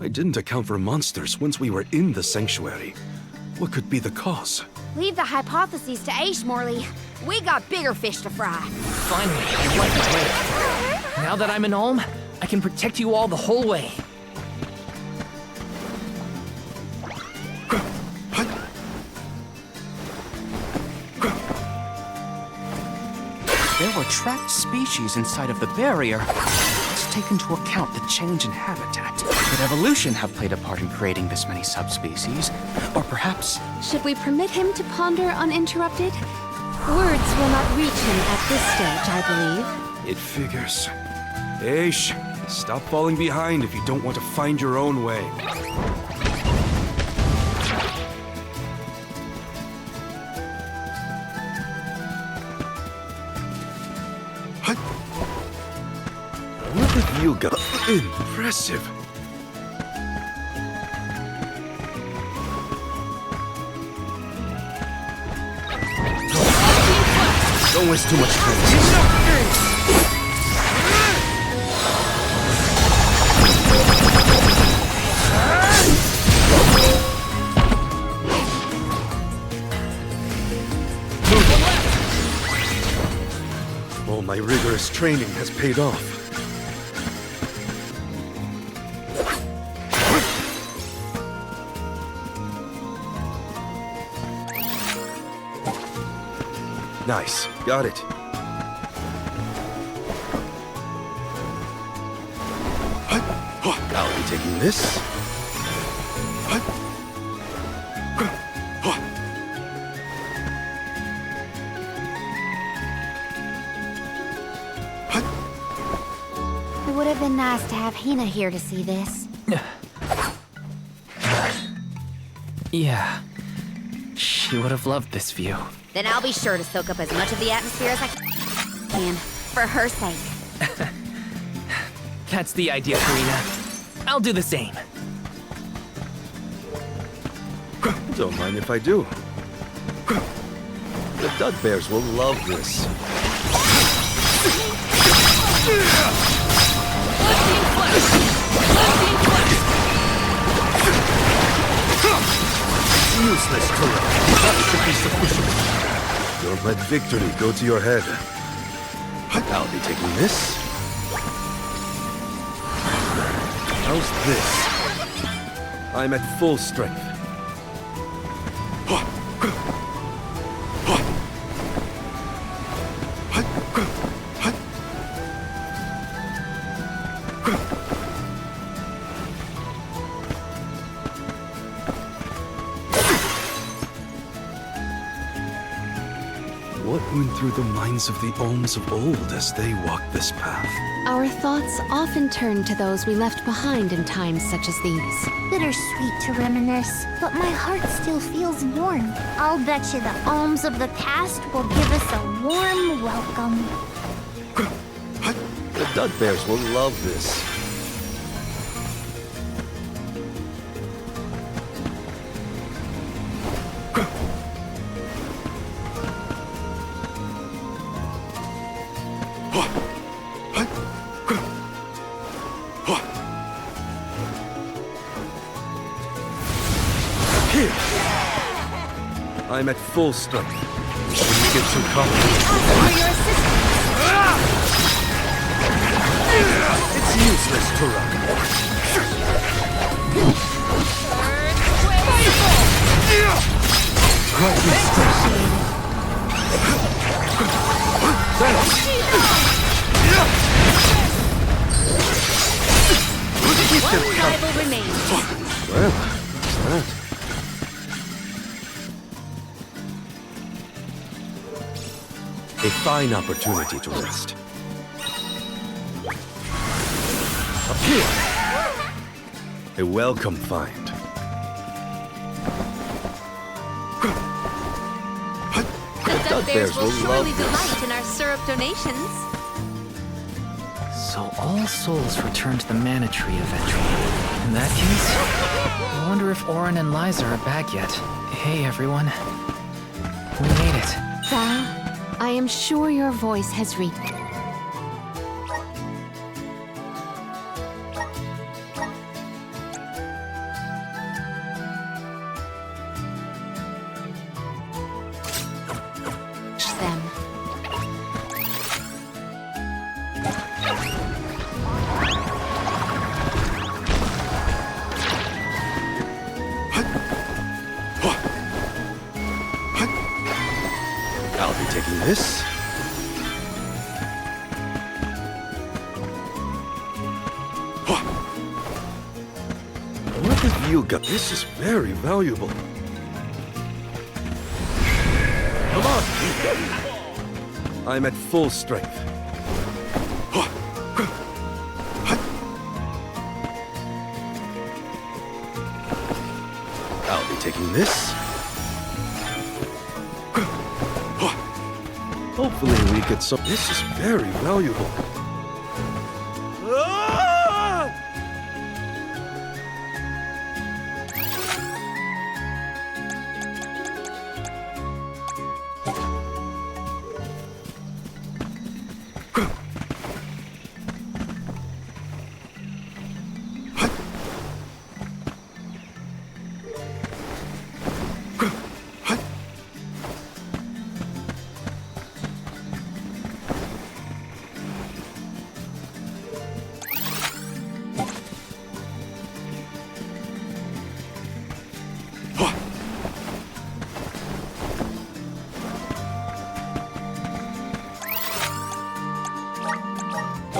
I didn't account for monsters once we were in the sanctuary. What could be the cause? Leave the hypotheses to Aish, Morley. We got bigger fish to fry. Finally, I like my way. Now that I'm an Olm, I can protect you all the whole way. There were trapped species inside of the barrier. Let's take into account the change in habitat. Could evolution have played a part in creating this many subspecies? Or perhaps... Should we permit him to ponder uninterrupted? Words will not reach him at this stage, I believe. It figures. Aish, stop falling behind if you don't want to find your own way. What have you got? Impressive. Don't waste too much time. All my rigorous training has paid off. Nice. Got it. I'll be taking this. It would have been nice to have Hina here to see this. Yeah. She would have loved this view. Then I'll be sure to soak up as much of the atmosphere as I can, for her sake. That's the idea, Karina. I'll do the same. Don't mind if I do. The Dud Bears will love this. Useless to run. That should be sufficient. Don't let victory go to your head. I'll be taking this. How's this? I'm at full strength. What went through the minds of the Olms of old as they walked this path? Our thoughts often turn to those we left behind in times such as these. Bittersweet to reminisce, but my heart still feels warm. I'll bet you the alms of the past will give us a warm welcome. The Dud Bears will love this. I'm at full strength. We shouldn't get too comfortable. For your assistance. It's useless to run. Quite distressing. One rival remains. Well, what's that? A fine opportunity to rest. Up here! A welcome find. The Dud Bears will surely delight in our syrup donations. So all souls return to the mana tree eventually. In that case, I wonder if Orin and Liza are back yet. Hey everyone. We made it. Val, I am sure your voice has reached. them. I'll be taking this. you got? This is very valuable. Come on! I'm at full strength. I'll be taking this. Hopefully we get some. This is very valuable.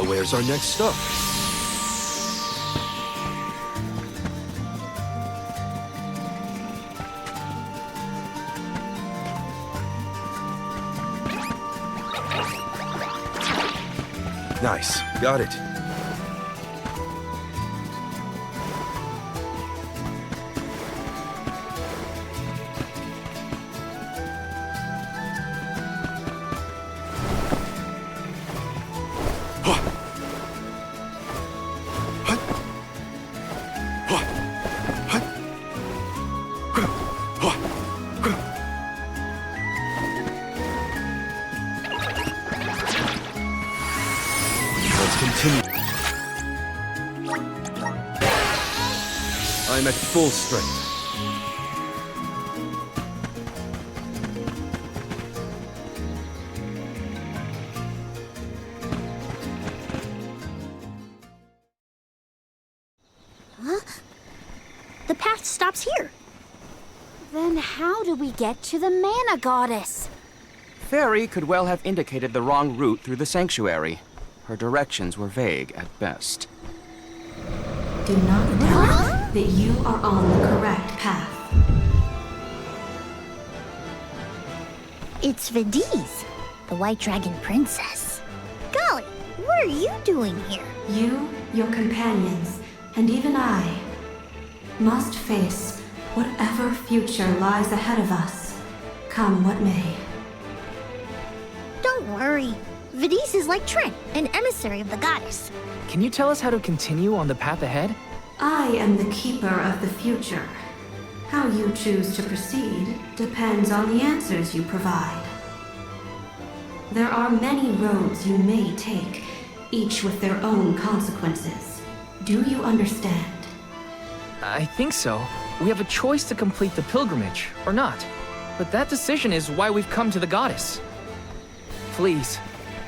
Where's our next stop? Nice, got it. I'm at full strength. Huh? The path stops here. Then how do we get to the mana goddess? Fairy could well have indicated the wrong route through the sanctuary. Her directions were vague at best. Do not doubt that you are on the correct path. It's Vidi's, the White Dragon Princess. Golly, what are you doing here? You, your companions, and even I must face whatever future lies ahead of us, come what may. Don't worry. Vidi's is like Trent, an emissary of the goddess. Can you tell us how to continue on the path ahead? I am the keeper of the future. How you choose to proceed depends on the answers you provide. There are many roads you may take, each with their own consequences. Do you understand? I think so. We have a choice to complete the pilgrimage, or not. But that decision is why we've come to the goddess. Please,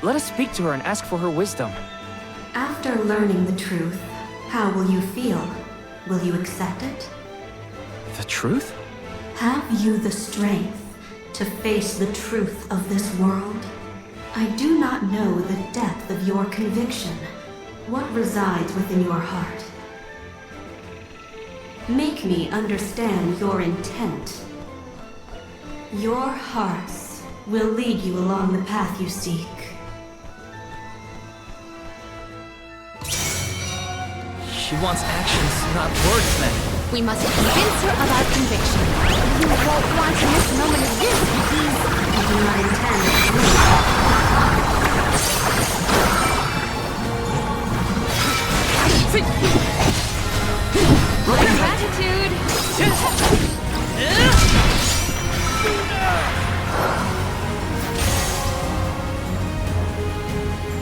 let us speak to her and ask for her wisdom. After learning the truth, how will you feel? Will you accept it? The truth? Have you the strength to face the truth of this world? I do not know the depth of your conviction, what resides within your heart. Make me understand your intent. Your hearts will lead you along the path you seek. She wants actions, not words, then. We must convince her of our conviction. You won't want to miss a moment of this, Vidi's. I do not intend. Gratitude!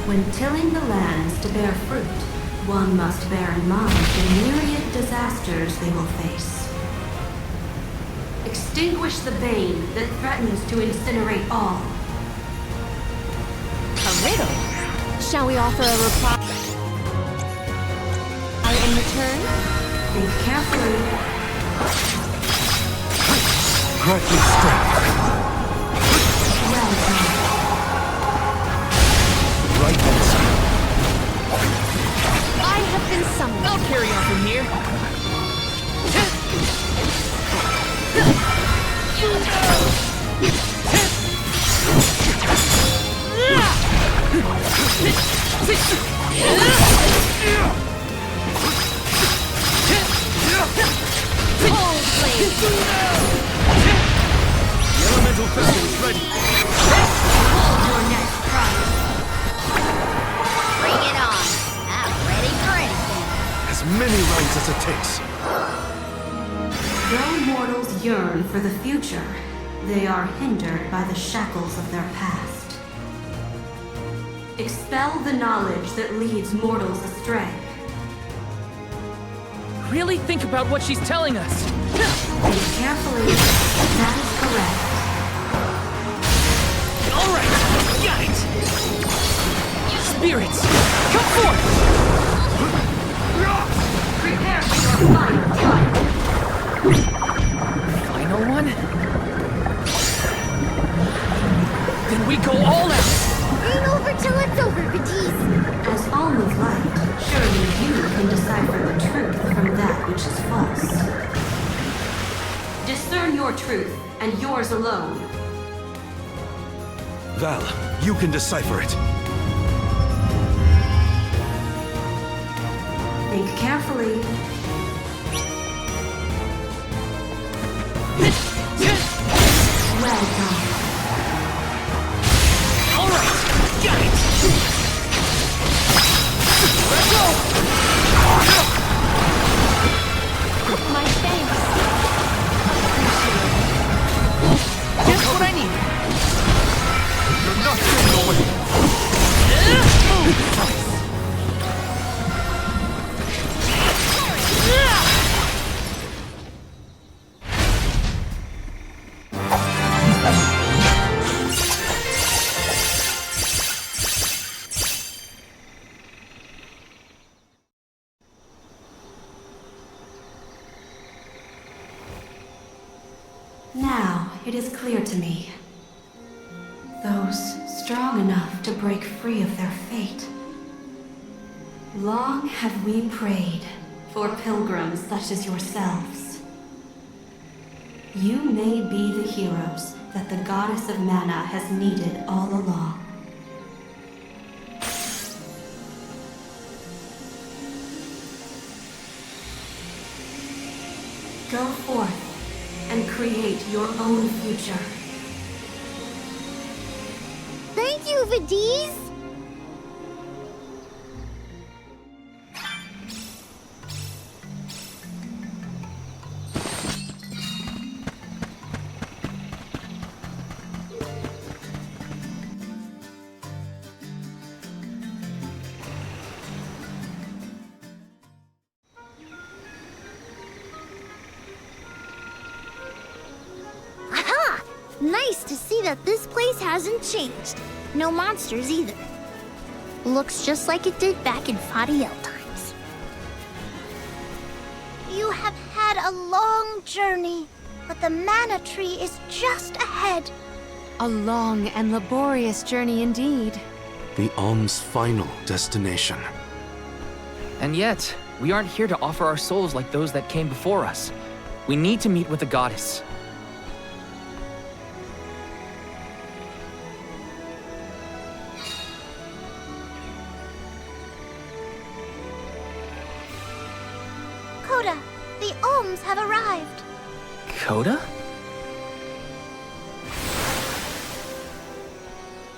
When tilling the lands to bear fruit, one must bear in mind the myriad disasters they will face. Extinguish the bane that threatens to incinerate all. A riddle? Shall we offer a reply in return? Think carefully. Grant me strength. Well done. Right answer. I have been summoned. I'll carry on from here. The elemental crystal is ready. Your next prize. Bring it on. I'm ready for anything. As many rounds as it takes. Though mortals yearn for the future, they are hindered by the shackles of their past. Expel the knowledge that leads mortals astray. Really think about what she's telling us. Think carefully. That is correct. All right, got it. Spirits, come forth. Prepare for your final fight. Final one? Then we go all out. Ain't over till it's over, Batiste. As alm of light, surely you can decipher the truth from that which is false. Discern your truth, and yours alone. Val, you can decipher it. Think carefully. Well done. All right, got it. Let's go. My thanks. Just what I need. You're not getting away. Now it is clear to me. Those strong enough to break free of their fate. Long have we prayed for pilgrims such as yourselves. You may be the heroes that the goddess of mana has needed all along. Go forth and create your own future. Thank you, Vadise! Aha! Nice to see that this place hasn't changed. No monsters either. Looks just like it did back in Fadiel times. You have had a long journey, but the mana tree is just ahead. A long and laborious journey indeed. The alm's final destination. And yet, we aren't here to offer our souls like those that came before us. We need to meet with the goddess. Koda, the alms have arrived. Koda?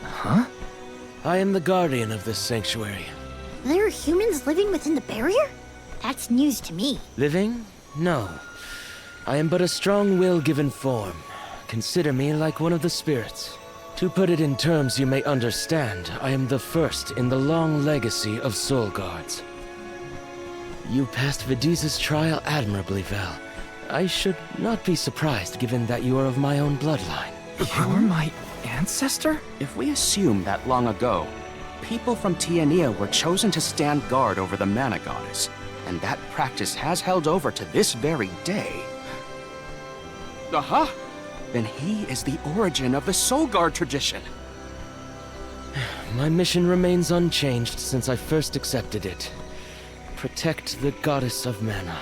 Huh? I am the guardian of this sanctuary. There are humans living within the barrier? That's news to me. Living? No. I am but a strong will given form. Consider me like one of the spirits. To put it in terms you may understand, I am the first in the long legacy of soul guards. You passed Vadise's trial admirably, Val. I should not be surprised given that you are of my own bloodline. You're my ancestor? If we assume that long ago, people from Tiania were chosen to stand guard over the mana goddess, and that practice has held over to this very day. Aha! Then he is the origin of the Soul Guard tradition. My mission remains unchanged since I first accepted it. Protect the goddess of mana.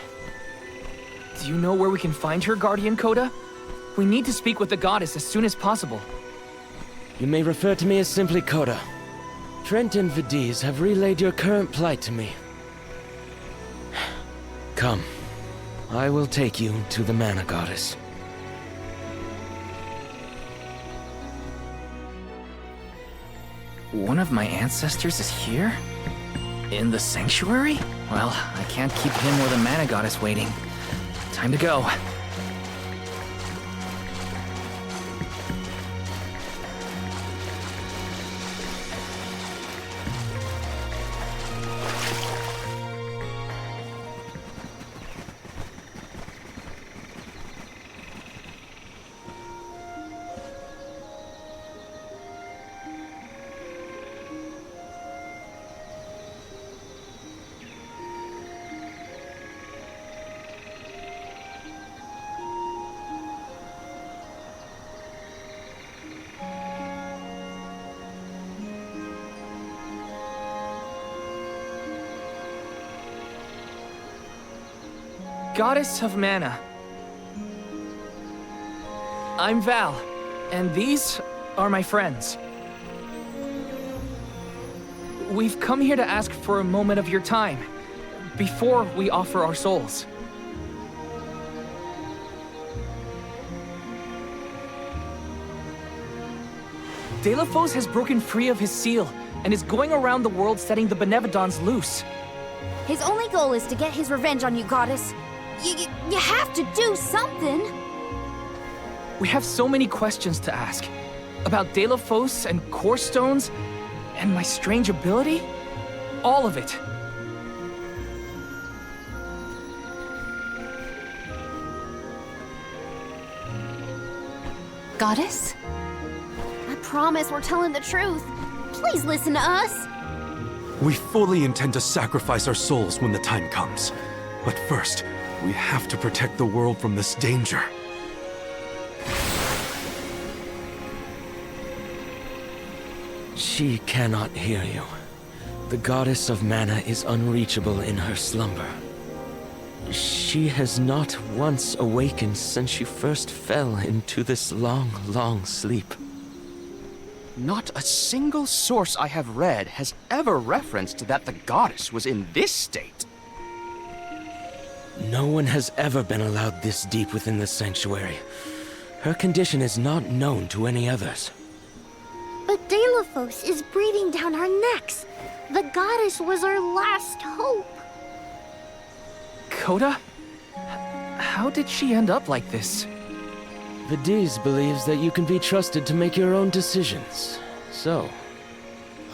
Do you know where we can find her, Guardian Koda? We need to speak with the goddess as soon as possible. You may refer to me as simply Koda. Trent and Vidiz have relayed your current plight to me. Come, I will take you to the Mana Goddess. One of my ancestors is here? In the sanctuary? Well, I can't keep him or the Mana Goddess waiting. Time to go. Goddess of Mana. I'm Val, and these are my friends. We've come here to ask for a moment of your time, before we offer our souls. Daelophos has broken free of his seal, and is going around the world setting the Benevodons loose. His only goal is to get his revenge on you, Goddess. You have to do something! We have so many questions to ask. About Daelophos and core stones, and my strange ability. All of it. Goddess? I promise we're telling the truth. Please listen to us. We fully intend to sacrifice our souls when the time comes. But first, we have to protect the world from this danger. She cannot hear you. The Goddess of Mana is unreachable in her slumber. She has not once awakened since she first fell into this long, long sleep. Not a single source I have read has ever referenced that the goddess was in this state. No one has ever been allowed this deep within the sanctuary. Her condition is not known to any others. But Daelophos is breathing down our necks. The goddess was our last hope. Koda? How did she end up like this? Vidiz believes that you can be trusted to make your own decisions. So,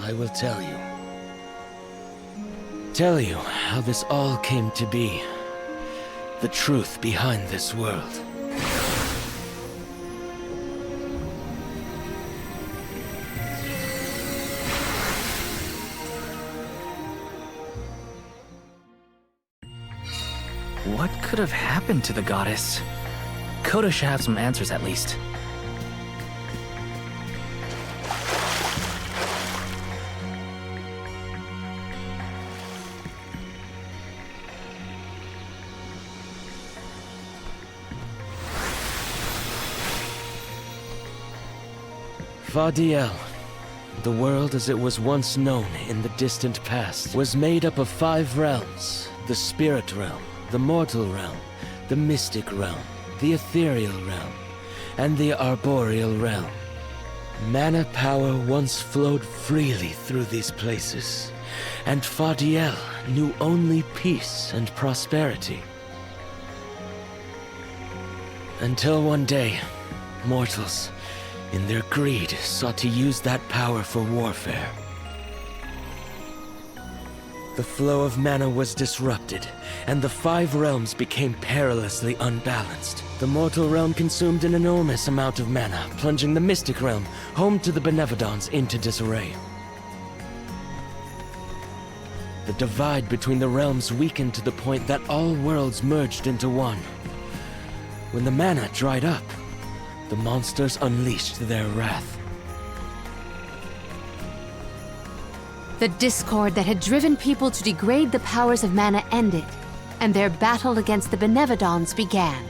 I will tell you. Tell you how this all came to be. The truth behind this world. What could have happened to the goddess? Koda should have some answers at least. Fahr, the world as it was once known in the distant past, was made up of 5 realms: the spirit realm, the mortal realm, the mystic realm, the ethereal realm, and the arboreal realm. Mana power once flowed freely through these places, and Fahr knew only peace and prosperity. Until one day, mortals, in their greed, sought to use that power for warfare. The flow of mana was disrupted, and the 5 realms became perilously unbalanced. The mortal realm consumed an enormous amount of mana, plunging the mystic realm, home to the Benevodons, into disarray. The divide between the realms weakened to the point that all worlds merged into one. When the mana dried up, the monsters unleashed their wrath. The discord that had driven people to degrade the powers of mana ended, and their battle against the Benevodons began.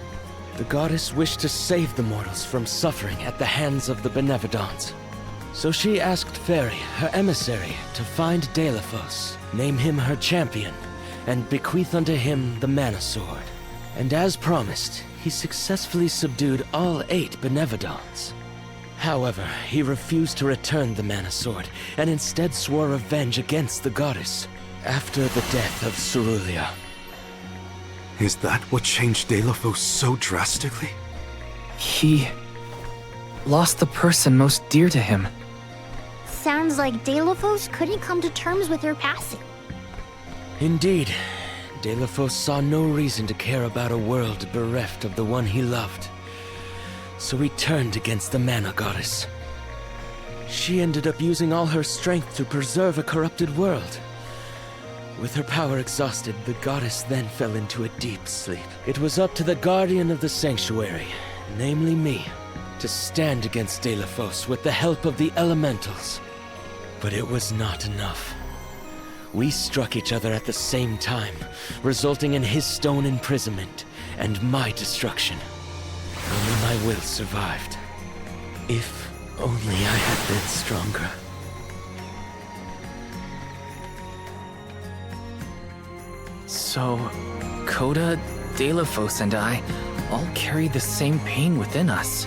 The goddess wished to save the mortals from suffering at the hands of the Benevodons. So she asked Fairy, her emissary, to find Daelophos, name him her champion, and bequeath unto him the Mana Sword. And as promised, he successfully subdued all 8 Benevodons. However, he refused to return the Mana Sword, and instead swore revenge against the goddess, after the death of Cerulia. Is that what changed Daelophos so drastically? He lost the person most dear to him. Sounds like Daelophos couldn't come to terms with her passing. Indeed, Daelophos saw no reason to care about a world bereft of the one he loved. So he turned against the Mana Goddess. She ended up using all her strength to preserve a corrupted world. With her power exhausted, the goddess then fell into a deep sleep. It was up to the guardian of the sanctuary, namely me, to stand against Daelophos with the help of the elementals. But it was not enough. We struck each other at the same time, resulting in his stone imprisonment and my destruction. Only my will survived. If only I had been stronger. So, Koda, Daelophos, and I all carry the same pain within us.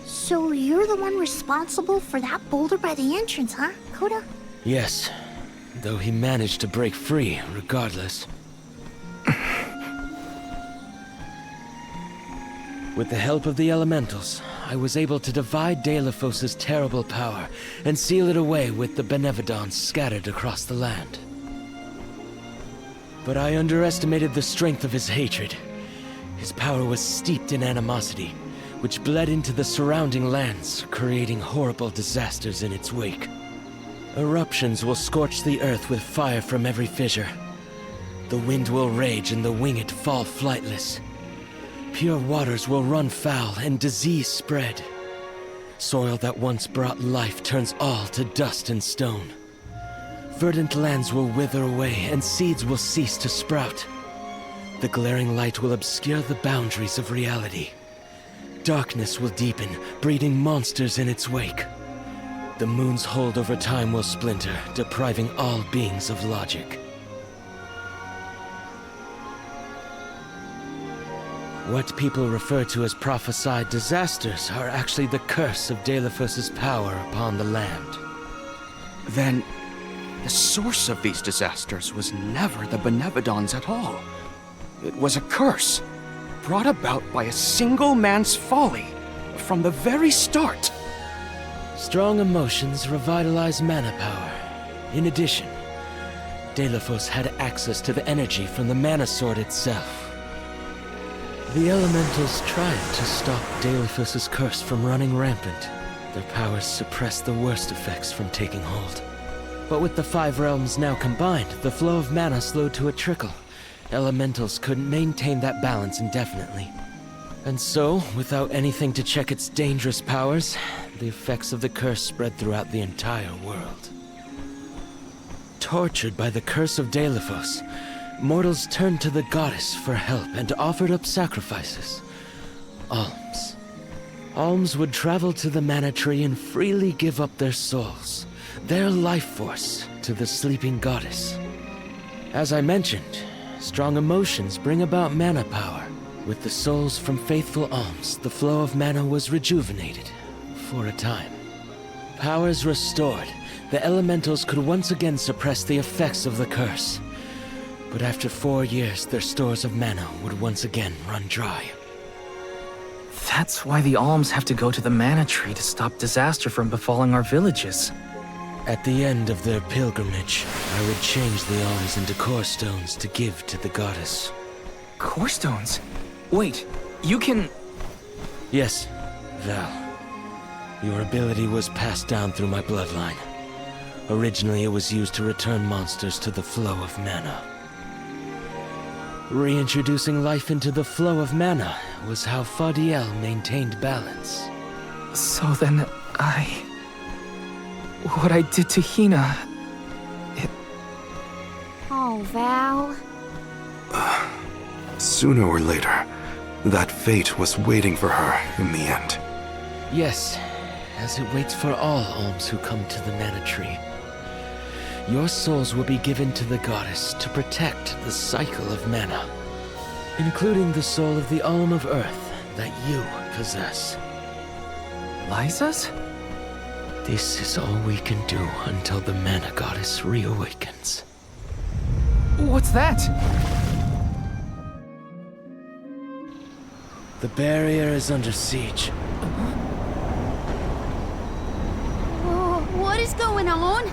So you're the one responsible for that boulder by the entrance, huh, Koda? Yes, though he managed to break free regardless. With the help of the elementals, I was able to divide Daelophos' terrible power and seal it away with the Benevodons scattered across the land. But I underestimated the strength of his hatred. His power was steeped in animosity, which bled into the surrounding lands, creating horrible disasters in its wake. Eruptions will scorch the earth with fire from every fissure. The wind will rage and the winged fall flightless. Pure waters will run foul and disease spread. Soil that once brought life turns all to dust and stone. Verdant lands will wither away and seeds will cease to sprout. The glaring light will obscure the boundaries of reality. Darkness will deepen, breeding monsters in its wake. The moon's hold over time will splinter, depriving all beings of logic. What people refer to as prophesied disasters are actually the curse of Daelophos' power upon the land. Then, the source of these disasters was never the Benevodons at all. It was a curse, brought about by a single man's folly, from the very start. Strong emotions revitalize mana power. In addition, Daelophos had access to the energy from the Mana Sword itself. The elementals tried to stop Daelophos' curse from running rampant. Their powers suppressed the worst effects from taking hold. But with the 5 realms now combined, the flow of mana slowed to a trickle. Elementals couldn't maintain that balance indefinitely. And so, without anything to check its dangerous powers, the effects of the curse spread throughout the entire world. Tortured by the curse of Daelophos, mortals turned to the goddess for help and offered up sacrifices. Alms. Alms would travel to the mana tree and freely give up their souls, their life force, to the sleeping goddess. As I mentioned, strong emotions bring about mana power. With the souls from faithful alms, the flow of mana was rejuvenated, for a time. Powers restored, the elementals could once again suppress the effects of the curse. But after 4 years, their stores of mana would once again run dry. That's why the alms have to go to the mana tree to stop disaster from befalling our villages. At the end of their pilgrimage, I would change the alms into core stones to give to the goddess. Core stones? Wait, you can... Yes, Val. Your ability was passed down through my bloodline. Originally, it was used to return monsters to the flow of mana. Reintroducing life into the flow of mana was how Fadiel maintained balance. So then, what I did to Hina... Oh, Val. Sooner or later, that fate was waiting for her in the end. Yes, as it waits for all alms who come to the Mana Tree. Your souls will be given to the goddess to protect the cycle of mana, including the soul of the Alm of Earth that you possess. Liza's? This is all we can do until the Mana Goddess reawakens. What's that? The barrier is under siege. Oh, what is going on?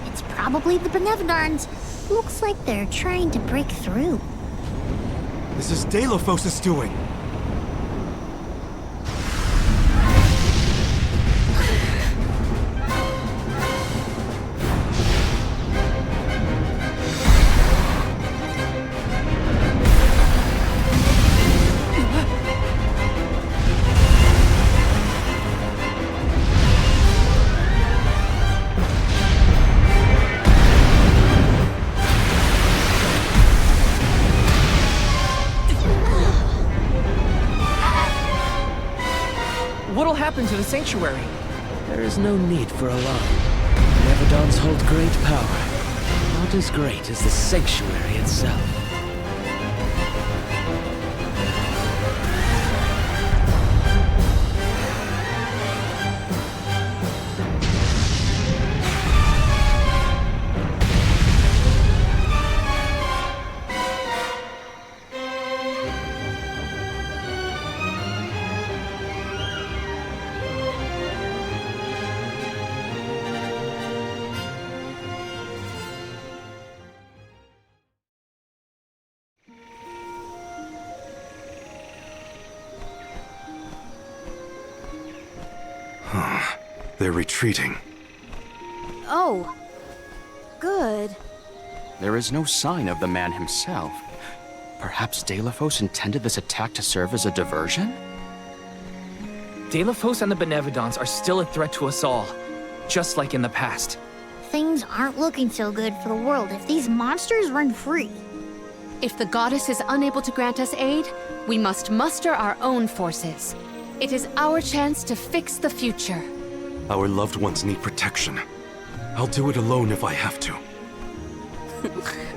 It's probably the Benevodons. Looks like they're trying to break through. This is Daelophos' doing. What'll happen to the sanctuary? There is no need for alarm. Benevodons hold great power, not as great as the sanctuary itself. They're retreating. Oh. Good. There is no sign of the man himself. Perhaps Daelophos intended this attack to serve as a diversion? Daelophos and the Benevodons are still a threat to us all, just like in the past. Things aren't looking so good for the world if these monsters run free. If the goddess is unable to grant us aid, we must muster our own forces. It is our chance to fix the future. Our loved ones need protection. I'll do it alone if I have to.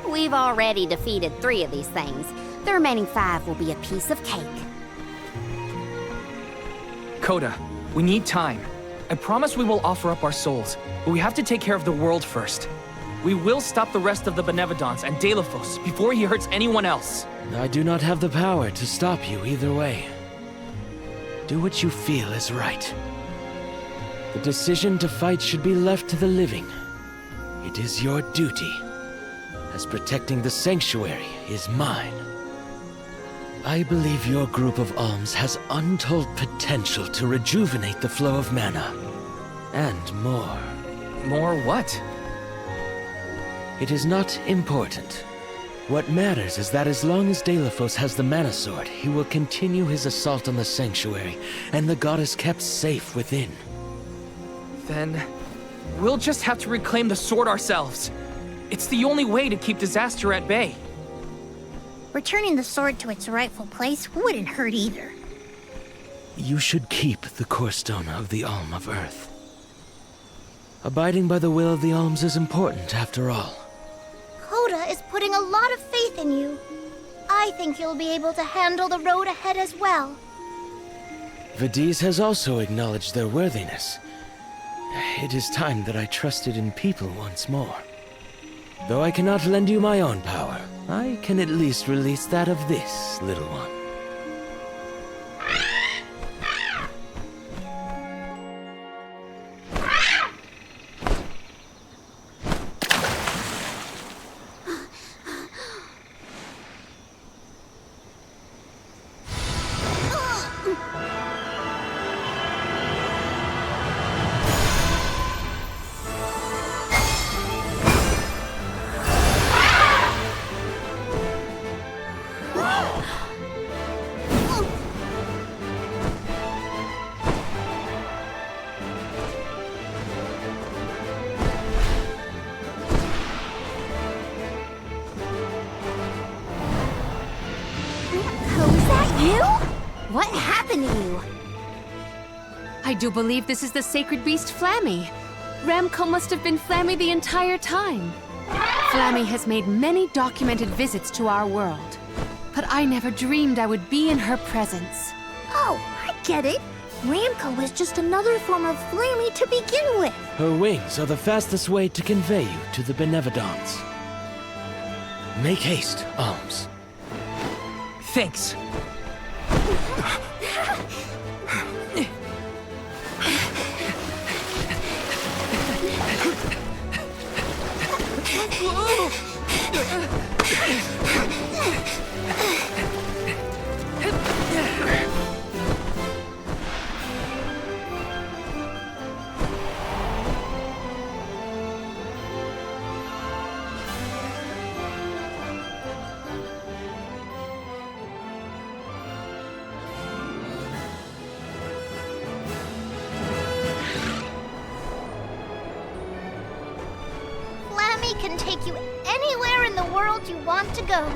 We've already defeated 3 of these things. The remaining 5 will be a piece of cake. Koda, we need time. I promise we will offer up our souls, but we have to take care of the world first. We will stop the rest of the Benevodons and Daelophos before he hurts anyone else. I do not have the power to stop you either way. Do what you feel is right. The decision to fight should be left to the living. It is your duty, as protecting the sanctuary is mine. I believe your group of alms has untold potential to rejuvenate the flow of mana. And more. More what? It is not important. What matters is that as long as Daelophos has the Mana Sword, he will continue his assault on the sanctuary, and the goddess kept safe within. Then, we'll just have to reclaim the sword ourselves. It's the only way to keep disaster at bay. Returning the sword to its rightful place wouldn't hurt either. You should keep the core stone of the Alm of Earth. Abiding by the will of the alms is important, after all. Koda is putting a lot of faith in you. I think you'll be able to handle the road ahead as well. Vidiz has also acknowledged their worthiness. It is time that I trusted in people once more. Though I cannot lend you my own power, I can at least release that of this little one. do believe this is the sacred beast Flammy. Ramco must have been Flammy the entire time. Flammy has made many documented visits to our world, but I never dreamed I would be in her presence. Oh, I get it. Ramco is just another form of Flammy to begin with. Her wings are the fastest way to convey you to the Benevodons. Make haste, Alms. Thanks. Can take you anywhere in the world you want to go.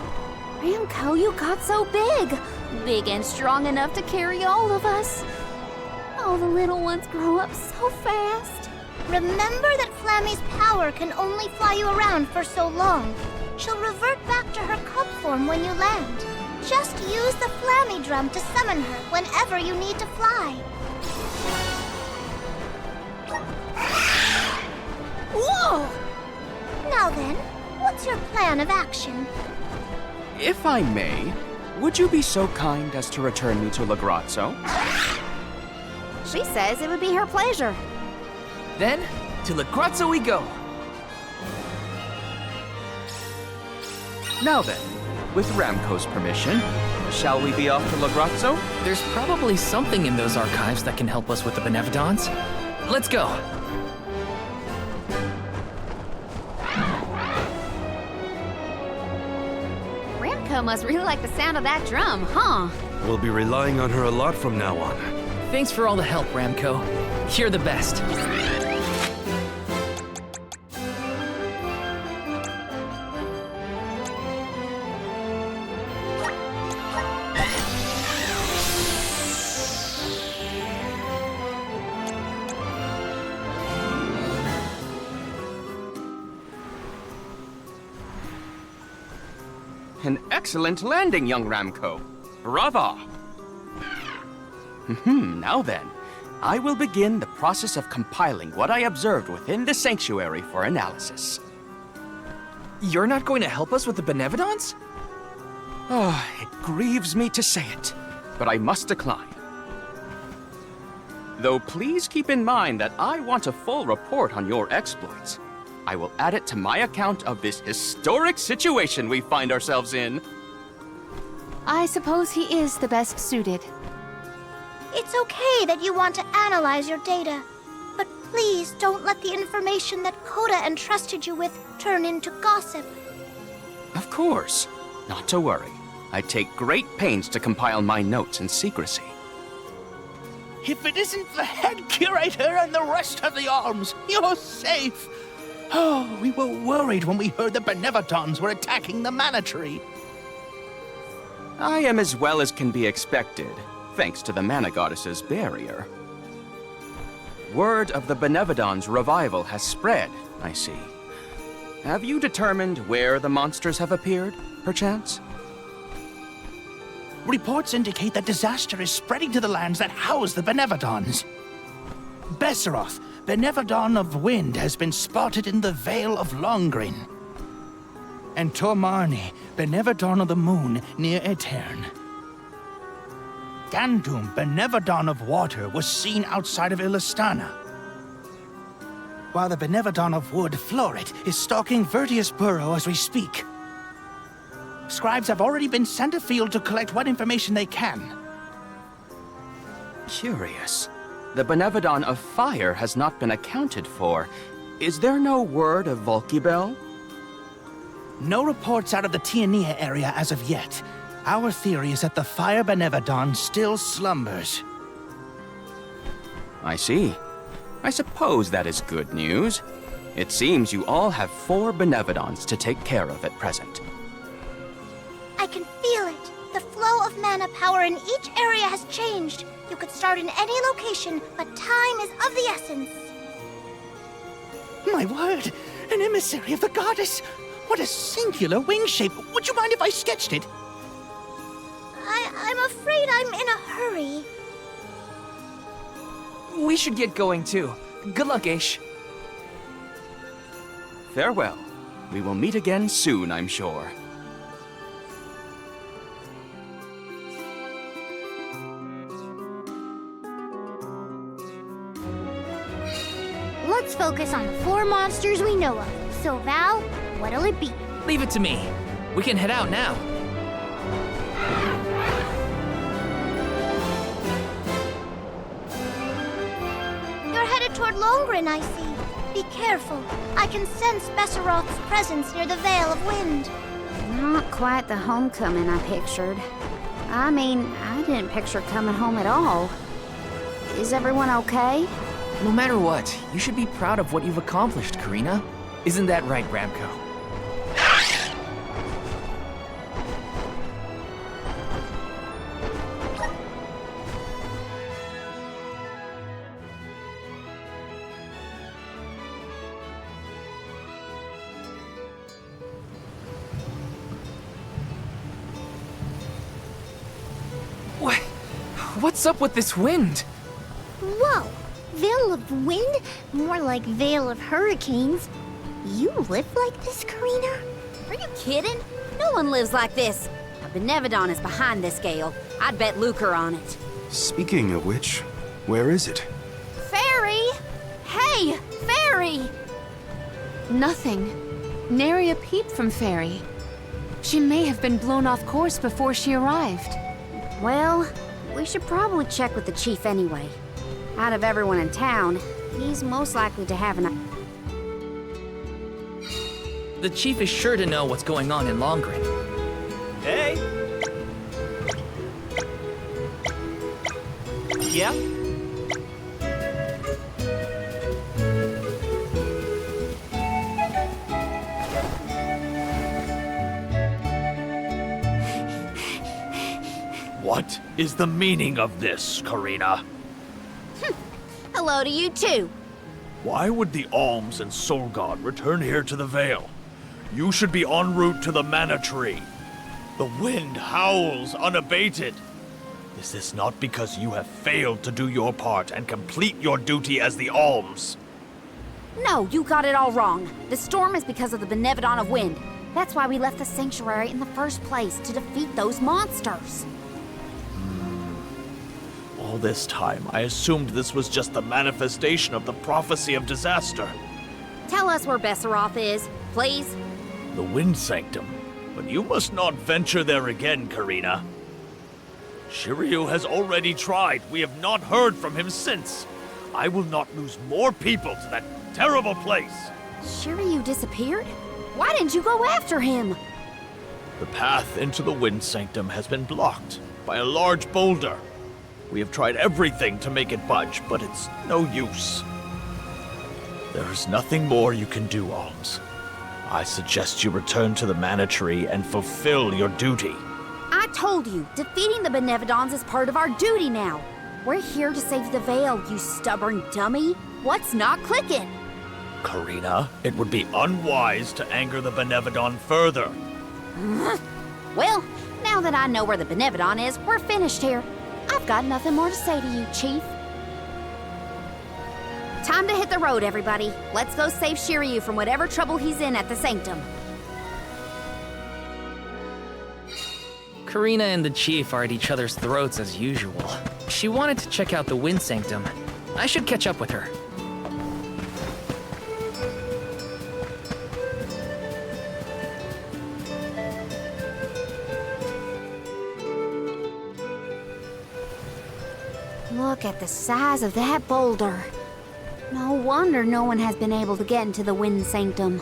Ramco, you got so big. Big and strong enough to carry all of us. All the little ones grow up so fast. Remember that Flammy's power can only fly you around for so long. She'll revert back to her cub form when you land. Just use the Flammy drum to summon her whenever you need to fly. Whoa! Now then, what's your plan of action? If I may, would you be so kind as to return me to Lograzzo? She says it would be her pleasure. Then, to Lograzzo we go. Now then, with Ramco's permission, shall we be off to Lograzzo? There's probably something in those archives that can help us with the Benevodons. Let's go. Ramco must really like the sound of that drum, huh? We'll be relying on her a lot from now on. Thanks for all the help, Ramco. You're the best. An excellent landing, young Ramco. Brava! Now then, I will begin the process of compiling what I observed within the sanctuary for analysis. You're not going to help us with the Benevodons? Oh, it grieves me to say it, but I must decline. Though please keep in mind that I want a full report on your exploits. I will add it to my account of this historic situation we find ourselves in. I suppose he is the best suited. It's okay that you want to analyze your data, but please don't let the information that Koda entrusted you with turn into gossip. Of course. Not to worry. I take great pains to compile my notes in secrecy. If it isn't the head curator and the rest of the alms, you're safe! Oh, we were worried when we heard the Benevodons were attacking the mana tree. I am as well as can be expected, thanks to the mana goddess's barrier. Word of the Benevodons' revival has spread, I see. Have you determined where the monsters have appeared, perchance? Reports indicate that disaster is spreading to the lands that house the Benevodons. Besseroth, Benevodon of Wind, has been spotted in the Vale of Longren. And Tormarni, Benevodon of the Moon, near Aetern. Gandum, Benevodon of Water, was seen outside of Illistana. While the Benevodon of Wood, Florit, is stalking Vertius Burrow as we speak. Scribes have already been sent afield to collect what information they can. Curious. The Benevodon of Fire has not been accounted for. Is there no word of Volkibel? No reports out of the Tiania area as of yet. Our theory is that the Fire Benevodon still slumbers. I see. I suppose that is good news. It seems you all have 4 Benevodons to take care of at present. I can feel it. The flow of mana power in each area has changed. You could start in any location, but time is of the essence. My word! An emissary of the goddess! What a singular wing shape! Would you mind if I sketched it? I'm afraid I'm in a hurry. We should get going too. Good luck, Aish. Farewell. We will meet again soon, I'm sure. Let's focus on the 4 monsters we know of. So, Val, what'll it be? Leave it to me. We can head out now. You're headed toward Longren, I see. Be careful. I can sense Besseroth's presence near the Veil of Wind. Not quite the homecoming I pictured. I mean, I didn't picture coming home at all. Is everyone okay? No matter what, you should be proud of what you've accomplished, Karina. Isn't that right, Ramco? What's up with this wind? Whoa! Veil of Wind? More like Veil of Hurricanes. You live like this, Karina? Are you kidding? No one lives like this. A Benevodon is behind this gale. I'd bet lucre on it. Speaking of which, where is it? Fairy! Hey, Fairy! Nothing. Nary a peep from Fairy. She may have been blown off course before she arrived. Well, we should probably check with the chief anyway. Out of everyone in town, he's most likely to have an... The chief is sure to know what's going on in Longren. Hey! Yeah? What is the meaning of this, Karina? Hello to you too. Why would the Alms and Soul God return here to the Vale? You should be en route to the Mana Tree. The wind howls unabated. Is this not because you have failed to do your part and complete your duty as the Alms? No, you got it all wrong. The storm is because of the Benevodon of Wind. That's why we left the sanctuary in the first place, to defeat those monsters. All this time, I assumed this was just the manifestation of the prophecy of disaster. Tell us where Besseroth is, please. The Wind Sanctum. But you must not venture there again, Karina. Sheru has already tried. We have not heard from him since. I will not lose more people to that terrible place. Sheru disappeared? Why didn't you go after him? The path into the Wind Sanctum has been blocked by a large boulder. We have tried everything to make it budge, but it's no use. There is nothing more you can do, Alms. I suggest you return to the Mana Tree and fulfill your duty. I told you, defeating the Benevodons is part of our duty now. We're here to save the Veil, you stubborn dummy. What's not clicking? Karina, it would be unwise to anger the Benevodon further. Well, now that I know where the Benevodon is, we're finished here. I've got nothing more to say to you, Chief. Time to hit the road, everybody. Let's go save Sheru from whatever trouble he's in at the Sanctum. Karina and the chief are at each other's throats as usual. She wanted to check out the Wind Sanctum. I should catch up with her. Look at the size of that boulder. No wonder no one has been able to get into the Wind Sanctum.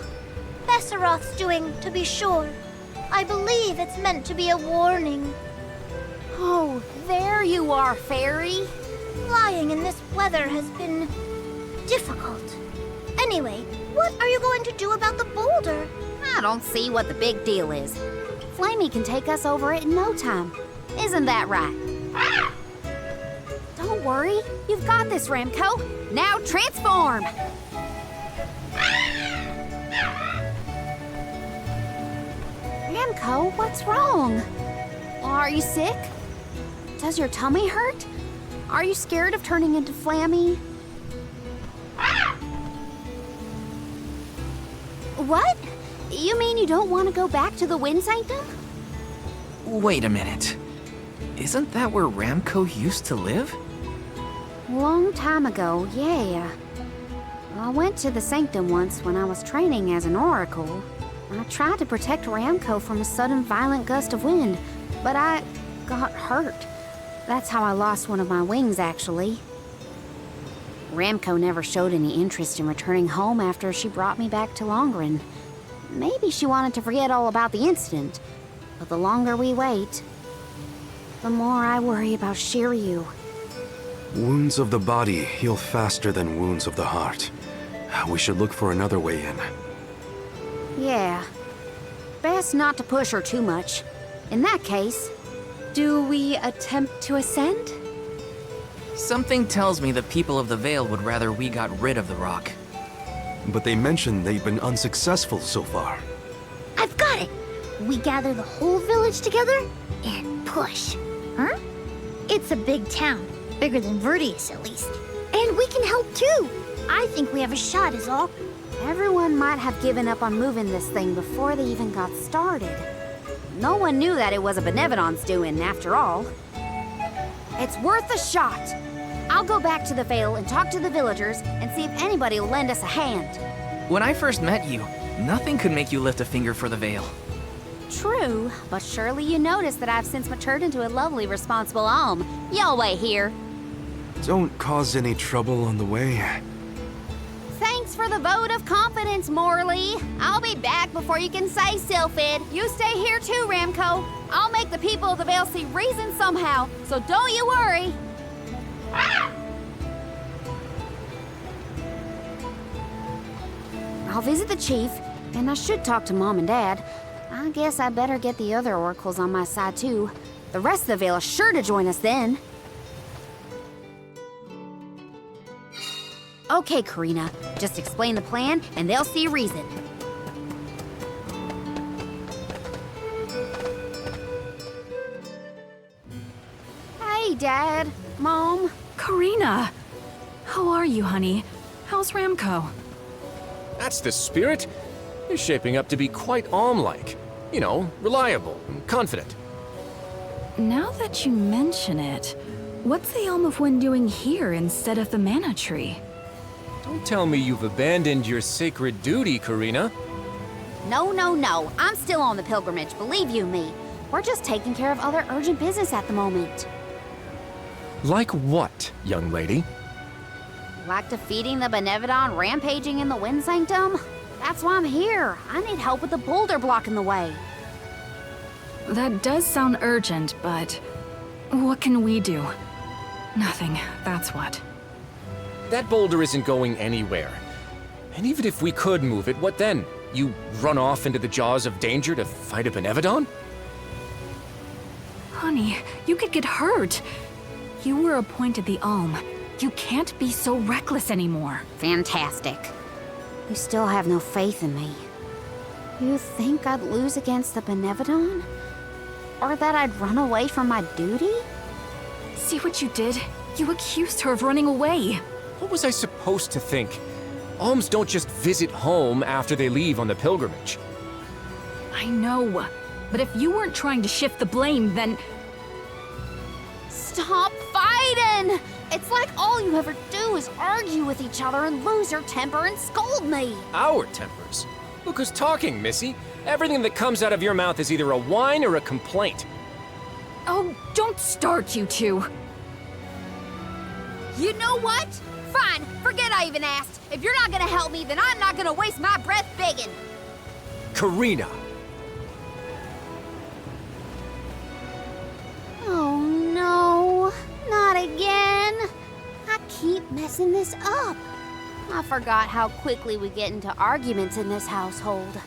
Besseroth's doing, to be sure. I believe it's meant to be a warning. Oh, there you are, Fairy. Flying in this weather has been difficult. Anyway, what are you going to do about the boulder? I don't see what the big deal is. Flamey can take us over it in no time. Isn't that right? Don't worry, you've got this, Ramco. Now transform! Ramco, what's wrong? Are you sick? Does your tummy hurt? Are you scared of turning into Flammy? What? You mean you don't want to go back to the Wind Sanctum? Wait a minute. Isn't that where Ramco used to live? Long time ago, yeah. I went to the Sanctum once when I was training as an oracle. I tried to protect Ramco from a sudden violent gust of wind, but I got hurt. That's how I lost one of my wings, actually. Ramco never showed any interest in returning home after she brought me back to Longren. Maybe she wanted to forget all about the incident, but the longer we wait, the more I worry about Sheru. Wounds of the body heal faster than wounds of the heart. We should look for another way in. Yeah. Best not to push her too much. In that case, do we attempt to ascend? Something tells me the people of the Vale would rather we got rid of the rock. But they mentioned they've been unsuccessful so far. I've got it! We gather the whole village together and push. Huh? It's a big town. Bigger than Vertius, at least. And we can help too! I think we have a shot is all. Everyone might have given up on moving this thing before they even got started. No one knew that it was a Benevodon's doing, after all. It's worth a shot! I'll go back to the Vale and talk to the villagers and see if anybody will lend us a hand. When I first met you, nothing could make you lift a finger for the Vale. True, but surely you noticed that I've since matured into a lovely, responsible alm. Y'all wait here. Don't cause any trouble on the way. Thanks for the vote of confidence, Morley. I'll be back before you can say Sylphid. You stay here too, Ramco. I'll make the people of the Vale see reason somehow, so don't you worry. I'll visit the chief, and I should talk to Mom and Dad. I guess I better get the other oracles on my side too. The rest of the Vale is sure to join us then. Okay, Karina. Just explain the plan, and they'll see reason. Hey, Dad. Mom. Karina! How are you, honey? How's Ramco? That's the spirit. He's shaping up to be quite Alm-like. You know, reliable and confident. Now that you mention it, what's the Elm of Wind doing here instead of the Mana Tree? Don't tell me you've abandoned your sacred duty, Karina. No, no, no. I'm still on the pilgrimage, believe you me. We're just taking care of other urgent business at the moment. Like what, young lady? Like defeating the Benevodon rampaging in the Wind Sanctum? That's why I'm here. I need help with the boulder blocking the way. That does sound urgent, but what can we do? Nothing, that's what. That boulder isn't going anywhere. And even if we could move it, what then? You run off into the jaws of danger to fight a Benevodon? Honey, you could get hurt. You were appointed the Alm. You can't be so reckless anymore. Fantastic. You still have no faith in me. You think I'd lose against the Benevodon? Or that I'd run away from my duty? See what you did? You accused her of running away. What was I supposed to think? Alms don't just visit home after they leave on the pilgrimage. I know, but if you weren't trying to shift the blame, then... Stop fighting! It's like all you ever do is argue with each other and lose your temper and scold me. Our tempers? Look who's talking, Missy. Everything that comes out of your mouth is either a whine or a complaint. Oh, don't start, you two. You know what? Fine, forget I even asked. If you're not gonna help me, then I'm not gonna waste my breath begging. Karina! Oh no, not again. I keep messing this up. I forgot how quickly we get into arguments in this household.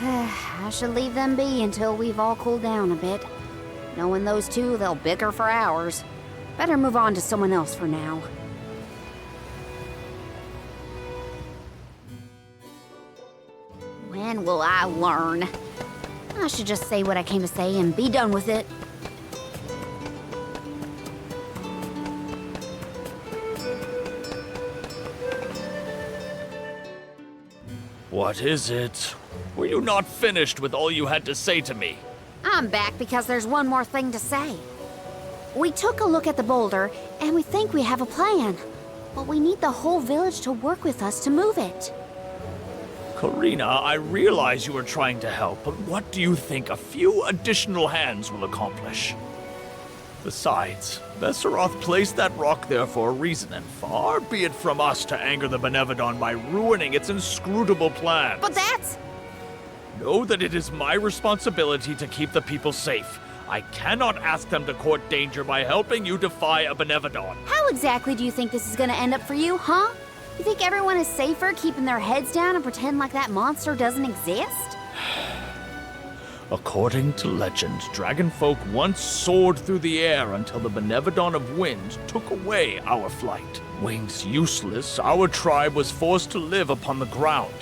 I should leave them be until we've all cooled down a bit. Knowing those two, they'll bicker for hours. Better move on to someone else for now. When will I learn? I should just say what I came to say and be done with it. What is it? Were you not finished with all you had to say to me? I'm back because there's one more thing to say. We took a look at the boulder, and we think we have a plan. But we need the whole village to work with us to move it. Karina, I realize you are trying to help, but what do you think a few additional hands will accomplish? Besides, Besseroth placed that rock there for a reason, and far be it from us to anger the Benevodon by ruining its inscrutable plans. But that's... Know that it is my responsibility to keep the people safe. I cannot ask them to court danger by helping you defy a Benevodon. How exactly do you think this is gonna end up for you, huh? You think everyone is safer keeping their heads down and pretend like that monster doesn't exist? According to legend, dragonfolk once soared through the air until the Benevodon of Wind took away our flight. Wings useless, our tribe was forced to live upon the ground.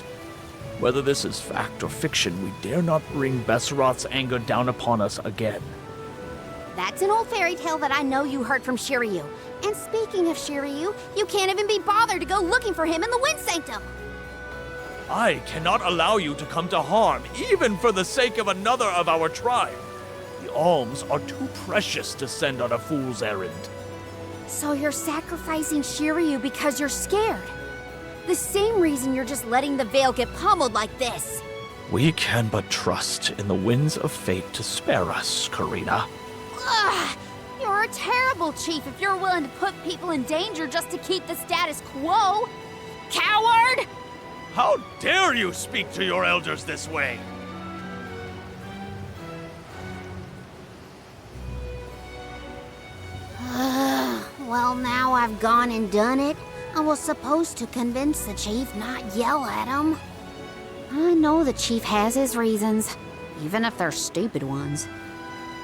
Whether this is fact or fiction, we dare not bring Besseroth's anger down upon us again. That's an old fairy tale that I know you heard from Sheru. And speaking of Sheru, you can't even be bothered to go looking for him in the Wind Sanctum. I cannot allow you to come to harm, even for the sake of another of our tribe. The alms are too precious to send on a fool's errand. So you're sacrificing Sheru because you're scared? The same reason you're just letting the Veil get pummeled like this. We can but trust in the winds of fate to spare us, Karina. Ugh! You're a terrible chief if you're willing to put people in danger just to keep the status quo. Coward! How dare you speak to your elders this way? Well, now I've gone and done it. I was supposed to convince the chief, not yell at him. I know the chief has his reasons, even if they're stupid ones.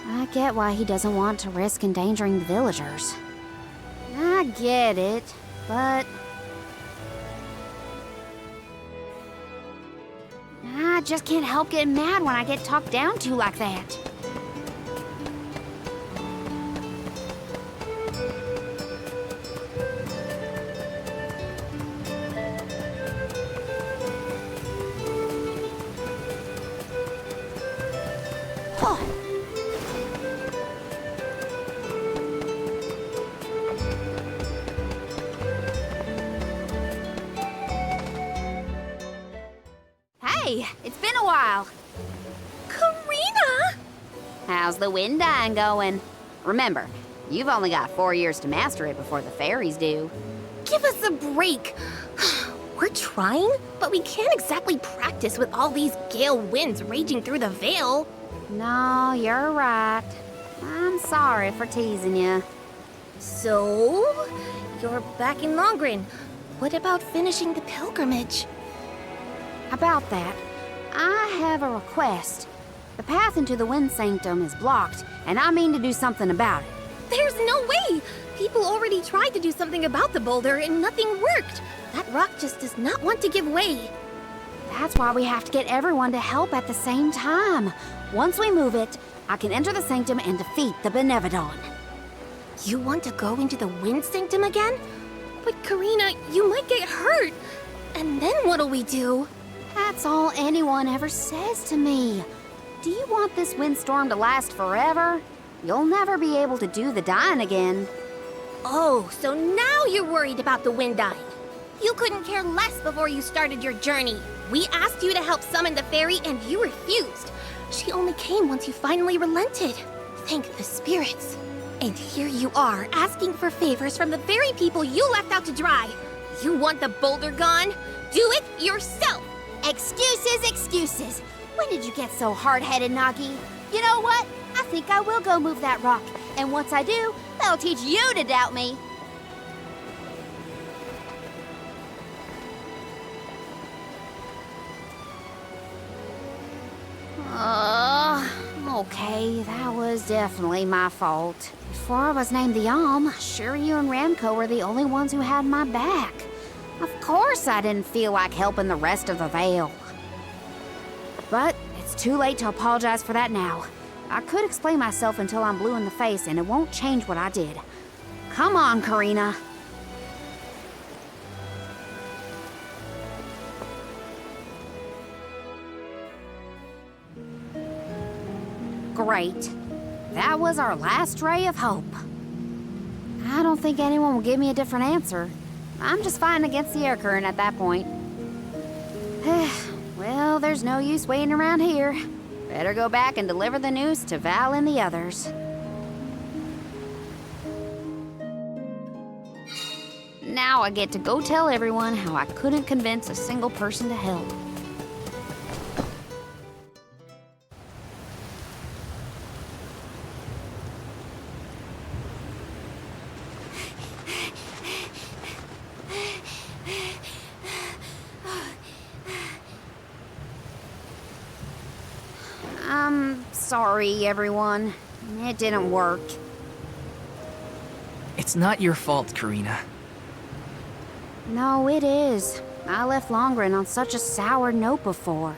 I get why he doesn't want to risk endangering the villagers. I get it, but... I just can't help getting mad when I get talked down to like that. Hey, it's been a while. Karina! How's the wind dying going? Remember, you've only got 4 years to master it before the fairies do. Give us a break. We're trying, but we can't exactly practice with all these gale winds raging through the Veil. No, you're right. I'm sorry for teasing you. So, you're back in Longren. What about finishing the pilgrimage? About that, I have a request. The path into the Wind Sanctum is blocked, and I mean to do something about it. There's no way! People already tried to do something about the boulder and nothing worked. That rock just does not want to give way. That's why we have to get everyone to help at the same time. Once we move it, I can enter the Sanctum and defeat the Benevodon. You want to go into the Wind Sanctum again? But Karina, you might get hurt. And then what'll we do? That's all anyone ever says to me. Do you want this windstorm to last forever? You'll never be able to do the dying again. Oh, so now you're worried about the wind dying. You couldn't care less before you started your journey. We asked you to help summon the fairy and you refused. She only came once you finally relented. Thank the spirits. And here you are, asking for favors from the very people you left out to dry. You want the boulder gone? Do it yourself! Excuses, excuses. When did you get so hard-headed, Nagi? You know what? I think I will go move that rock. And once I do, that'll teach you to doubt me. Okay, that was definitely my fault. Before I was named the Sheru and Ramco were the only ones who had my back. Of course I didn't feel like helping the rest of the Vale. But it's too late to apologize for that now. I could explain myself until I'm blue in the face, and it won't change what I did. Come on, Karina. Great. That was our last ray of hope. I don't think anyone will give me a different answer. I'm just fighting against the air current at that point. Well, there's no use waiting around here. Better go back and deliver the news to Val and the others. Now I get to go tell everyone how I couldn't convince a single person to help. Sorry, everyone. It didn't work. It's not your fault, Karina. No, it is. I left Longren on such a sour note before.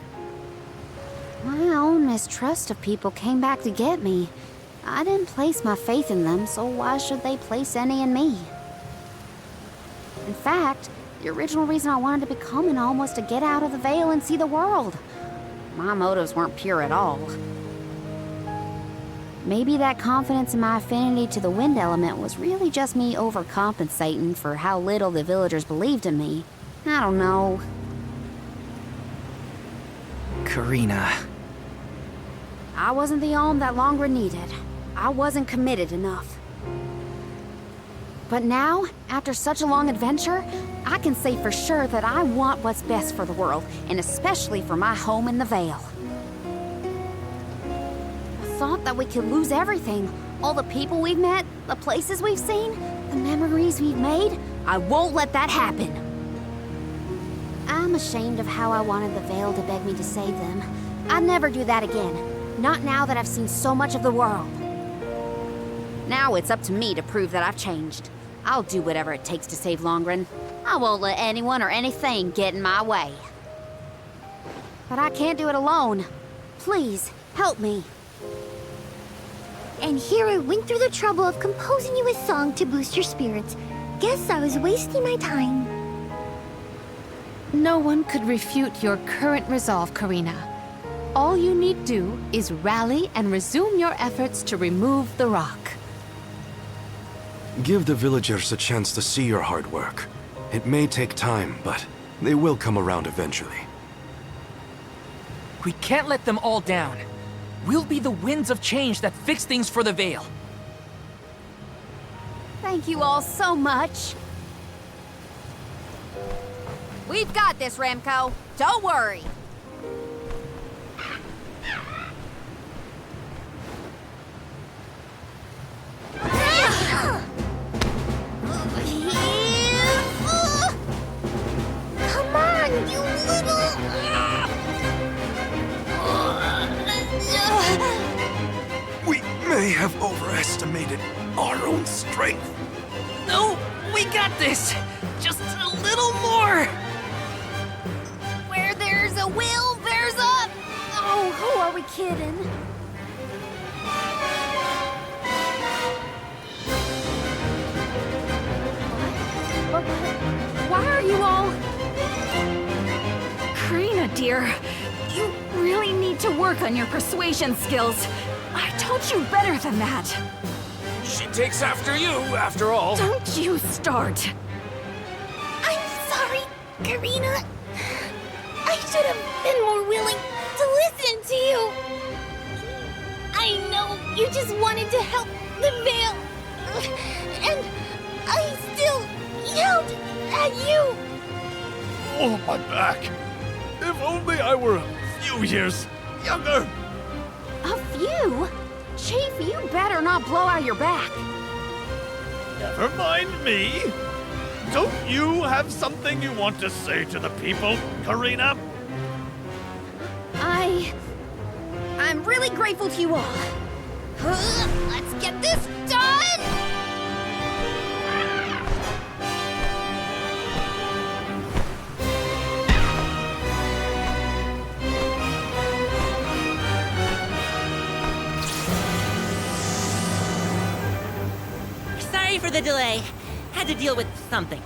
My own mistrust of people came back to get me. I didn't place my faith in them, so why should they place any in me? In fact, the original reason I wanted to become an Alm was to get out of the Vale and see the world. My motives weren't pure at all. Maybe that confidence in my affinity to the wind element was really just me overcompensating for how little the villagers believed in me. I don't know. Karina. I wasn't the Alm that Longren needed. I wasn't committed enough. But now, after such a long adventure, I can say for sure that I want what's best for the world, and especially for my home in the Vale. I thought that we could lose everything. All the people we've met, the places we've seen, the memories we've made. I won't let that happen. I'm ashamed of how I wanted the Vale to beg me to save them. I'd never do that again. Not now that I've seen so much of the world. Now it's up to me to prove that I've changed. I'll do whatever it takes to save Longren. I won't let anyone or anything get in my way. But I can't do it alone. Please, help me. And here I went through the trouble of composing you a song to boost your spirits. Guess I was wasting my time. No one could refute your current resolve, Karina. All you need do is rally and resume your efforts to remove the rock. Give the villagers a chance to see your hard work. It may take time, but they will come around eventually. We can't let them all down. We'll be the winds of change that fix things for the Vale. Thank you all so much. We've got this, Ramco. Don't worry. Come on, you little... We may have overestimated our own strength. No, we got this. Just a little more. Where there's a will, there's a... Oh, who are we kidding? Why are you all... Karina, dear, you really need to work on your persuasion skills. I told you better than that. She takes after you, after all. Don't you start. I'm sorry, Karina. I should have been more willing to listen to you. I know you just wanted to help the Vale. And I still yelled at you. Oh, my back. If only I were a few years younger. A few? Chief, you better not blow out your back. Never mind me. Don't you have something you want to say to the people, Karina? I'm really grateful to you all. Let's get this done! Sorry for the delay. Had to deal with something.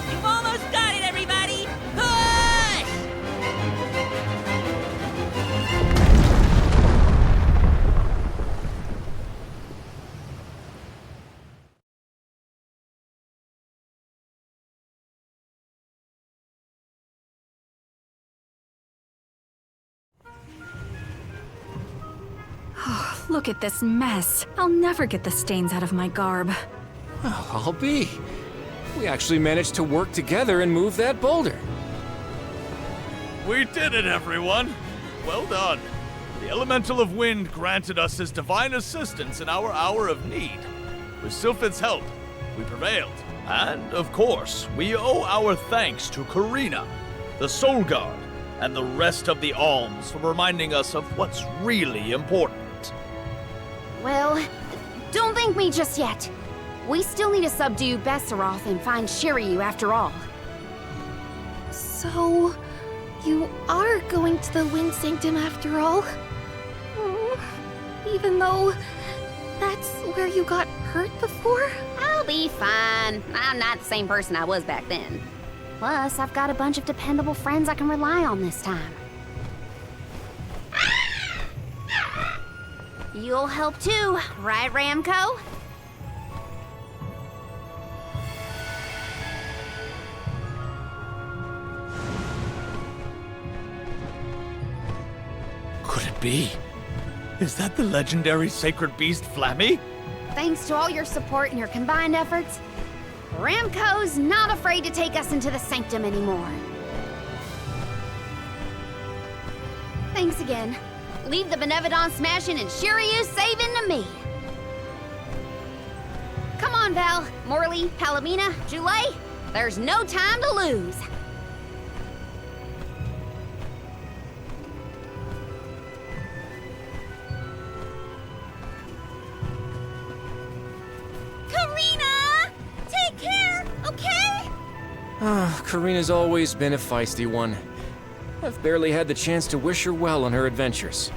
You've almost got it, everybody! Push! Look at this mess. I'll never get the stains out of my garb. Well, I'll be. We actually managed to work together and move that boulder. We did it, everyone! Well done. The Elemental of Wind granted us his divine assistance in our hour of need. With Sylphid's help, we prevailed. And, of course, we owe our thanks to Karina, the Soul Guard, and the rest of the Alms for reminding us of what's really important. Well, don't thank me just yet. We still need to subdue Besseroth and find Sheru after all. So, you are going to the Wind Sanctum after all? Even though that's where you got hurt before? I'll be fine. I'm not the same person I was back then. Plus, I've got a bunch of dependable friends I can rely on this time. You'll help too, right, Ramco? Could it be? Is that the legendary sacred beast Flammy? Thanks to all your support and your combined efforts, Ramco's not afraid to take us into the Sanctum anymore. Thanks again. Leave the Benevodon smashing and Sheru saving to me. Come on, Val, Morley, Palomina, Joulet. There's no time to lose. Karina! Take care, okay? Karina's always been a feisty one. I've barely had the chance to wish her well on her adventures.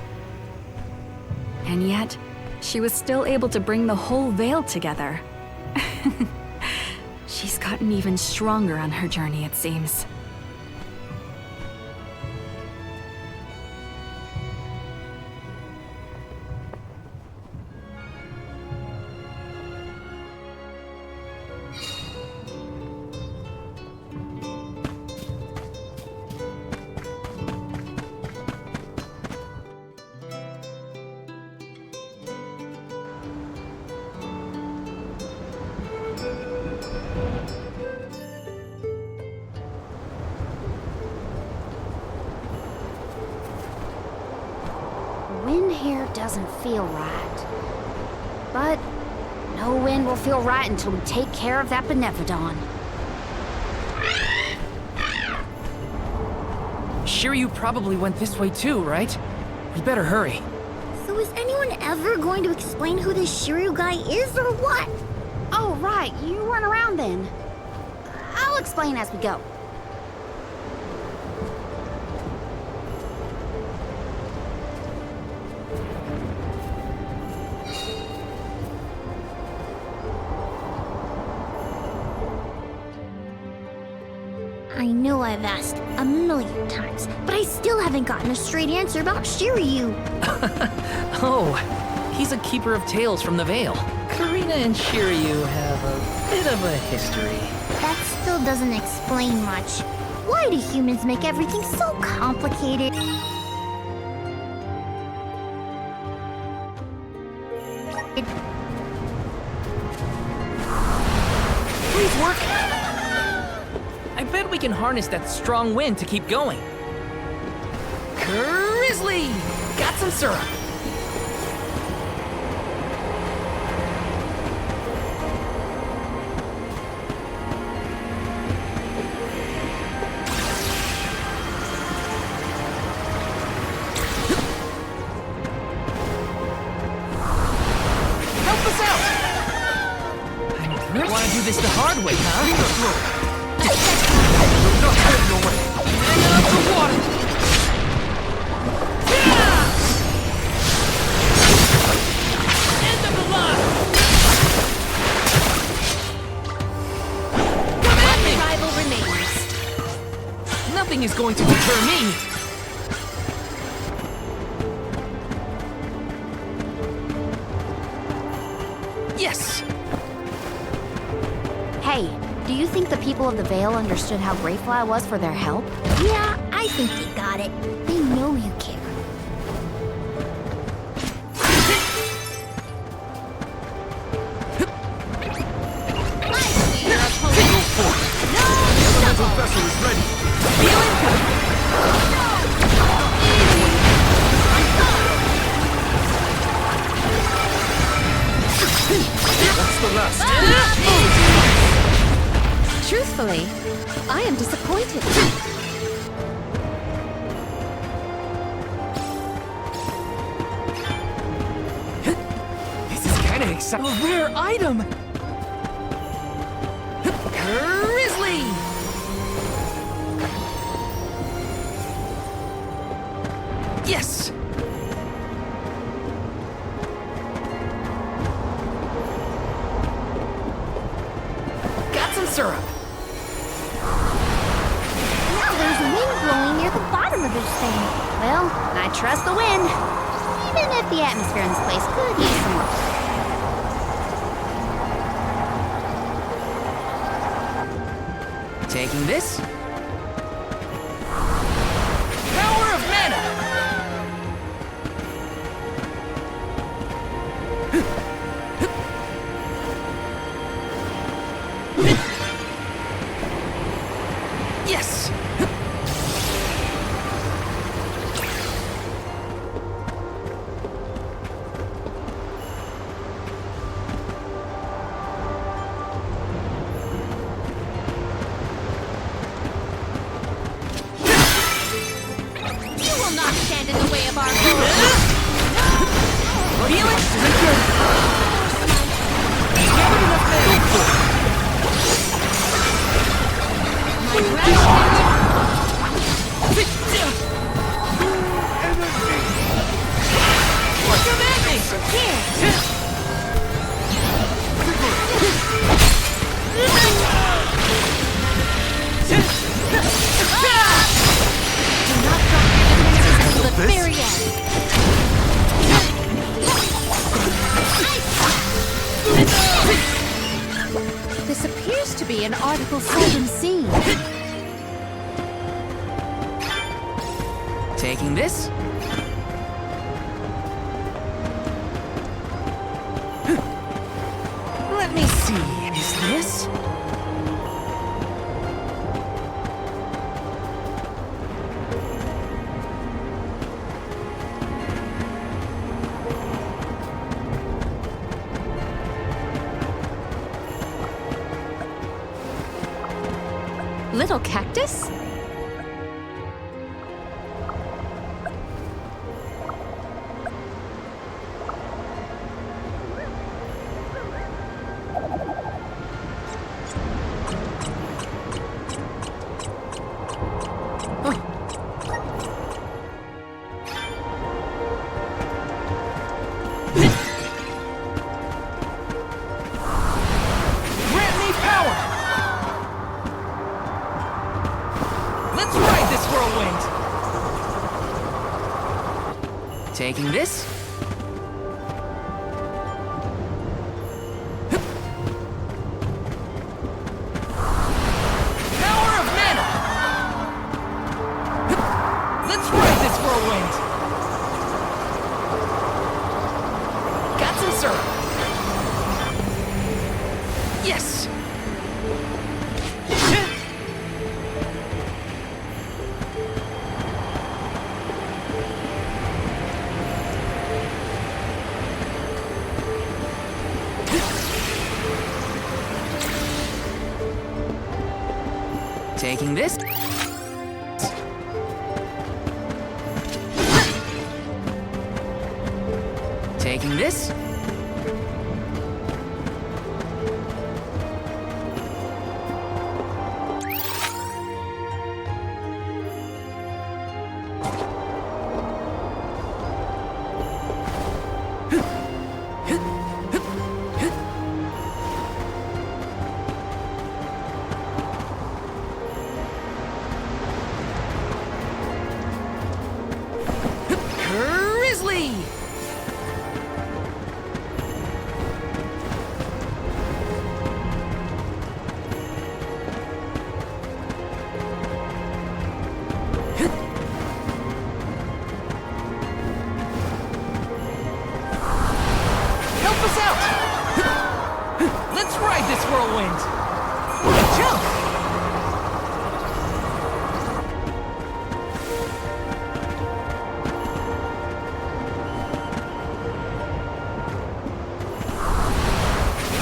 And yet, she was still able to bring the whole Vale together. She's gotten even stronger on her journey, it seems. Wind here doesn't feel right. But no wind will feel right until we take care of that Benevodon. Sheru probably went this way too, right? We better hurry. So is anyone ever going to explain who this Sheru guy is or what? Oh, right. You weren't around then. I'll explain as we go. I know I've asked a million times, but I still haven't gotten a straight answer about Sheru. Oh, he's a keeper of tales from the Vale. Karina and Sheru have a bit of a history. That still doesn't explain much. Why do humans make everything so complicated? Please work! I bet we can harness that strong wind to keep going. Grizzly! Got some syrup! Wanna do this the hard way, huh? End of the water! End of the line! Come at me! Rival remains. Nothing is going to deter me! Yes! Hey, do you think the people of the Vale understood how grateful I was for their help? Yeah, I think they got it. They know you care. Elemental vessel is ready. That's the last. Truthfully, I am disappointed. This is kinda exciting. A rare item! Grizzly! Yes! Got some syrup. Now there's wind blowing near the bottom of this thing. Well, I trust the wind. Even if the atmosphere in this place could use some work. Taking this. Power of mana! Yes! You will not stand in the way of our goal. Feel it? Never enough Come at me! Here! Do not drop your defenses until the very end. This appears to be an article seldom seen. Taking this. Let me see. Is this? Little cactus? Grant me power! Let's ride this whirlwind! Taking this. Power of mana! Let's ride this whirlwind! Got some syrup. Yes! Taking this. Taking this. us out! Let's ride this whirlwind! Jump!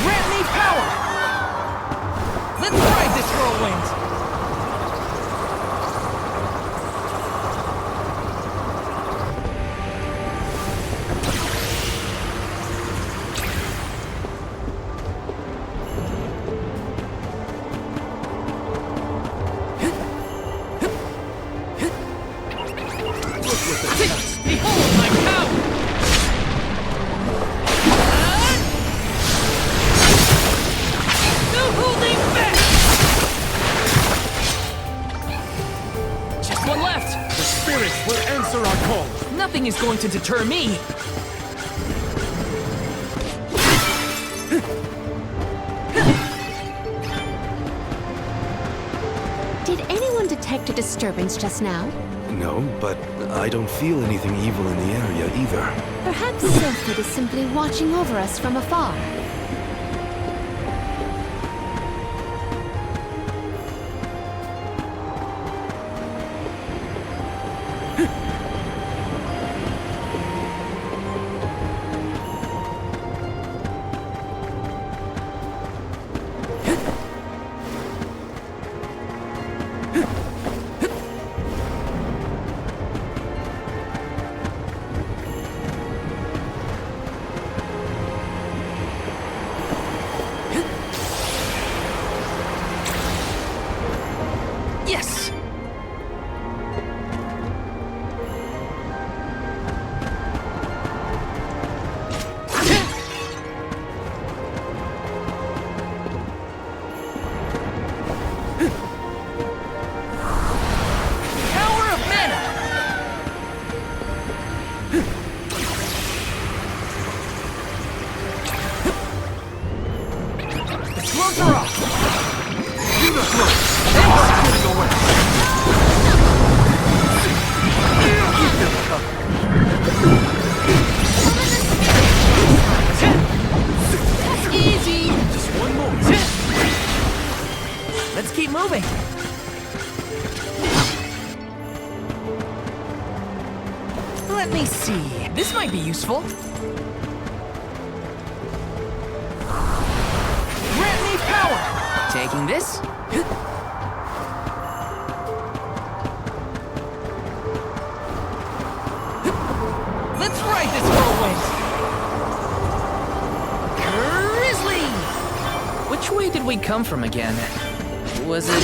Grant me power! Let's ride this whirlwind! Behold my power! No holding back! Just one left! The spirits will answer our call. Nothing is going to deter me! Did anyone detect a disturbance just now? No, but I don't feel anything evil in the area either. Perhaps Sylphid is simply watching over us from afar. Yes! Power of mana! The floats are off! Easy! Just one more. Let's keep moving. Let me see. This might be useful. Grant me power! Taking this. Let's ride this whirlwind! Grizzly! Which way did we come from again? Was it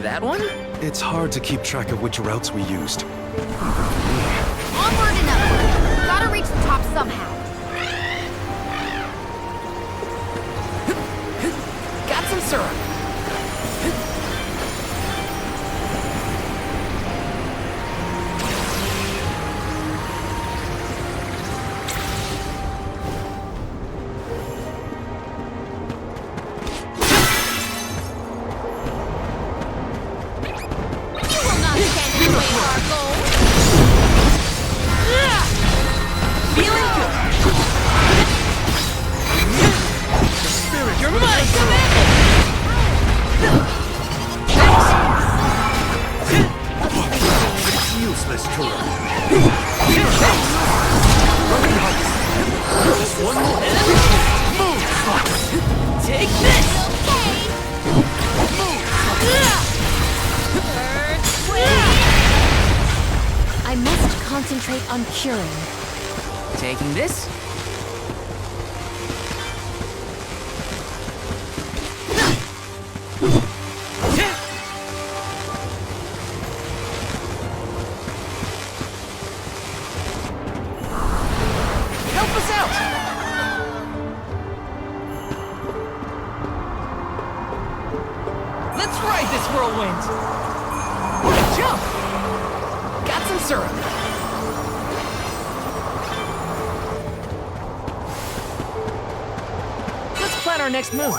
that one? It's hard to keep track of which routes we used. Onward and upward. Gotta reach the top somehow. Got some syrup. You will not stand in the way of our goal. Feeling good. The spirit. You're mine! It's useless to run. Just one more. Move! Take this! I must concentrate on curing. Taking this. Help us out! Let's ride this whirlwind! Jump! Got some syrup. Let's plan our next move.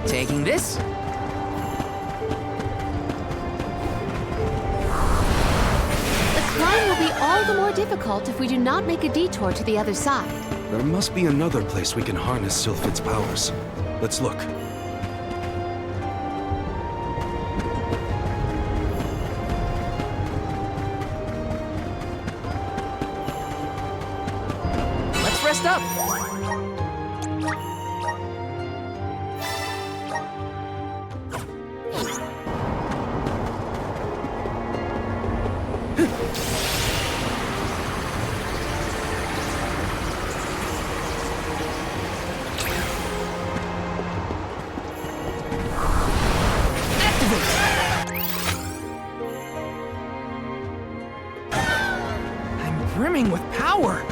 Taking this. all the more difficult if we do not make a detour to the other side. There must be another place we can harness Sylphid's powers. Let's look. Let's rest up. Brimming with power.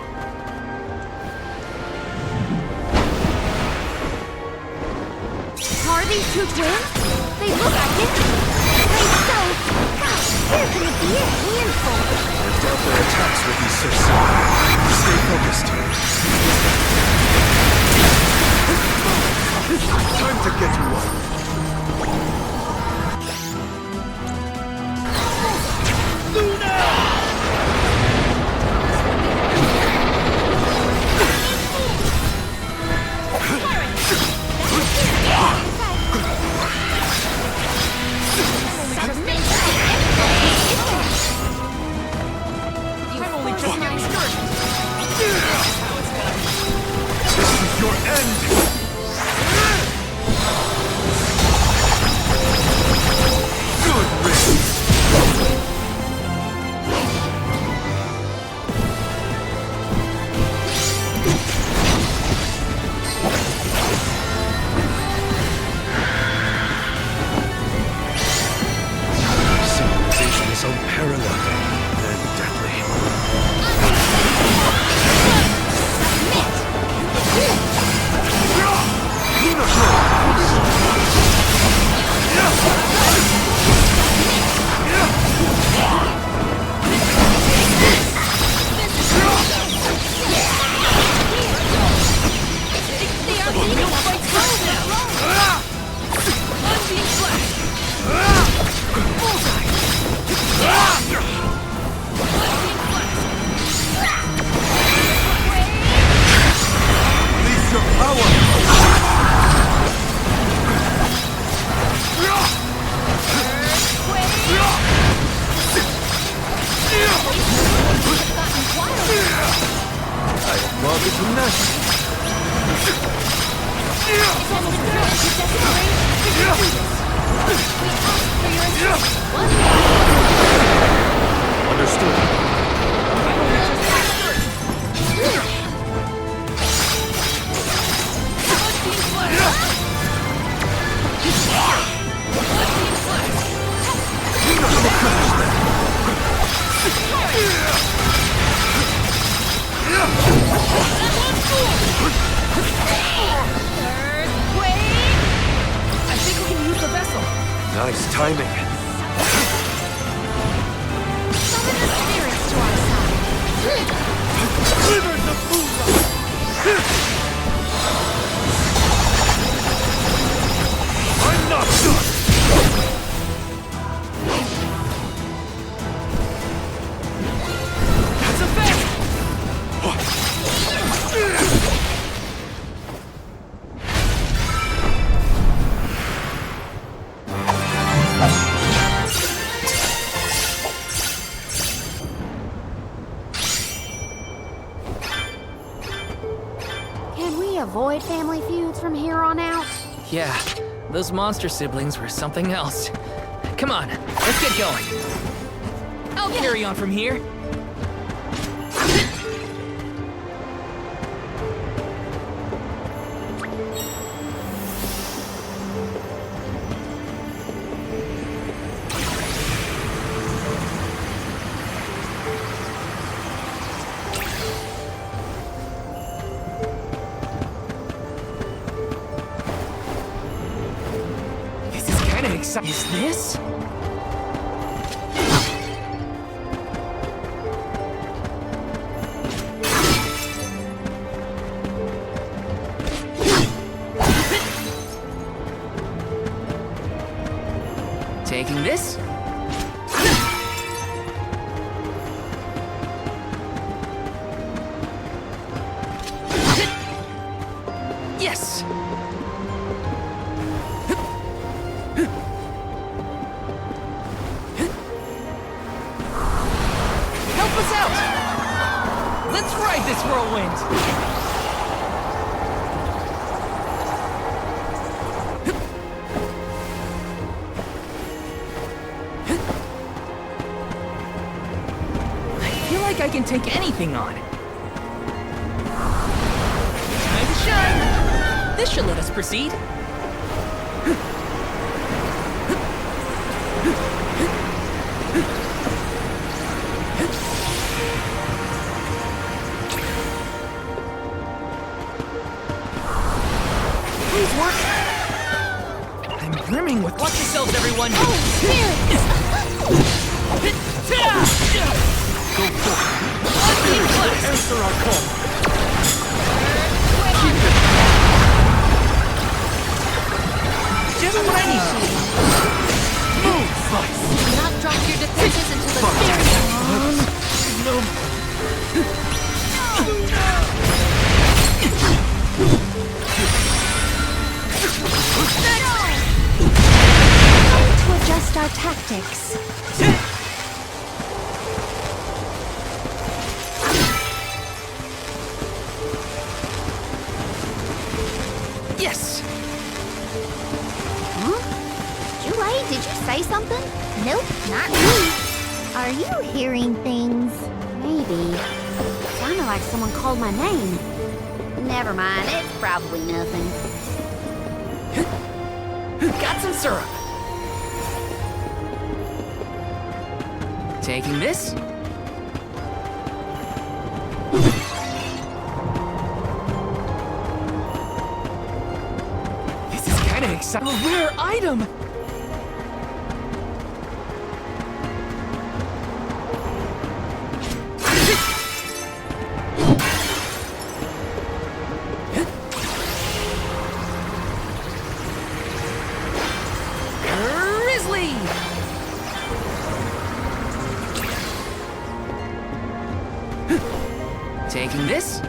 Are these two twins? They look like it. Gosh, where can it be a handful? I doubt their attacks will be so soon. Stay focused. Time to get you up. Nice timing. I'm not done. That's a fact. Avoid family feuds from here on out? Yeah, those monster siblings were something else. Come on, let's get going. I'll carry on from here. Is this? Taking this? us out! Let's ride this whirlwind! I can take anything on. Time to shine! This should let us proceed. Please work! I'm brimming with... Watch yourselves, everyone! Oh, spirits! Go forth! Answer our call! Just what I need! Move, Weiss! Do not drop your defenses until the spirit... Time to adjust our tactics. Yes! Huh? Jewel, did you say something? Nope, not me. Are you hearing things? Maybe. Sounded like someone called my name. Never mind, it's probably nothing. Got some syrup. Taking this. This is kind of exciting. A rare item. Taking this.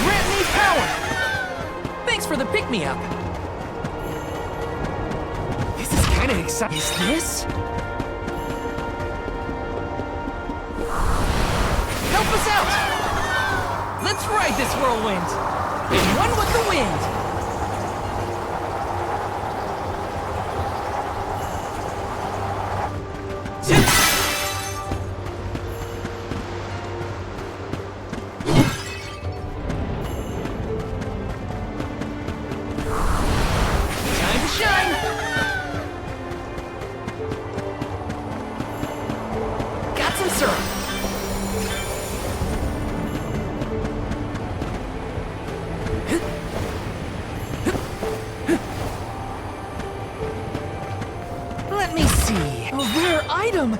Grant me power! Thanks for the pick-me-up. This is kind of exciting. Is this? Help us out! Let's ride this whirlwind! And one with the wind! Let me see. A rare item!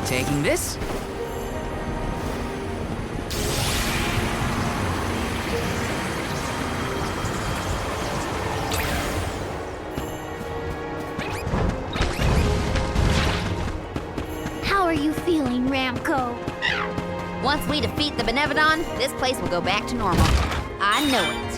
Taking this. How are you feeling, Ramco? Once we defeat the Benevodon, this place will go back to normal. I know it.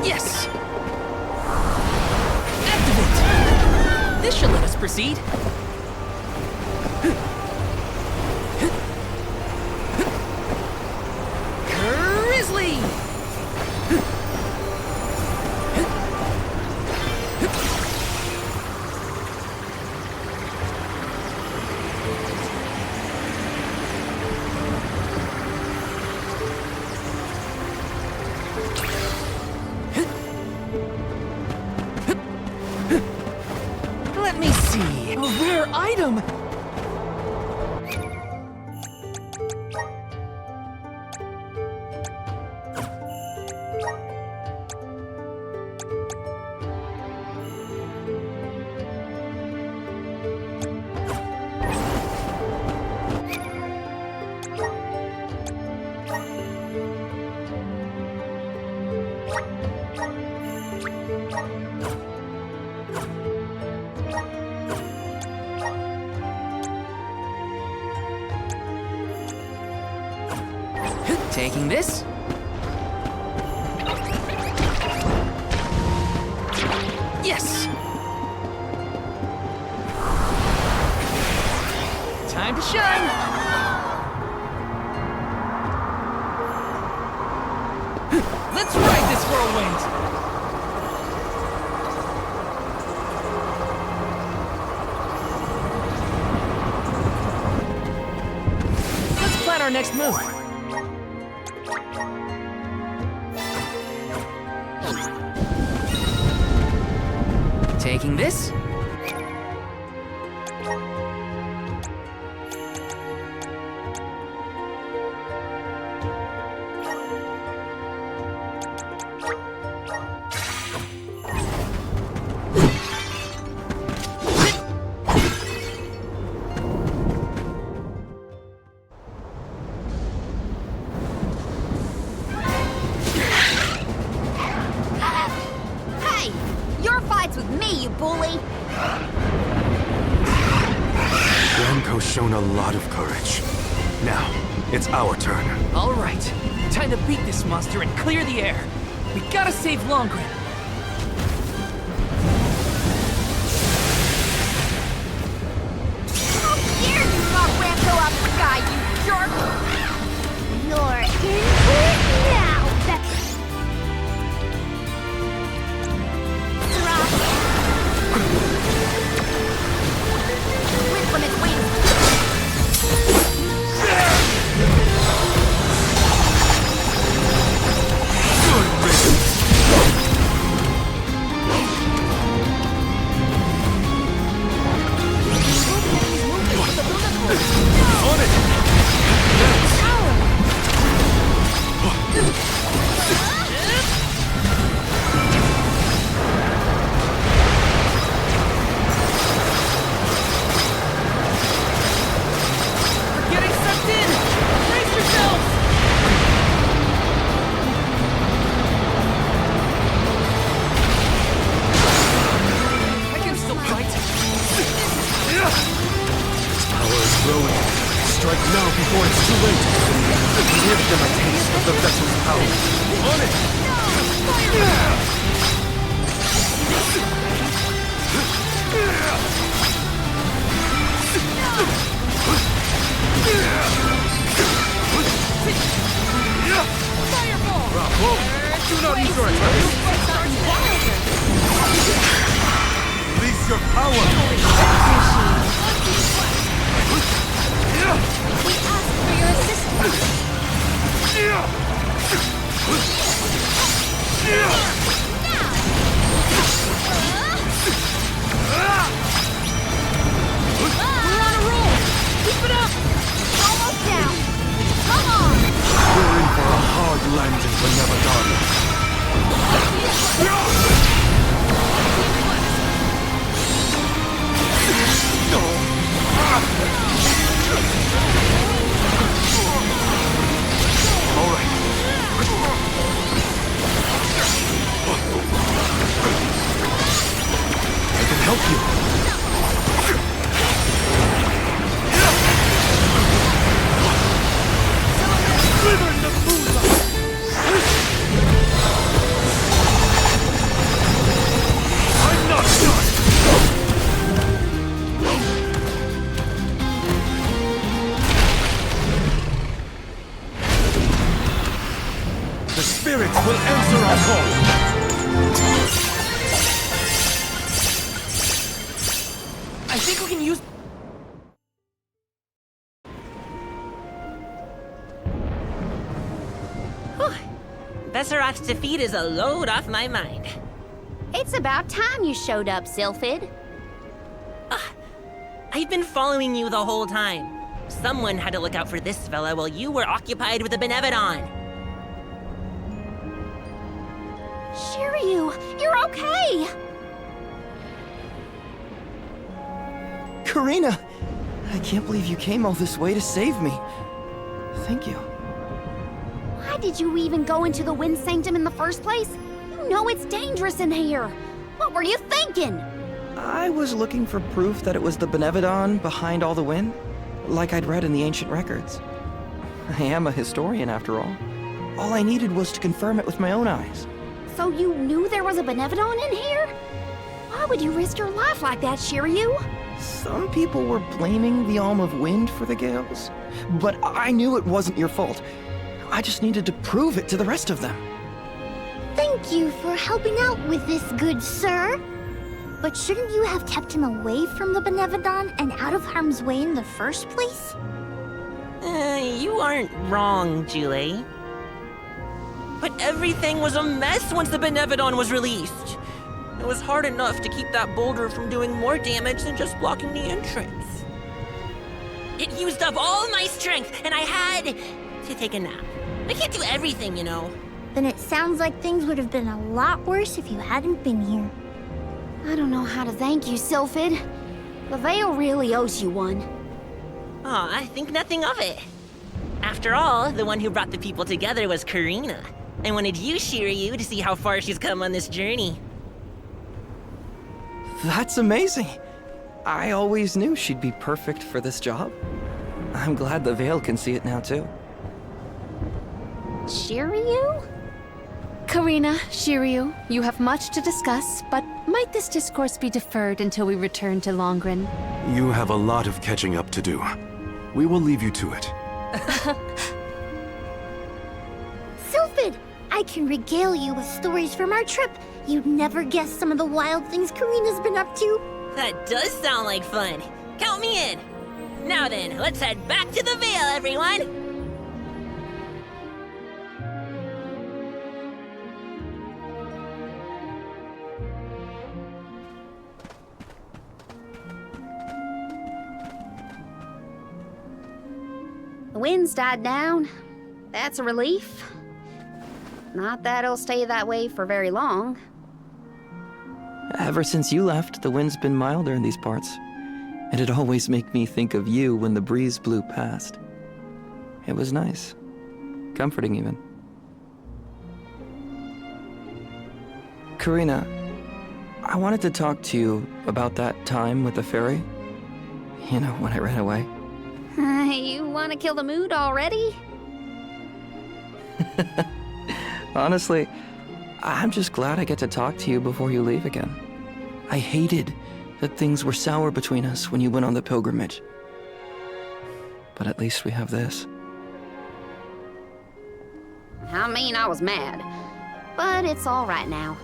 Yes! Activate! This should let us proceed. Grizzly! Hey! A rare item! Taking this. Yes! Time to shine! Let's ride this whirlwind! Let's plan our next move. Taking this. Hey! Your fight's with me, you bully! Ramco's shown a lot of courage. Now, it's our turn. All right, time to beat this monster and clear the air. We gotta save Longren. How dare you knock Ramco out of the sky, you jerk! You're in it now! Whip from its wings! On it! We're getting sucked in! Brace yourselves! I can still fight. Power is growing. Strike now before it's too late. Give them a taste of the vessel's power. On it! Bravo! Do not use your attacks! Release your power! We ask for your assistance! We're on a roll! Keep it up! Almost down! Come on! We're in for a hard landing for Benevodon. All right. I can help you. I'm not done! The spirits will answer our call! I think we can use... Besserot's defeat is a load off my mind. It's about time you showed up, Sylphid. I've been following you the whole time. Someone had to look out for this fella while you were occupied with the Benevodon. Sheru, you're okay! Karina! I can't believe you came all this way to save me. Thank you. Why did you even go into the Wind Sanctum in the first place? You know it's dangerous in here. What were you thinking? I was looking for proof that it was the Benevodon behind all the wind, like I'd read in the ancient records. I am a historian, after all. All I needed was to confirm it with my own eyes. So you knew there was a Benevodon in here? Why would you risk your life like that, Sheru? Some people were blaming the Alm of Wind for the gales, but I knew it wasn't your fault. I just needed to prove it to the rest of them. Thank you for helping out with this, good sir. But shouldn't you have kept him away from the Benevodon and out of harm's way in the first place? You aren't wrong, Julie. But everything was a mess once the Benevodon was released. It was hard enough to keep that boulder from doing more damage than just blocking the entrance. It used up all my strength, and I had to take a nap. I can't do everything, you know. Then it sounds like things would have been a lot worse if you hadn't been here. I don't know how to thank you, Sylphid. The Veil really owes you one. Aw, I think nothing of it. After all, the one who brought the people together was Karina. I wanted you, Sheru, to see how far she's come on this journey. That's amazing. I always knew she'd be perfect for this job. I'm glad the Veil can see it now, too. Sheru? Karina, Sheru, you have much to discuss, but might this discourse be deferred until we return to Longren? You have a lot of catching up to do. We will leave you to it. Sylphid, I can regale you with stories from our trip. You'd never guess some of the wild things Karina's been up to. That does sound like fun. Count me in. Now then, let's head back to the Veil, everyone. The wind's died down. That's a relief. Not that it'll stay that way for very long. Ever since you left, the wind's been milder in these parts. And it always made me think of you when the breeze blew past. It was nice. Comforting, even. Karina, I wanted to talk to you about that time with the fairy. You know, when I ran away. You want to kill the mood already? Honestly, I'm just glad I get to talk to you before you leave again. I hated that things were sour between us when you went on the pilgrimage. But at least we have this. I mean, I was mad. But it's all right now.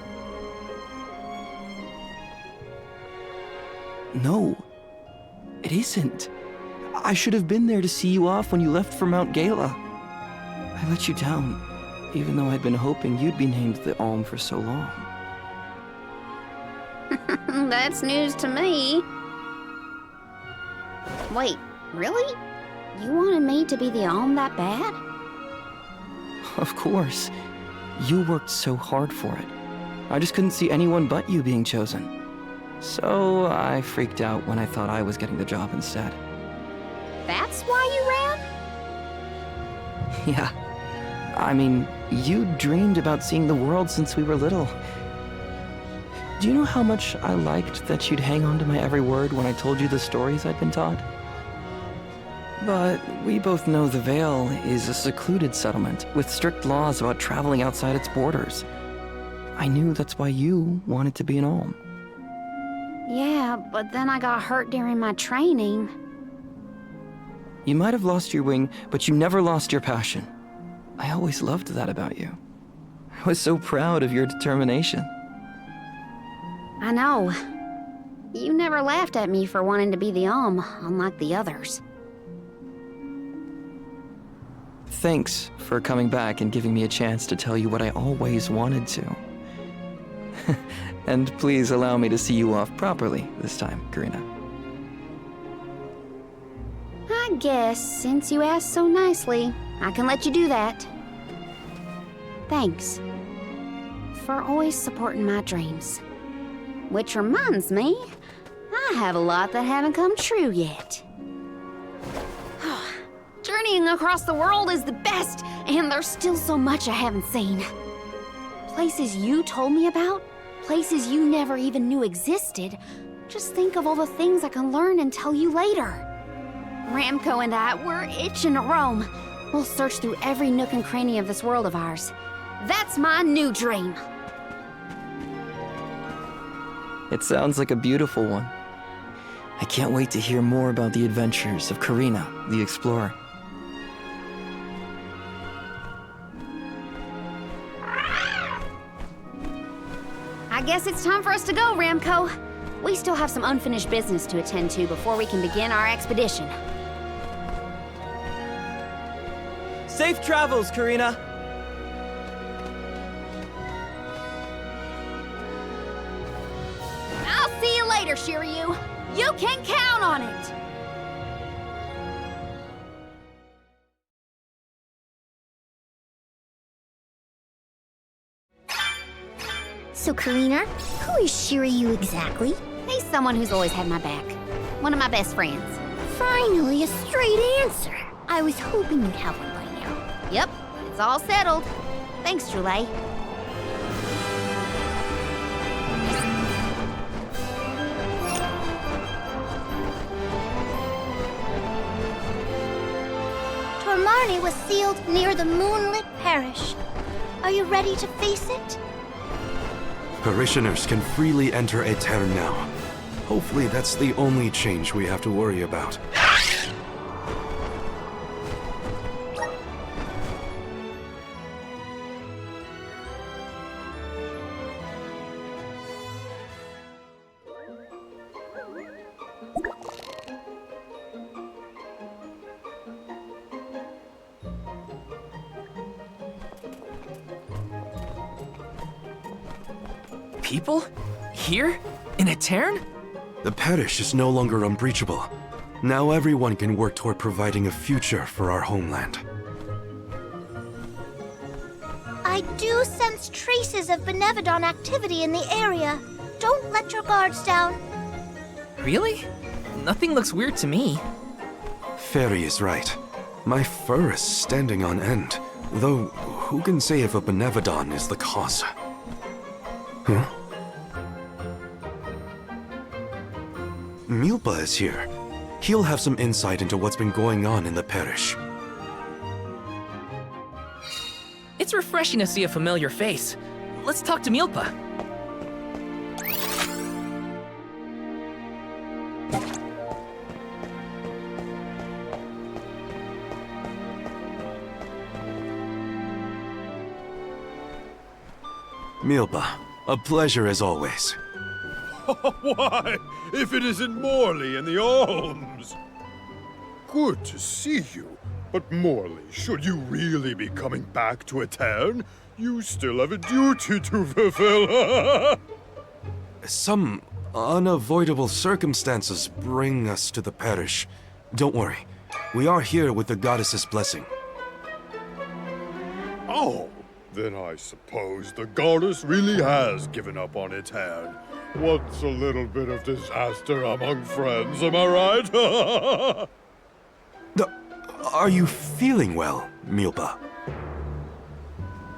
No, it isn't. I should have been there to see you off when you left for Mount Gala. I let you down, even though I'd been hoping you'd be named the Alm for so long. That's news to me. Wait, really? You wanted me to be the Alm that bad? Of course. You worked so hard for it. I just couldn't see anyone but you being chosen. So I freaked out when I thought I was getting the job instead. That's why you ran? Yeah. I mean, you dreamed about seeing the world since we were little. Do you know how much I liked that you'd hang on to my every word when I told you the stories I'd been taught? But we both know the Veil is a secluded settlement with strict laws about traveling outside its borders. I knew that's why you wanted to be an Alm. Yeah, but then I got hurt during my training. You might have lost your wing, but you never lost your passion. I always loved that about you. I was so proud of your determination. I know. You never laughed at me for wanting to be the Alm, unlike the others. Thanks for coming back and giving me a chance to tell you what I always wanted to. And please allow me to see you off properly this time, Karina. guess, since you asked so nicely, I can let you do that. Thanks for always supporting my dreams. Which reminds me, I have a lot that haven't come true yet. Journeying across the world is the best, and there's still so much I haven't seen. Places you told me about, places you never even knew existed. Just think of all the things I can learn and tell you later. Ramco and I, we're itching to roam. We'll search through every nook and cranny of this world of ours. That's my new dream. It sounds like a beautiful one. I can't wait to hear more about the adventures of Karina, the explorer. I guess it's time for us to go, Ramco. We still have some unfinished business to attend to before we can begin our expedition. Safe travels, Karina! I'll see you later, Sheru. You can count on it! So, Karina, who is Sheru exactly? He's someone who's always had my back. One of my best friends. Finally, a straight answer. I was hoping you'd have one by now. Yep, it's all settled. Thanks, Julie. Tormarni was sealed near the moonlit parish. Are you ready to face it? Parishioners can freely enter Aetern now. Hopefully that's the only change we have to worry about. People? Here? In Aetern? The parish is no longer unbreachable. Now everyone can work toward providing a future for our homeland. I do sense traces of Benevodon activity in the area. Don't let your guards down. Really? Nothing looks weird to me. Fairy is right. My fur is standing on end. Though, who can say if a Benevodon is the cause? Huh? Milpa is here. He'll have some insight into what's been going on in the parish. It's refreshing to see a familiar face. Let's talk to Milpa. Milpa, a pleasure as always. Why, if it isn't Morley in the Alms! Good to see you. But Morley, should you really be coming back to Aetern, you still have a duty to fulfill. Some unavoidable circumstances bring us to the parish. Don't worry, we are here with the goddess's blessing. Oh, then I suppose the goddess really has given up on Aetern. What's a little bit of disaster among friends, am I right? Are you feeling well, Milpa?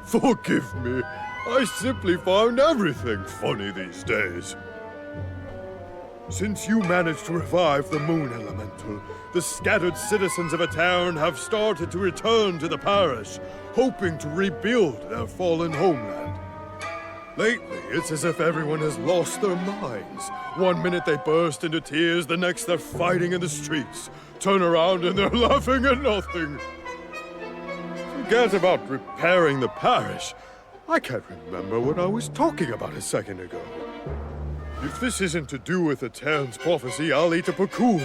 Forgive me. I simply find everything funny these days. Since you managed to revive the Moon Elemental, the scattered citizens of Aetern have started to return to the parish, hoping to rebuild their fallen homeland. Lately, it's as if everyone has lost their minds. One minute they burst into tears, the next they're fighting in the streets. Turn around and they're laughing at nothing. Forget about repairing the parish. I can't remember what I was talking about a second ago. If this isn't to do with Aetern's prophecy, I'll eat a pakul.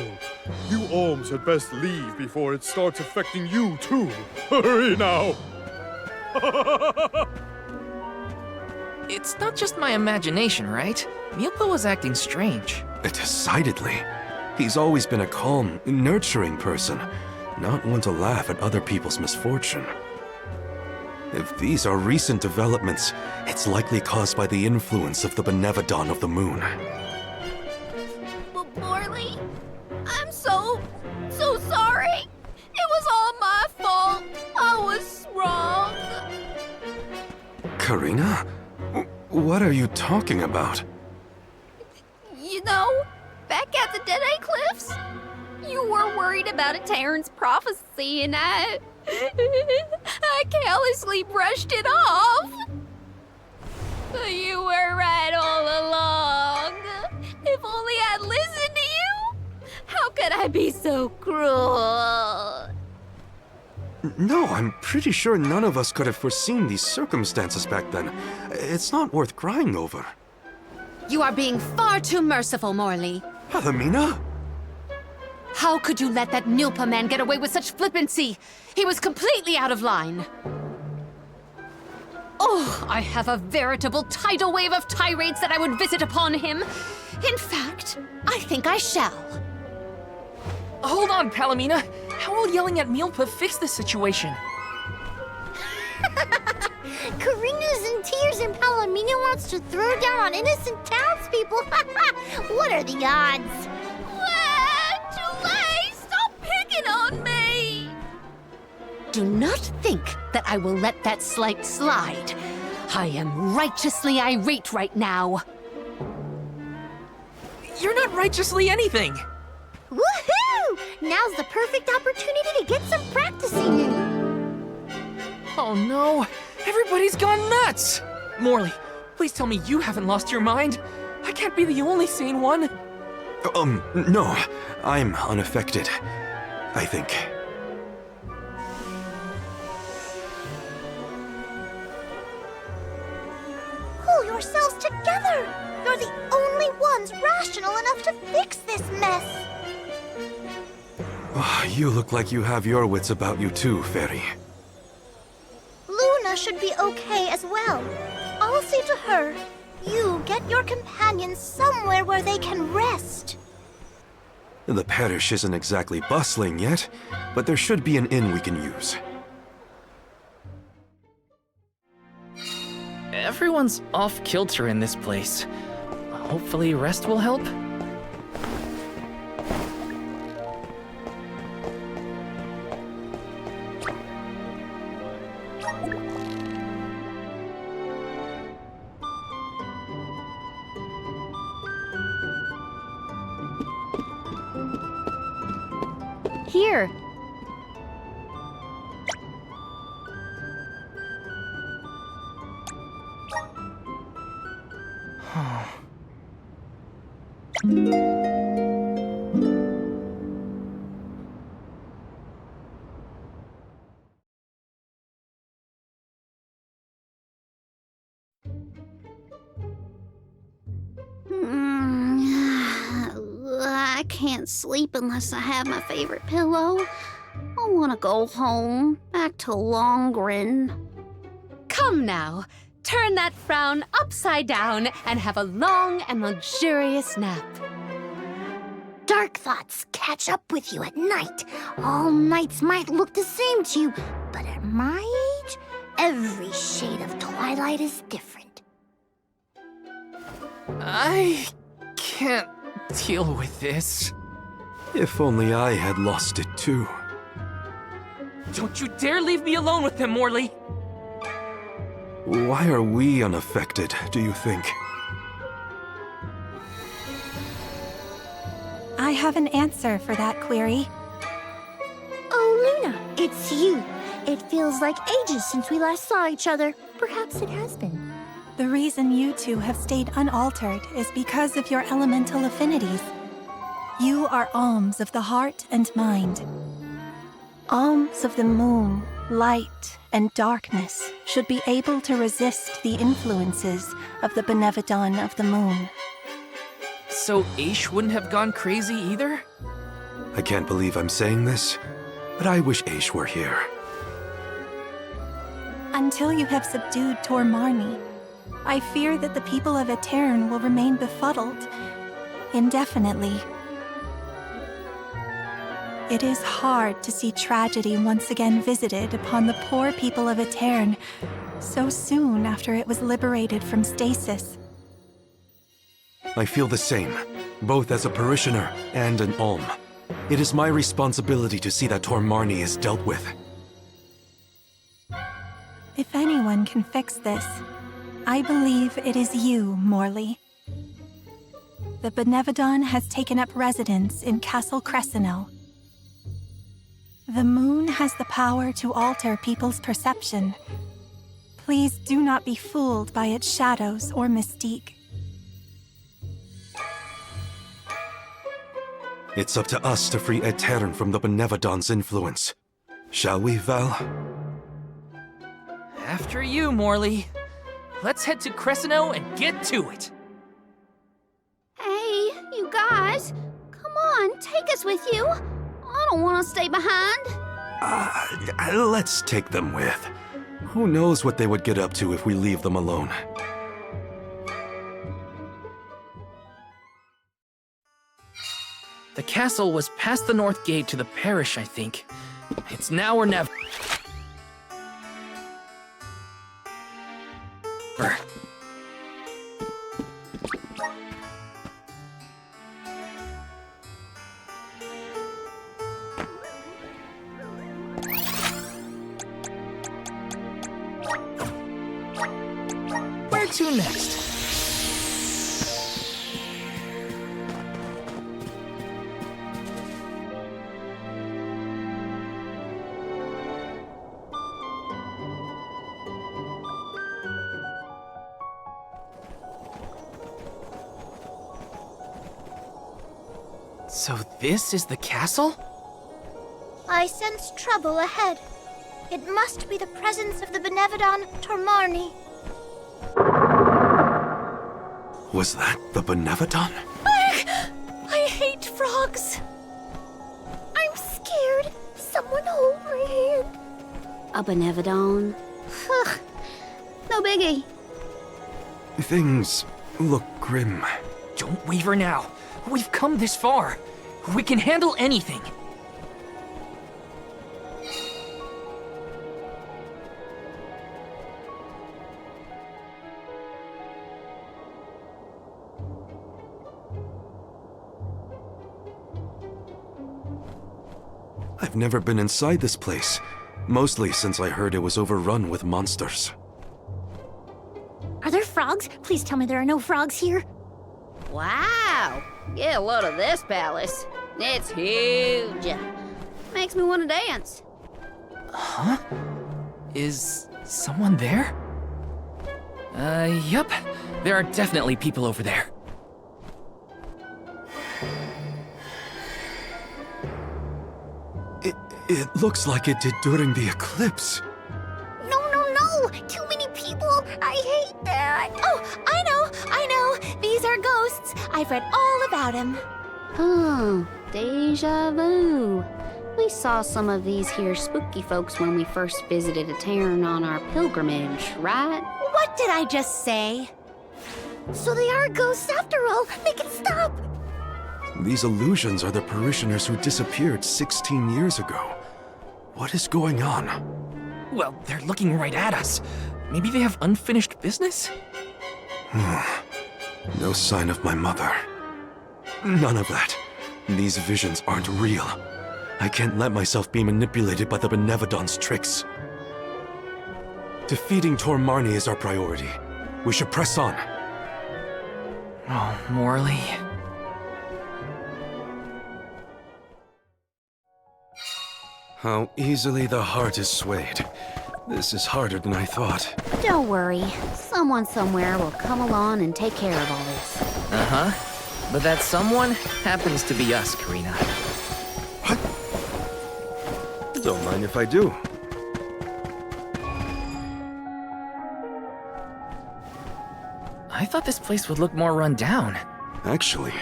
You Alms had best leave before it starts affecting you too. Hurry now! It's not just my imagination, right? Milpa was acting strange. Decidedly. He's always been a calm, nurturing person, not one to laugh at other people's misfortune. If these are recent developments, it's likely caused by the influence of the Benevodon of the Moon. Morley, I'm so sorry. It was all my fault. I was wrong. Karina? What are you talking about? You know, back at the Dead-Eye Cliffs, you were worried about a Terran's prophecy, and I carelessly brushed it off. But you were right all along. If only I'd listened to you. How could I be so cruel? No, I'm pretty sure none of us could have foreseen these circumstances back then. It's not worth crying over. You are being far too merciful, Morley. Palomina? How could you let that Nilpa man get away with such flippancy? He was completely out of line. Oh, I have a veritable tidal wave of tirades that I would visit upon him. In fact, I think I shall. Hold on, Palomina. How will yelling at Nilpa fix the situation? Karina's in tears and Palomina wants to throw down on innocent townspeople. What are the odds? Julie, stop picking on me! Do not think that I will let that slight slide. I am righteously irate right now. You're not righteously anything. Woohoo! Now's the perfect opportunity to get some practicing in. Oh no, everybody's gone nuts! Morley, please tell me you haven't lost your mind. I can't be the only sane one. No, I'm unaffected, I think. Pull yourselves together! You're the only ones rational enough to fix this mess! Oh, you look like you have your wits about you too, Fairy. Luna should be okay as well. I'll say to her, you get your companions somewhere where they can rest. The Parish isn't exactly bustling yet, but there should be an inn we can use. Everyone's off kilter in this place. Hopefully rest will help. Here. I can't sleep unless I have my favorite pillow. I want to go home, back to Longren. Come now, turn that frown upside down and have a long and luxurious nap. Dark thoughts catch up with you at night. All nights might look the same to you, but at my age, every shade of twilight is different. I can't deal with this. If only I had lost it too. Don't you dare leave me alone with them, Morley! Why are we unaffected, do you think? I have an answer for that query. Oh, Luna, it's you. It feels like ages since we last saw each other. Perhaps it has been. The reason you two have stayed unaltered is because of your elemental affinities. You are alms of the heart and mind. Alms of the moon, light, and darkness should be able to resist the influences of the Benevodon of the moon. So Aish wouldn't have gone crazy either? I can't believe I'm saying this, but I wish Aish were here. Until you have subdued Tormarni, I fear that the people of Etern will remain befuddled indefinitely. It is hard to see tragedy once again visited upon the poor people of Aetern, so soon after it was liberated from stasis. I feel the same, both as a parishioner and an alm. It is my responsibility to see that Tormarni is dealt with. If anyone can fix this, I believe it is you, Morley. The Benevodon has taken up residence in Castle Crescino. The moon has the power to alter people's perception. Please do not be fooled by its shadows or mystique. It's up to us to free Aetern from the Benevodon's influence. Shall we, Val? After you, Morley. Let's head to Crescino and get to it. Hey, you guys. Come on, take us with you. I don't want to stay behind. Let's take them with. Who knows what they would get up to if we leave them alone. The castle was past the north gate to the Parish, I think. It's now or never. Where to next? So this is the castle? I sense trouble ahead. It must be the presence of the Benevodon Tormarni. Was that the Benevodon? I hate frogs. I'm scared. Someone hold my hand. A Benevodon? No biggie. Things look grim. Don't waver now. We've come this far. We can handle anything. I've never been inside this place, mostly since I heard it was overrun with monsters. Are there frogs? Please tell me there are no frogs here. Wow! Get a load of this palace. It's huge. Makes me want to dance. Huh? Is someone there? Yup. There are definitely people over there. It looks like it did during the eclipse. No. Too many people. I hate that. Oh, I know. These are ghosts. I've read all about them. Deja vu. We saw some of these here spooky folks when we first visited Aetern on our pilgrimage, right? What did I just say? So they are ghosts after all. Make it stop. These illusions are the parishioners who disappeared 16 years ago. What is going on? Well, they're looking right at us. Maybe they have unfinished business? No sign of my mother. None of that. These visions aren't real. I can't let myself be manipulated by the Benevodon's tricks. Defeating Tormarni is our priority. We should press on. Oh, Morley. How easily the heart is swayed. This is harder than I thought. Don't worry. Someone somewhere will come along and take care of all this. Uh-huh. But that someone happens to be us, Karina. What? Don't mind if I do. I thought this place would look more run down. Actually,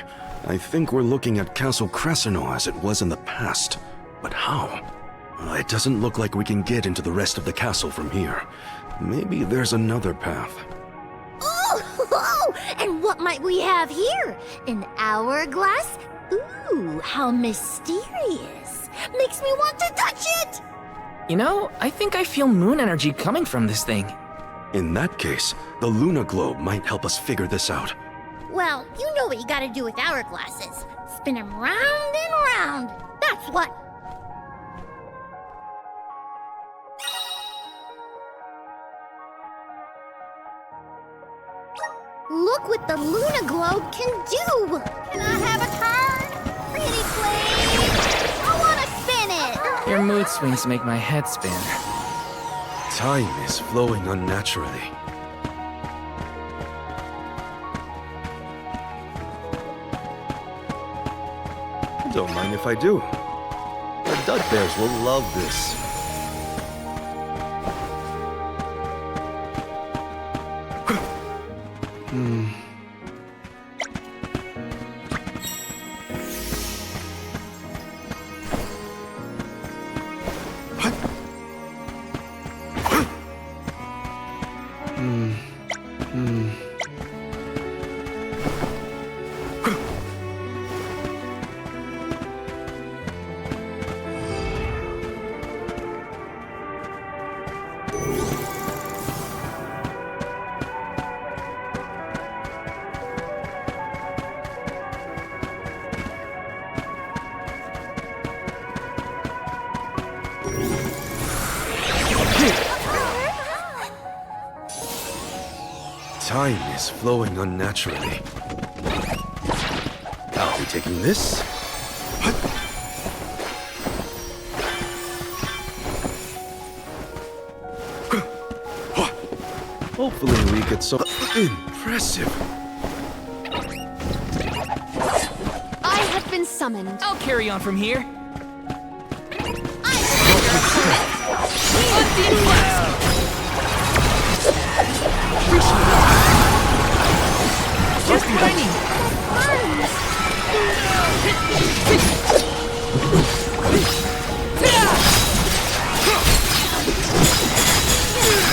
I think we're looking at Castle Crescino as it was in the past. But how? It doesn't look like we can get into the rest of the castle from here. Maybe there's another path. Oh, and what might we have here? An hourglass? Ooh, how mysterious. That makes me want to touch it! You know, I think I feel moon energy coming from this thing. In that case, the Luna Globe might help us figure this out. Well, you know what you gotta do with hourglasses. Spin them round and round. That's what. Look what the Luna Globe can do! Can I have a turn? Pretty please! I wanna spin it! Your mood swings make my head spin. Time is flowing unnaturally. Don't mind if I do. The Dud Bears will love this. Time is flowing unnaturally. I'll be taking this. Hopefully we get some impressive. I have been summoned. I'll carry on from here. Just what I need.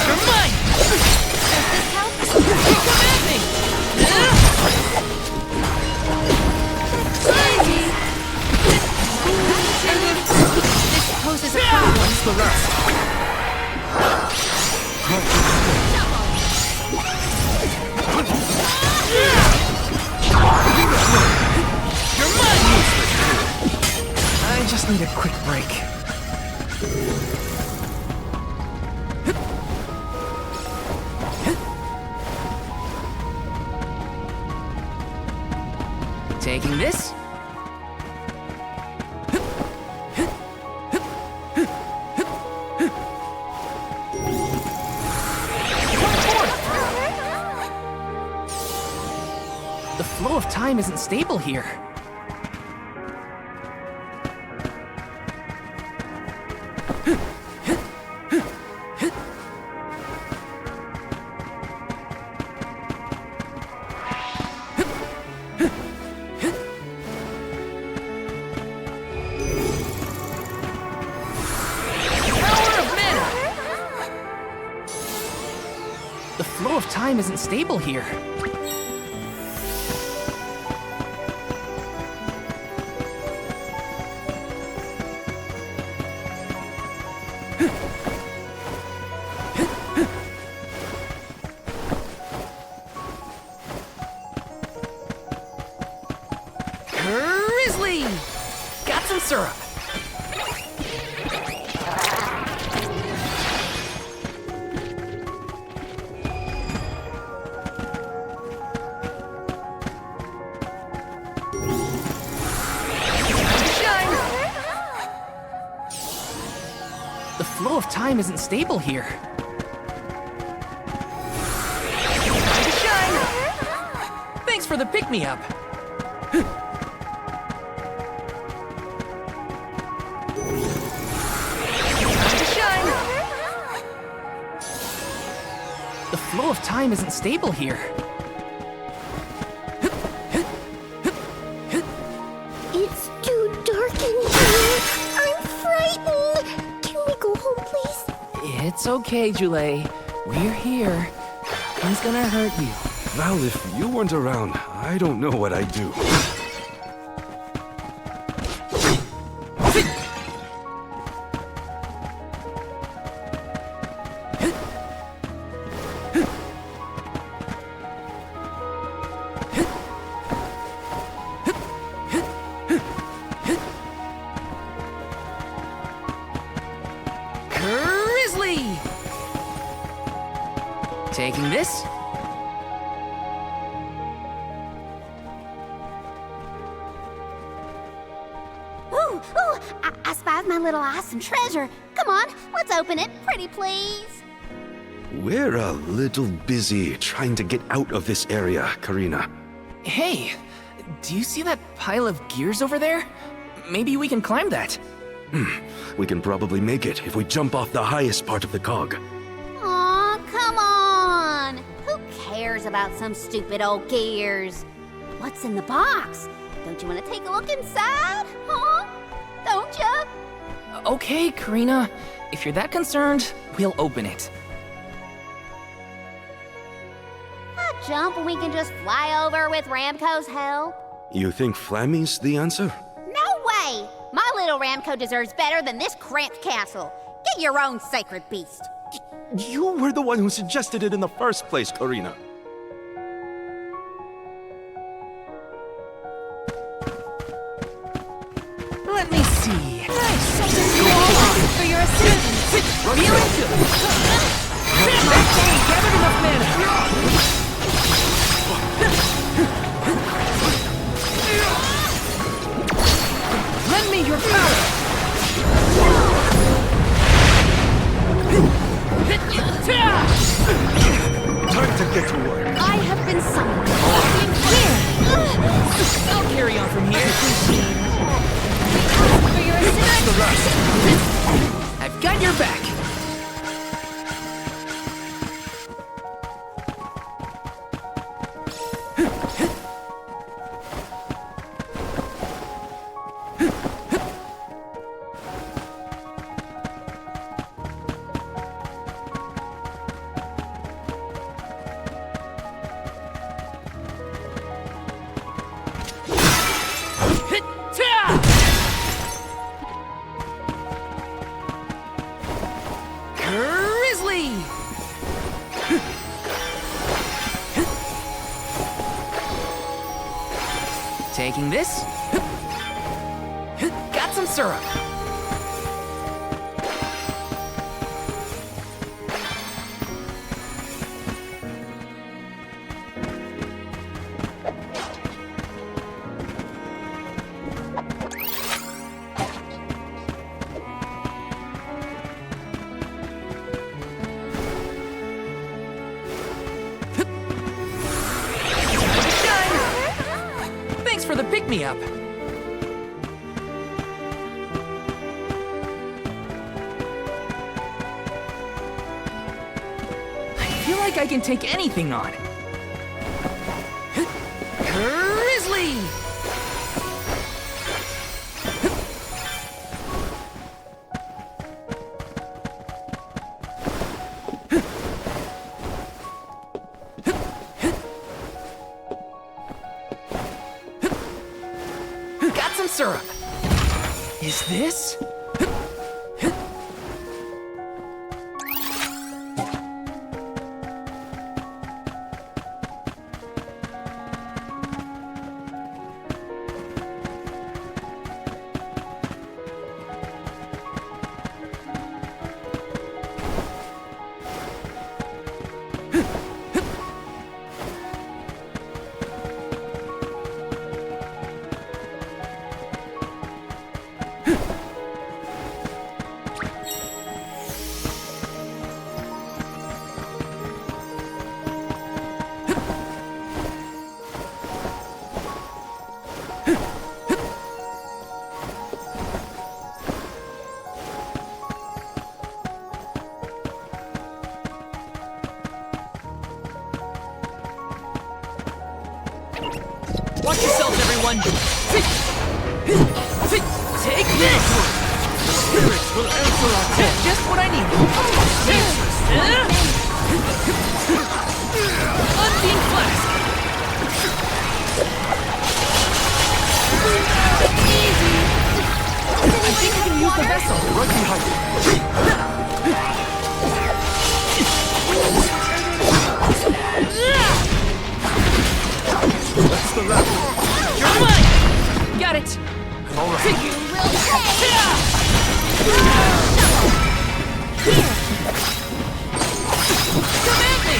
You're mine. Does this help? Come at me. This poses a problem. What's the rest? You're mine! I just need a quick break. Taking this. The flow of time isn't stable here. The flow of time isn't stable here. Got some syrup. The flow of time isn't stable here. Time to shine! Thanks for the pick-me-up. The flow of time isn't stable here. It's too dark in here. I'm frightened. Can we go home, please? It's okay, Jule. We're here. Nothing's gonna hurt you. Well, if you weren't around, I don't know what I'd do. Taking this. Ooh, I spied my little awesome treasure. Come on, let's open it, pretty please. We're a little busy trying to get out of this area, Karina. Hey, do you see that pile of gears over there? Maybe we can climb that. We can probably make it if we jump off the highest part of the cog. Aw, come on! Who cares about some stupid old gears? What's in the box? Don't you want to take a look inside? Huh? Don't you? Okay, Karina. If you're that concerned, we'll open it. A jump and we can just fly over with Ramco's help? You think Flammy's the answer? No way! My little Ramco deserves better than this cramped castle. Get your own sacred beast. You were the one who suggested it in the first place, Karina. Let me see. Nice. For your assistance. Feeling good. That game gathered enough mana. Lend me your power. Time to get to work. I have been summoned. Here. I'll carry on from here. For your assistance. I've got your back. Taking this. Got some syrup. For the pick-me-up. I feel like I can take anything on. Grizzly! Syrup. Is this? Watch yourselves, everyone! Take this! Spirits will answer our call! Just what I need! Unbeam Flask! Easy! I think I can use the vessel! Right behind you! That's the left! You're mine! Got it! All right. You will Command me!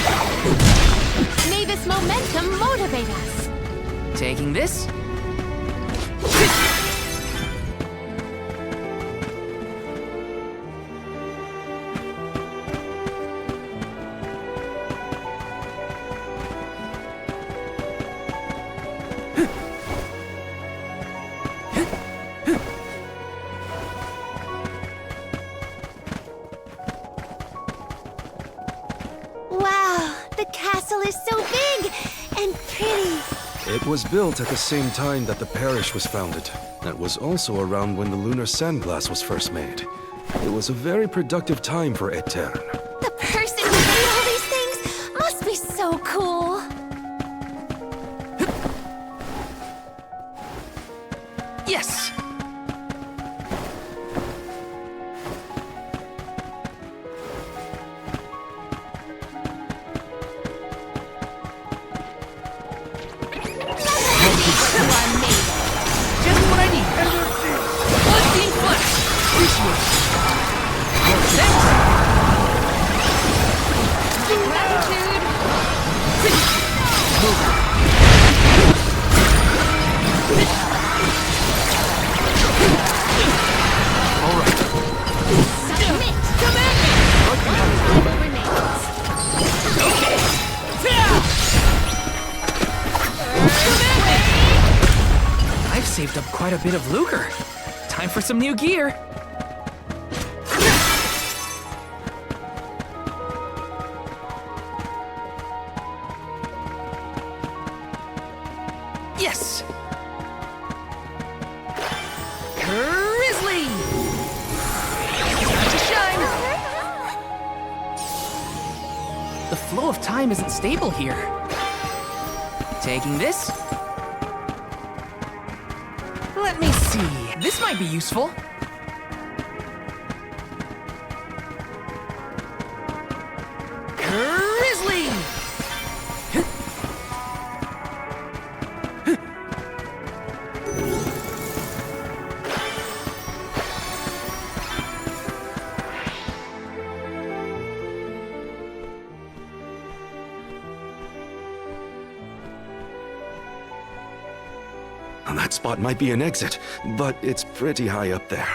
momentum motivate us. Taking this. Wow, the castle is so big and pretty. It was built at the same time that the Parish was founded. That was also around when the lunar sandglass was first made. It was a very productive time for Etern. The person who made all these things must be so cool. Yes! Just what I need. Blood being flesh. Appreciate it. Thanks. Gratitude. All right. Submit. Command remains. Okay. I've saved up quite a bit of lucre. Time for some new gear. Yes! Grizzly! Time to shine! The flow of time isn't stable here. Taking this. Let me see. This might be useful. Grizzly! That spot might be an exit, but it's pretty high up there.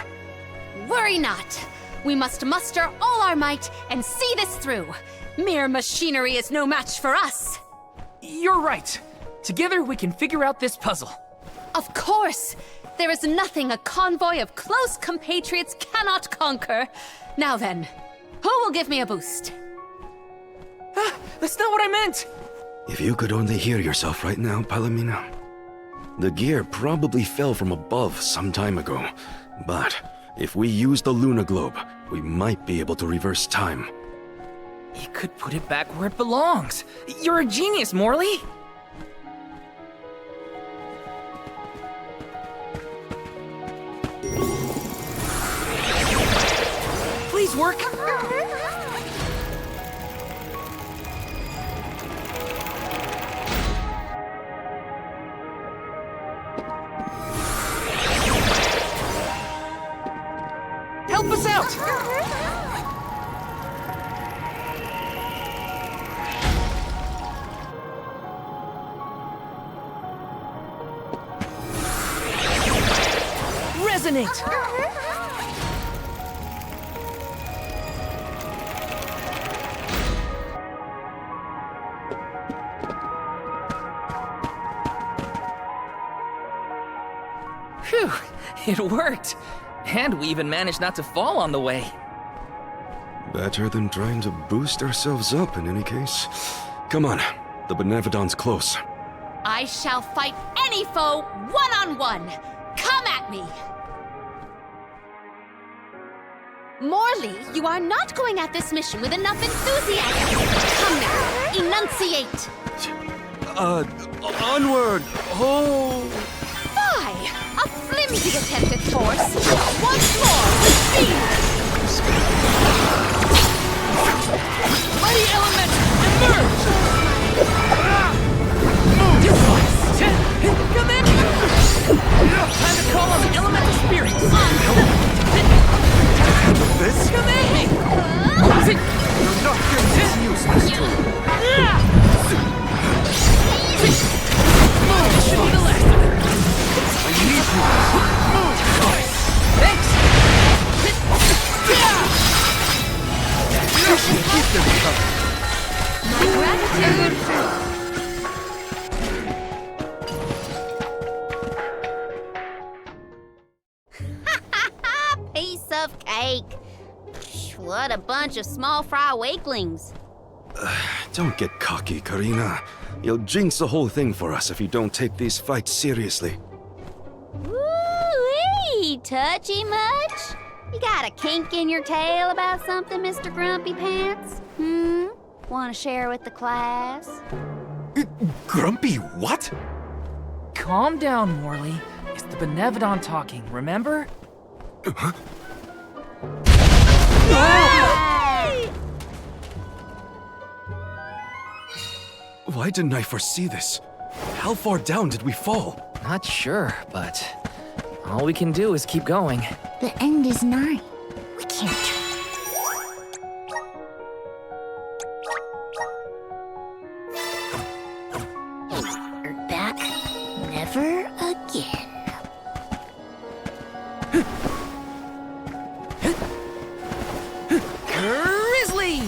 Worry not. We must muster all our might and see this through. Mere machinery is no match for us. You're right. Together we can figure out this puzzle. Of course. There is nothing a convoy of close compatriots cannot conquer. Now then, who will give me a boost? That's not what I meant! If you could only hear yourself right now, Palomino. The gear probably fell from above some time ago, but if we use the Luna Globe, we might be able to reverse time. You could put it back where it belongs. You're a genius, Morley! Please work! Help us out! Resonate! Phew, it worked. And we even managed not to fall on the way. Better than trying to boost ourselves up in any case. Come on, the Benevodon's close. I shall fight any foe one-on-one. Come at me! Morley, you are not going at this mission with enough enthusiasm. Come now, enunciate. Onward! Oh! Fie! A flimsy attempt at force. Once more, speed! Mighty element, emerge! Come in! Time to call on the elemental spirits! This? Come in! You're not getting this use, Mr. Thanks! My gratitude! Piece of cake. What a bunch of small fry wakelings. Don't get cocky, Karina. You'll jinx the whole thing for us if you don't take these fights seriously. Woo-wee! Touchy much? You got a kink in your tail about something, Mr. Grumpy Pants? Want to share with the class? Grumpy what? Calm down, Morley. It's the Benevodon talking, remember? Huh? Why didn't I foresee this? How far down did we fall? Not sure, but all we can do is keep going. The end is nigh. We can't turn. We're back. Never again. Grizzly!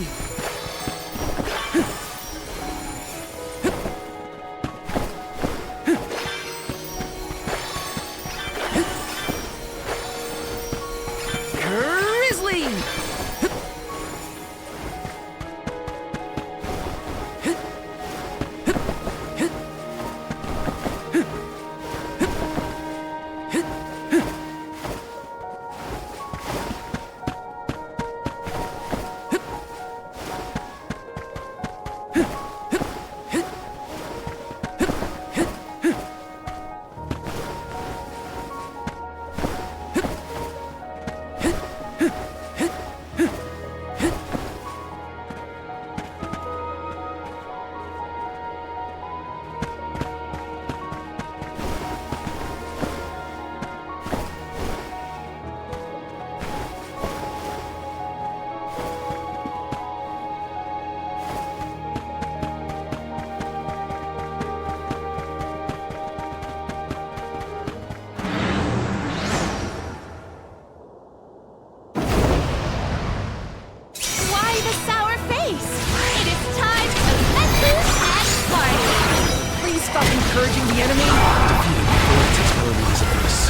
Encouraging the enemy? Defeating before temporally is a face.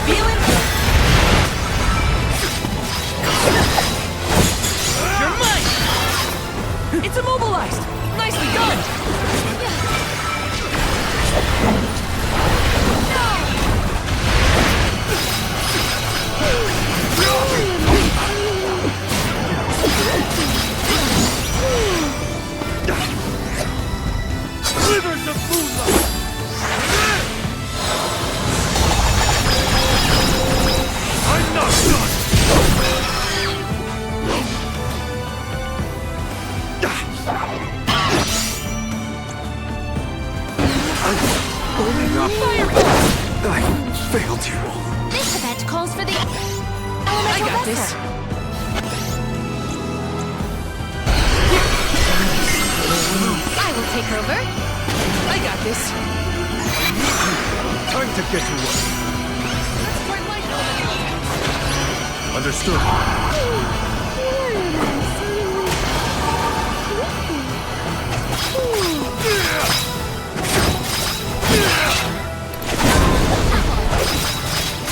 Feel it? You're mine! It's immobilized! Nicely done! Slithers of moonlight! I'm not done! Owning up. I failed you. This event calls for the elemental I got this. vessel. I will take over. I got this. Time to get to work. Understood.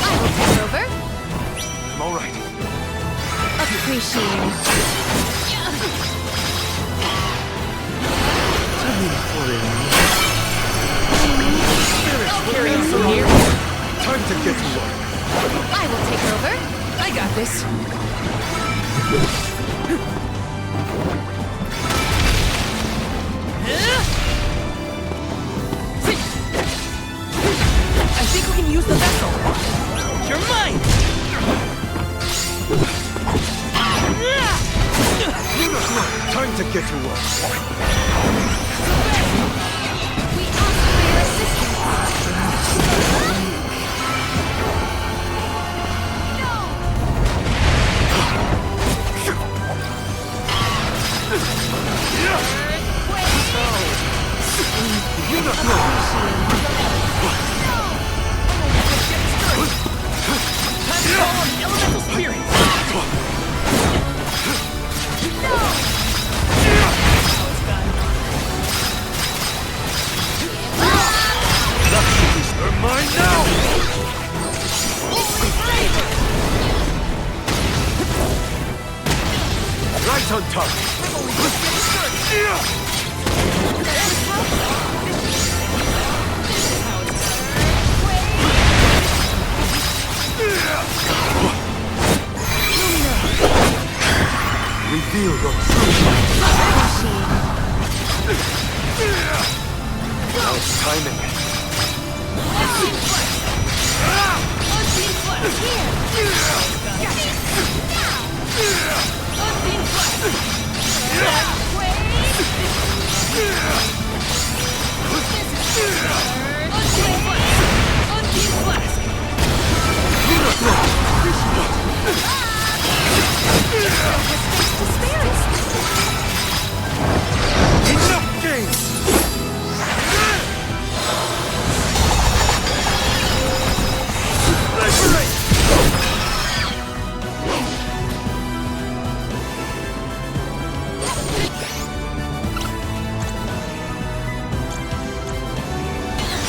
I will take over. I'm all right. Appreciate I'll carry on from here. Time to get to work. I will take over. I got this. I think we can use the vessel. You're mine! Time to get to work. We ask for your assistance. Right on top. Reveal your true Now it's timing. Enough games! Liberate!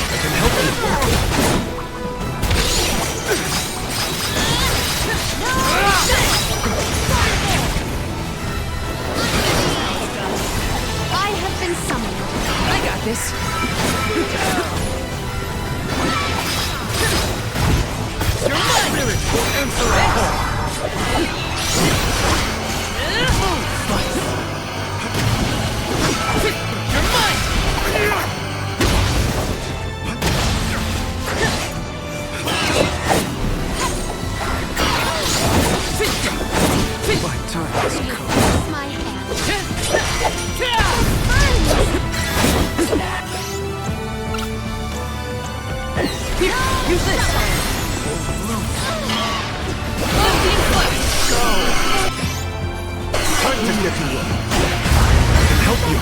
I can help you. I have been summoned. I got this. Your spirit will answer our call. You're mine! My time has come. My hand. Here, use this. Time to get to work. I can help you.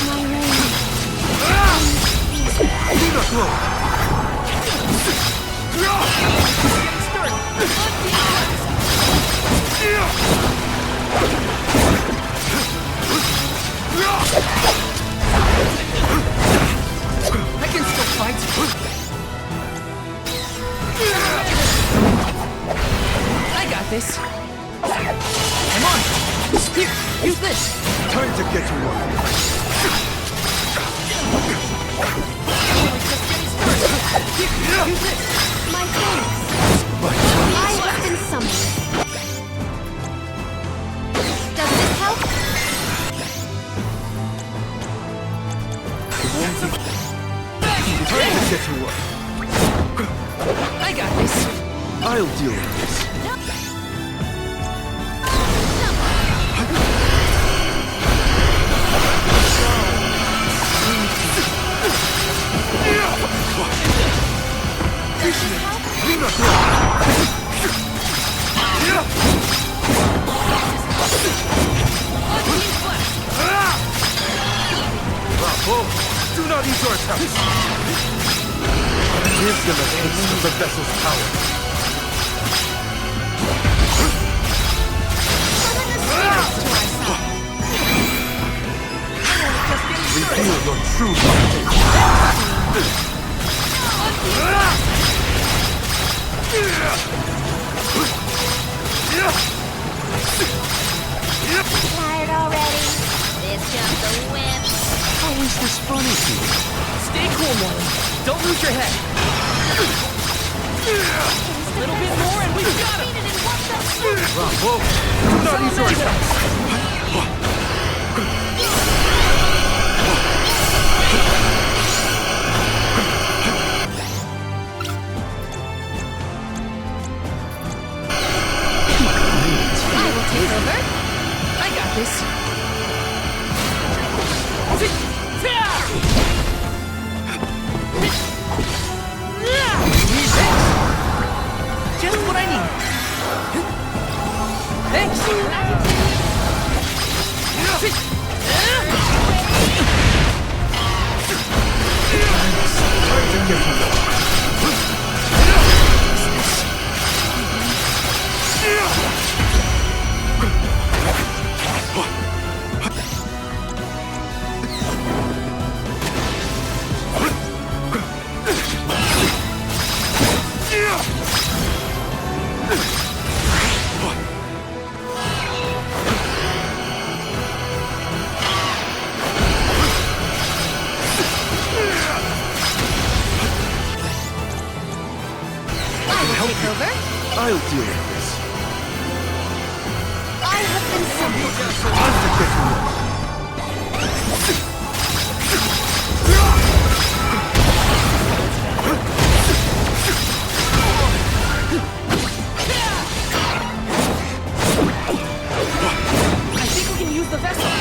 My ring. Do not grow. I can still fight. I got this. Come on. Here, use this. Time to get to work. Here, use this. My thanks. My I have been summoned. Does this help? Time to get to work. I got this. I'll deal with this. Bravo! Do not eat your attacks! Give them a taste of the vessel's power. Reveal your true Tired already? This jumps a whip. How is this funny to you? Stay cool, Molly. Don't lose your head. A little bit more and we got him. Bravo! Do not eat your attacks! I will take over. I got this. Just what I need. Thanks. can help take you. over. I'll deal with this. I have been summoned. I think we can use the vessel.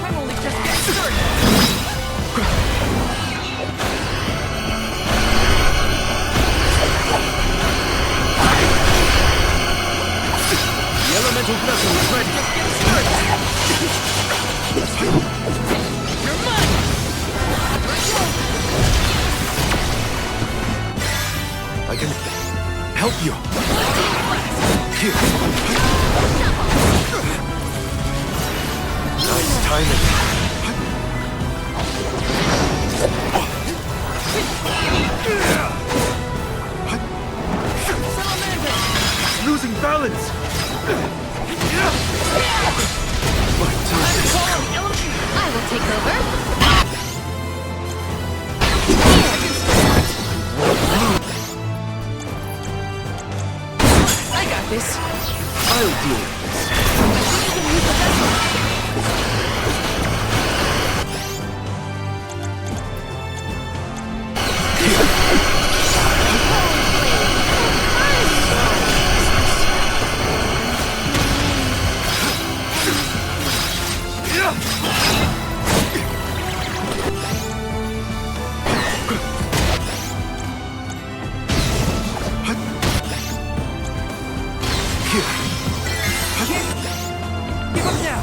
I'm only just getting started. The elemental vessel is ready. You're mine! I can help you. Here. Nice timing. Losing balance. My time. I will take over. I got this. I'll deal with this. Give up now.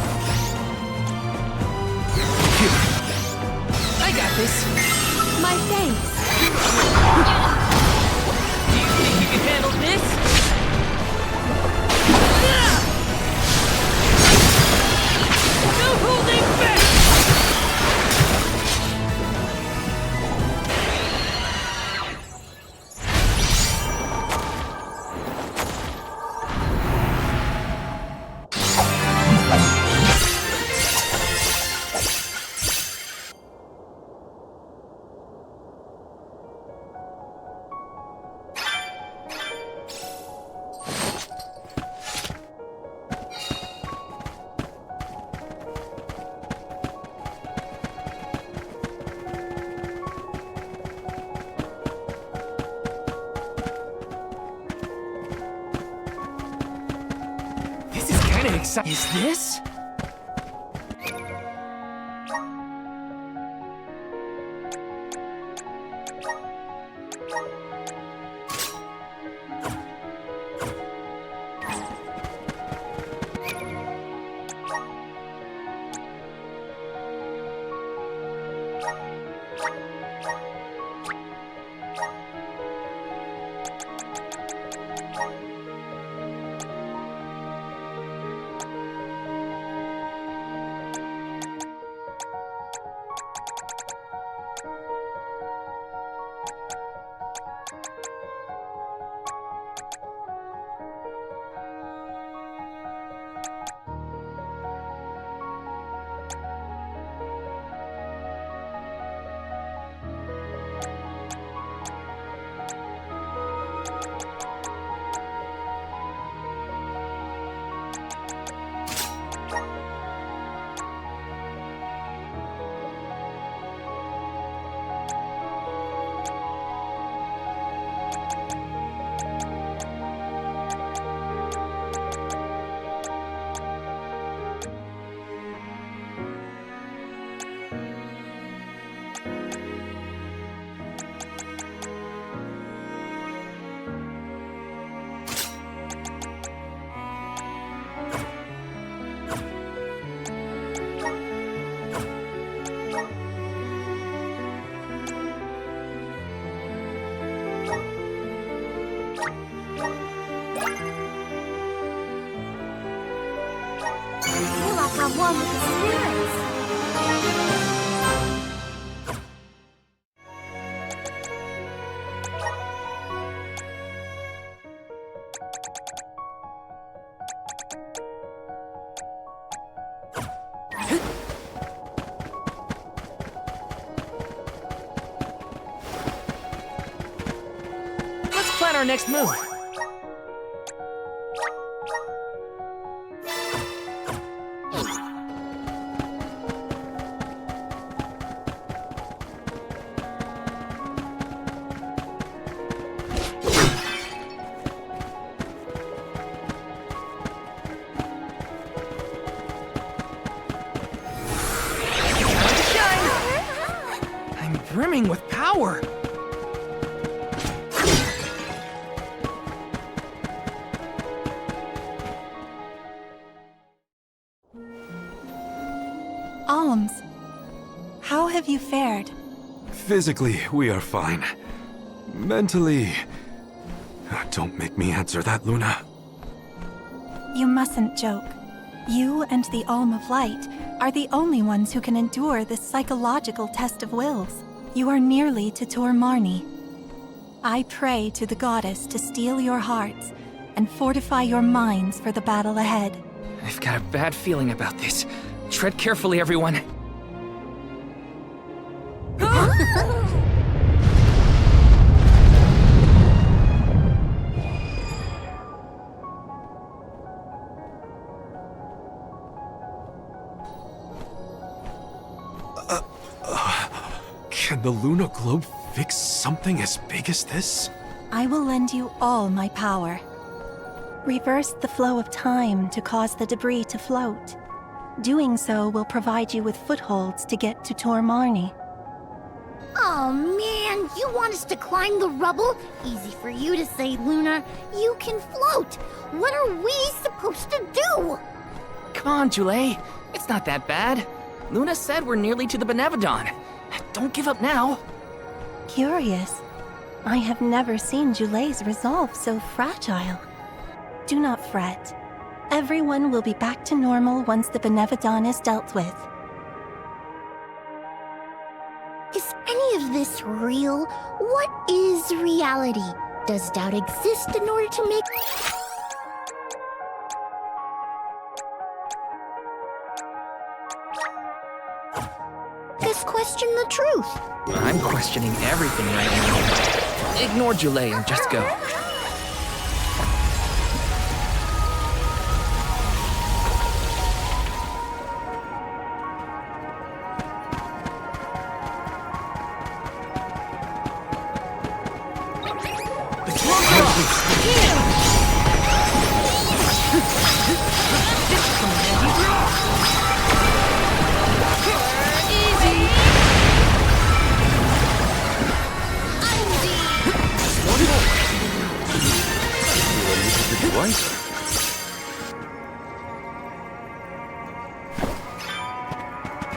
I got this. My thanks. Do you think you can handle this? No holding back! This is kind of exciting. Is this? I'm one with the spirits. our next move? I'm brimming with power. Alms, how have you fared? Physically, we are fine. Mentally... Don't make me answer that, Luna. You mustn't joke. You and the Alm of Light are the only ones who can endure this psychological test of wills. You are nearly to Tormarni. I pray to the goddess to steel your hearts and fortify your minds for the battle ahead. I've got a bad feeling about this. Tread carefully, everyone. Can the Luna Globe fix something as big as this? I will lend you all my power. Reverse the flow of time to cause the debris to float. Doing so will provide you with footholds to get to Tormarni. Oh man, you want us to climb the rubble? Easy for you to say, Luna. You can float. What are we supposed to do? Come on, Jule. It's not that bad. Luna said we're nearly to the Benevodon. Don't give up now. Curious. I have never seen Jule's resolve so fragile. Do not fret. Everyone will be back to normal once the Benevodon is dealt with. Is any of this real? What is reality? Does doubt exist in order to make... Just question the truth. I'm questioning everything right now. Ignore Jule and just go.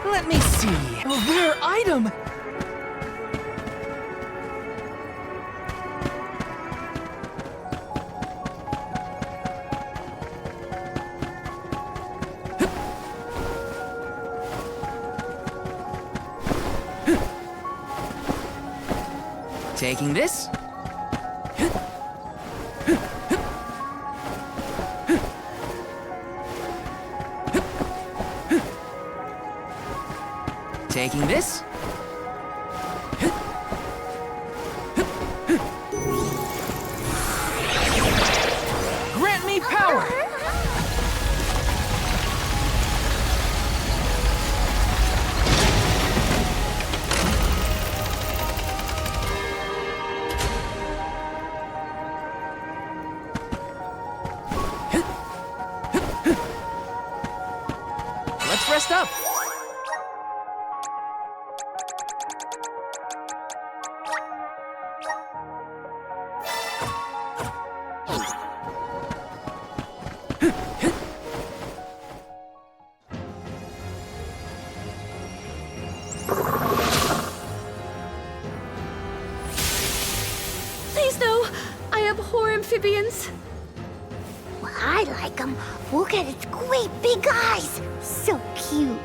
Let me see. A rare item! Taking this? Taking this? Grant me power! Let's rest up. Please no! I abhor amphibians. Well, I like them. Look at its great big eyes. So cute.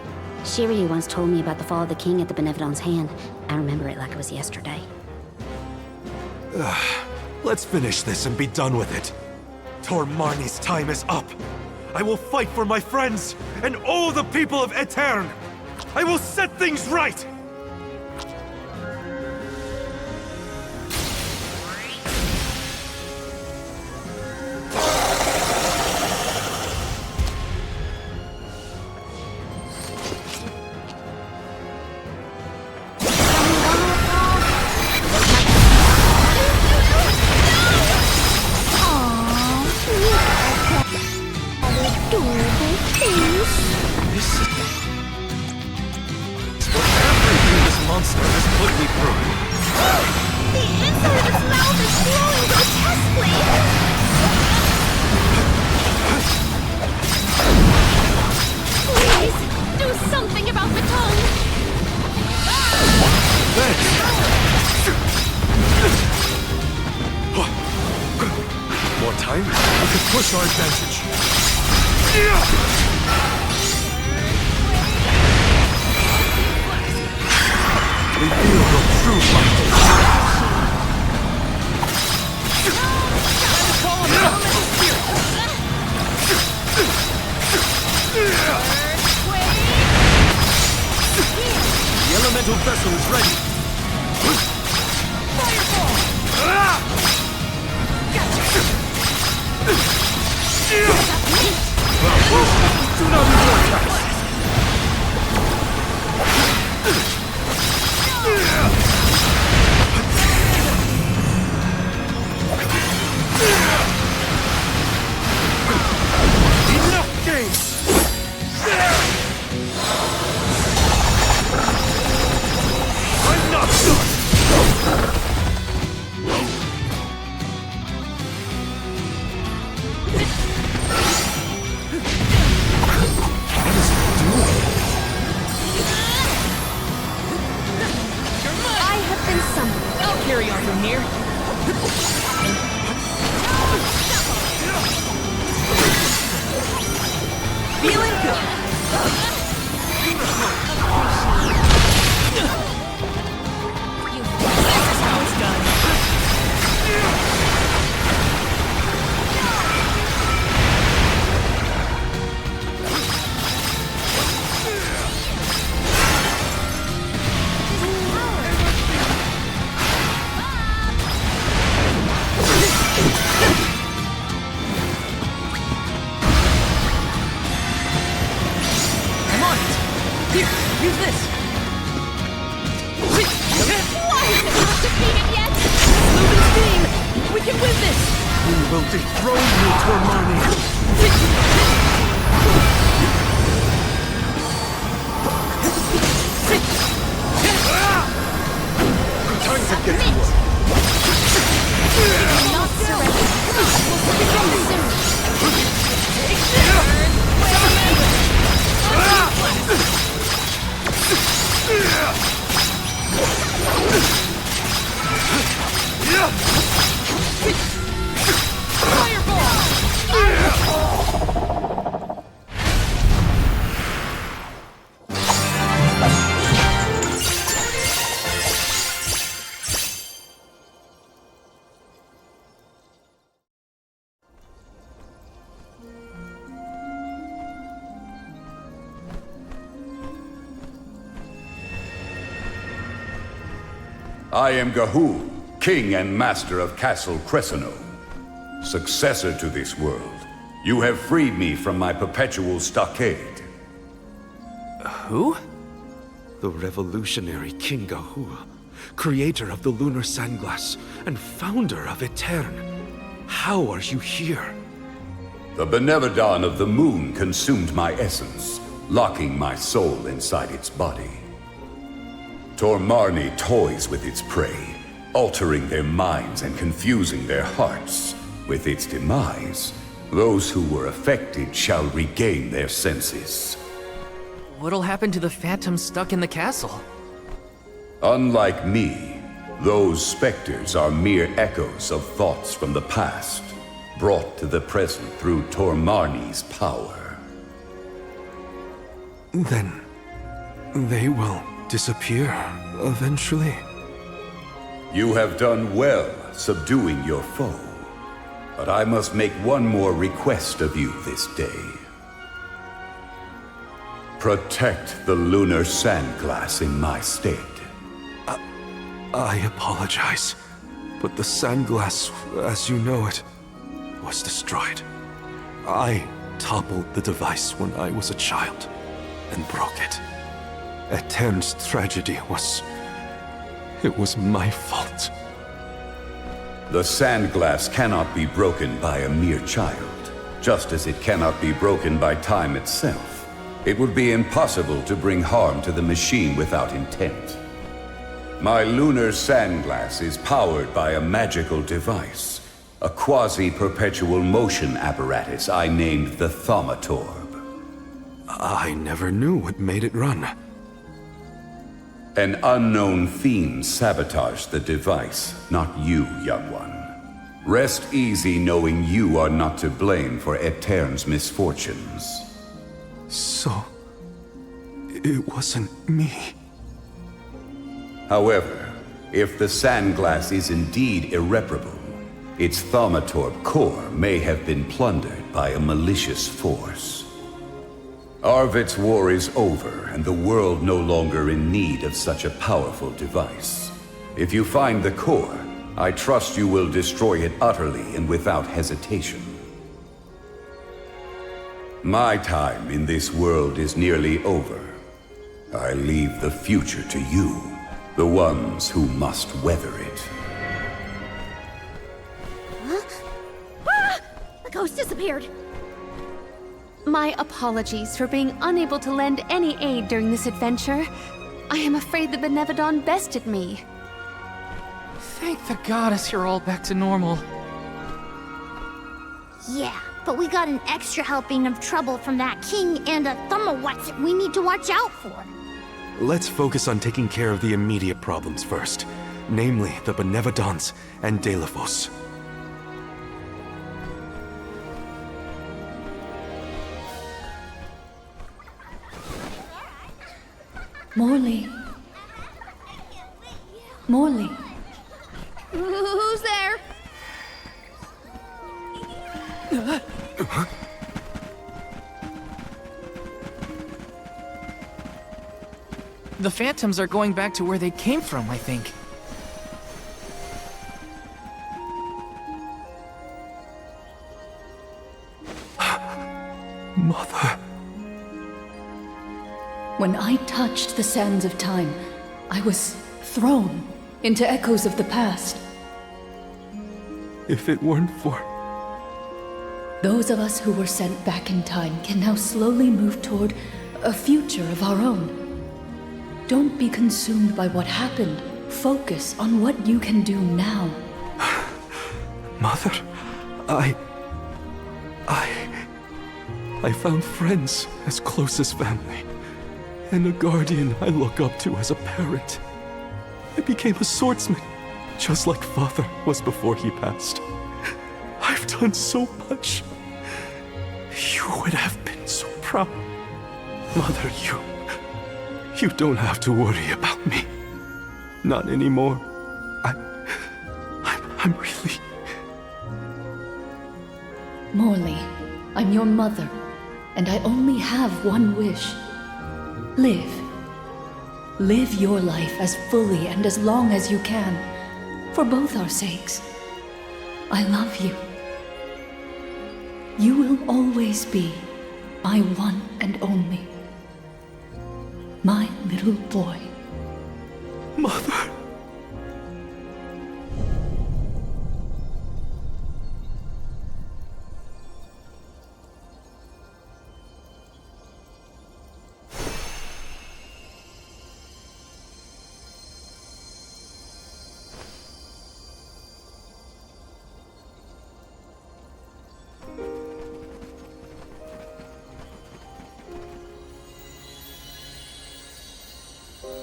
Sheru once told me about the fall of the king at the Benevodon's hand. I remember it like it was yesterday. Let's finish this and be done with it. Tormarni's time is up. I will fight for my friends and all the people of Aetern. I will set things right! press our advantage. Reveal your true light. The elemental vessel is ready. Fireball! Do not be vortex! Enough games! I'm not done! I'll carry on from here. Feeling good. This is how it's done. Here, use this! Why is it not defeated yet? Moving steam! We can win this! We will dethrone you, Tormani! Time to get to work! Not surrender. We'll begin soon. I am Gahu, king and master of Castle Creso, successor to this world. You have freed me from my perpetual stockade. Who? The revolutionary King Gahu, creator of the lunar sandglass and founder of Etern. How are you here? The Benevodon of the moon consumed my essence, locking my soul inside its body. Tormarni toys with its prey, altering their minds and confusing their hearts. With its demise, those who were affected shall regain their senses. What'll happen to the phantoms stuck in the castle? Unlike me, those specters are mere echoes of thoughts from the past, brought to the present through Tormarni's power. Then, they will disappear eventually. You have done well subduing your foe, but I must make one more request of you this day. Protect the lunar sandglass in my stead. I apologize, but the sandglass, as you know it, was destroyed. I toppled the device when I was a child and broke it. Etern's tragedy was... it was my fault. The sandglass cannot be broken by a mere child, just as it cannot be broken by time itself. It would be impossible to bring harm to the machine without intent. My lunar sandglass is powered by a magical device, a quasi-perpetual motion apparatus I named the Thaumatorb. I never knew what made it run. An unknown fiend sabotaged the device, not you, young one. Rest easy knowing you are not to blame for Etern's misfortunes. So... it wasn't me. However, if the sandglass is indeed irreparable, its thaumatorp core may have been plundered by a malicious force. Arvid's war is over, and the world no longer in need of such a powerful device. If you find the core, I trust you will destroy it utterly and without hesitation. My time in this world is nearly over. I leave the future to you, the ones who must weather it. Huh? Ah! The ghost disappeared. My apologies for being unable to lend any aid during this adventure. I am afraid the Benevodon bested me. Thank the goddess you're all back to normal. Yeah, but we got an extra helping of trouble from that king and a thumbawatsit we need to watch out for. Let's focus on taking care of the immediate problems first. Namely, the Benevodons and Daelophos. Morley. Morley. Who's there? The phantoms are going back to where they came from, I think. Mother. When I touched the sands of time, I was thrown into echoes of the past. If it weren't for... Those of us who were sent back in time can now slowly move toward a future of our own. Don't be consumed by what happened. Focus on what you can do now. Mother, I found friends as close as family, and a guardian I look up to as a parent. I became a swordsman, just like Father was before he passed. I've done so much. You would have been so proud. Mother, you don't have to worry about me. Not anymore. I'm really... Morley, I'm your mother, and I only have one wish. Live. Live your life as fully and as long as you can, for both our sakes. I love you. You will always be my one and only. My little boy. Mother.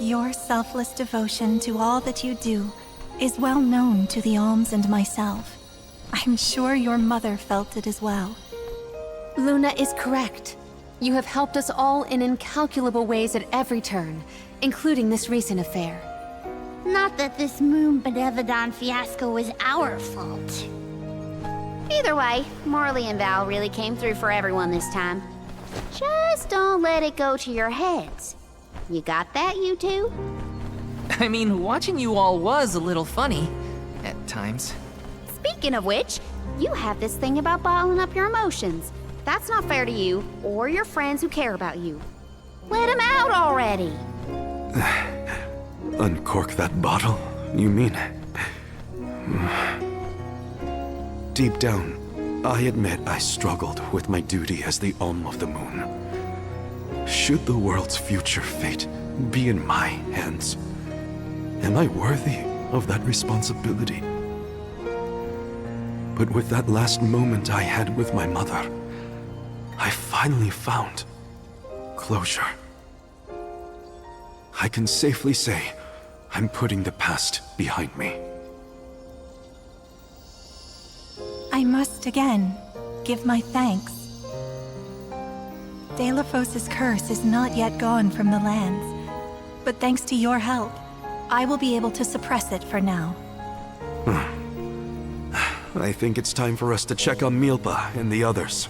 Your selfless devotion to all that you do is well known to the Alms and myself. I'm sure your mother felt it as well. Luna is correct. You have helped us all in incalculable ways at every turn, including this recent affair. Not that this Moon Benevodon fiasco was our fault. Either way, Morley and Val really came through for everyone this time. Just don't let it go to your heads. You got that, you two? I mean, watching you all was a little funny. At times. Speaking of which, you have this thing about bottling up your emotions. That's not fair to you, or your friends who care about you. Let them out already! Uncork that bottle, you mean? Deep down, I admit I struggled with my duty as the Alm of the Moon. Should the world's future fate be in my hands, am I worthy of that responsibility? But with that last moment I had with my mother, I finally found closure. I can safely say I'm putting the past behind me. I must again give my thanks. Daelophos' curse is not yet gone from the lands, but thanks to your help, I will be able to suppress it for now. I think it's time for us to check on Milpa and the others.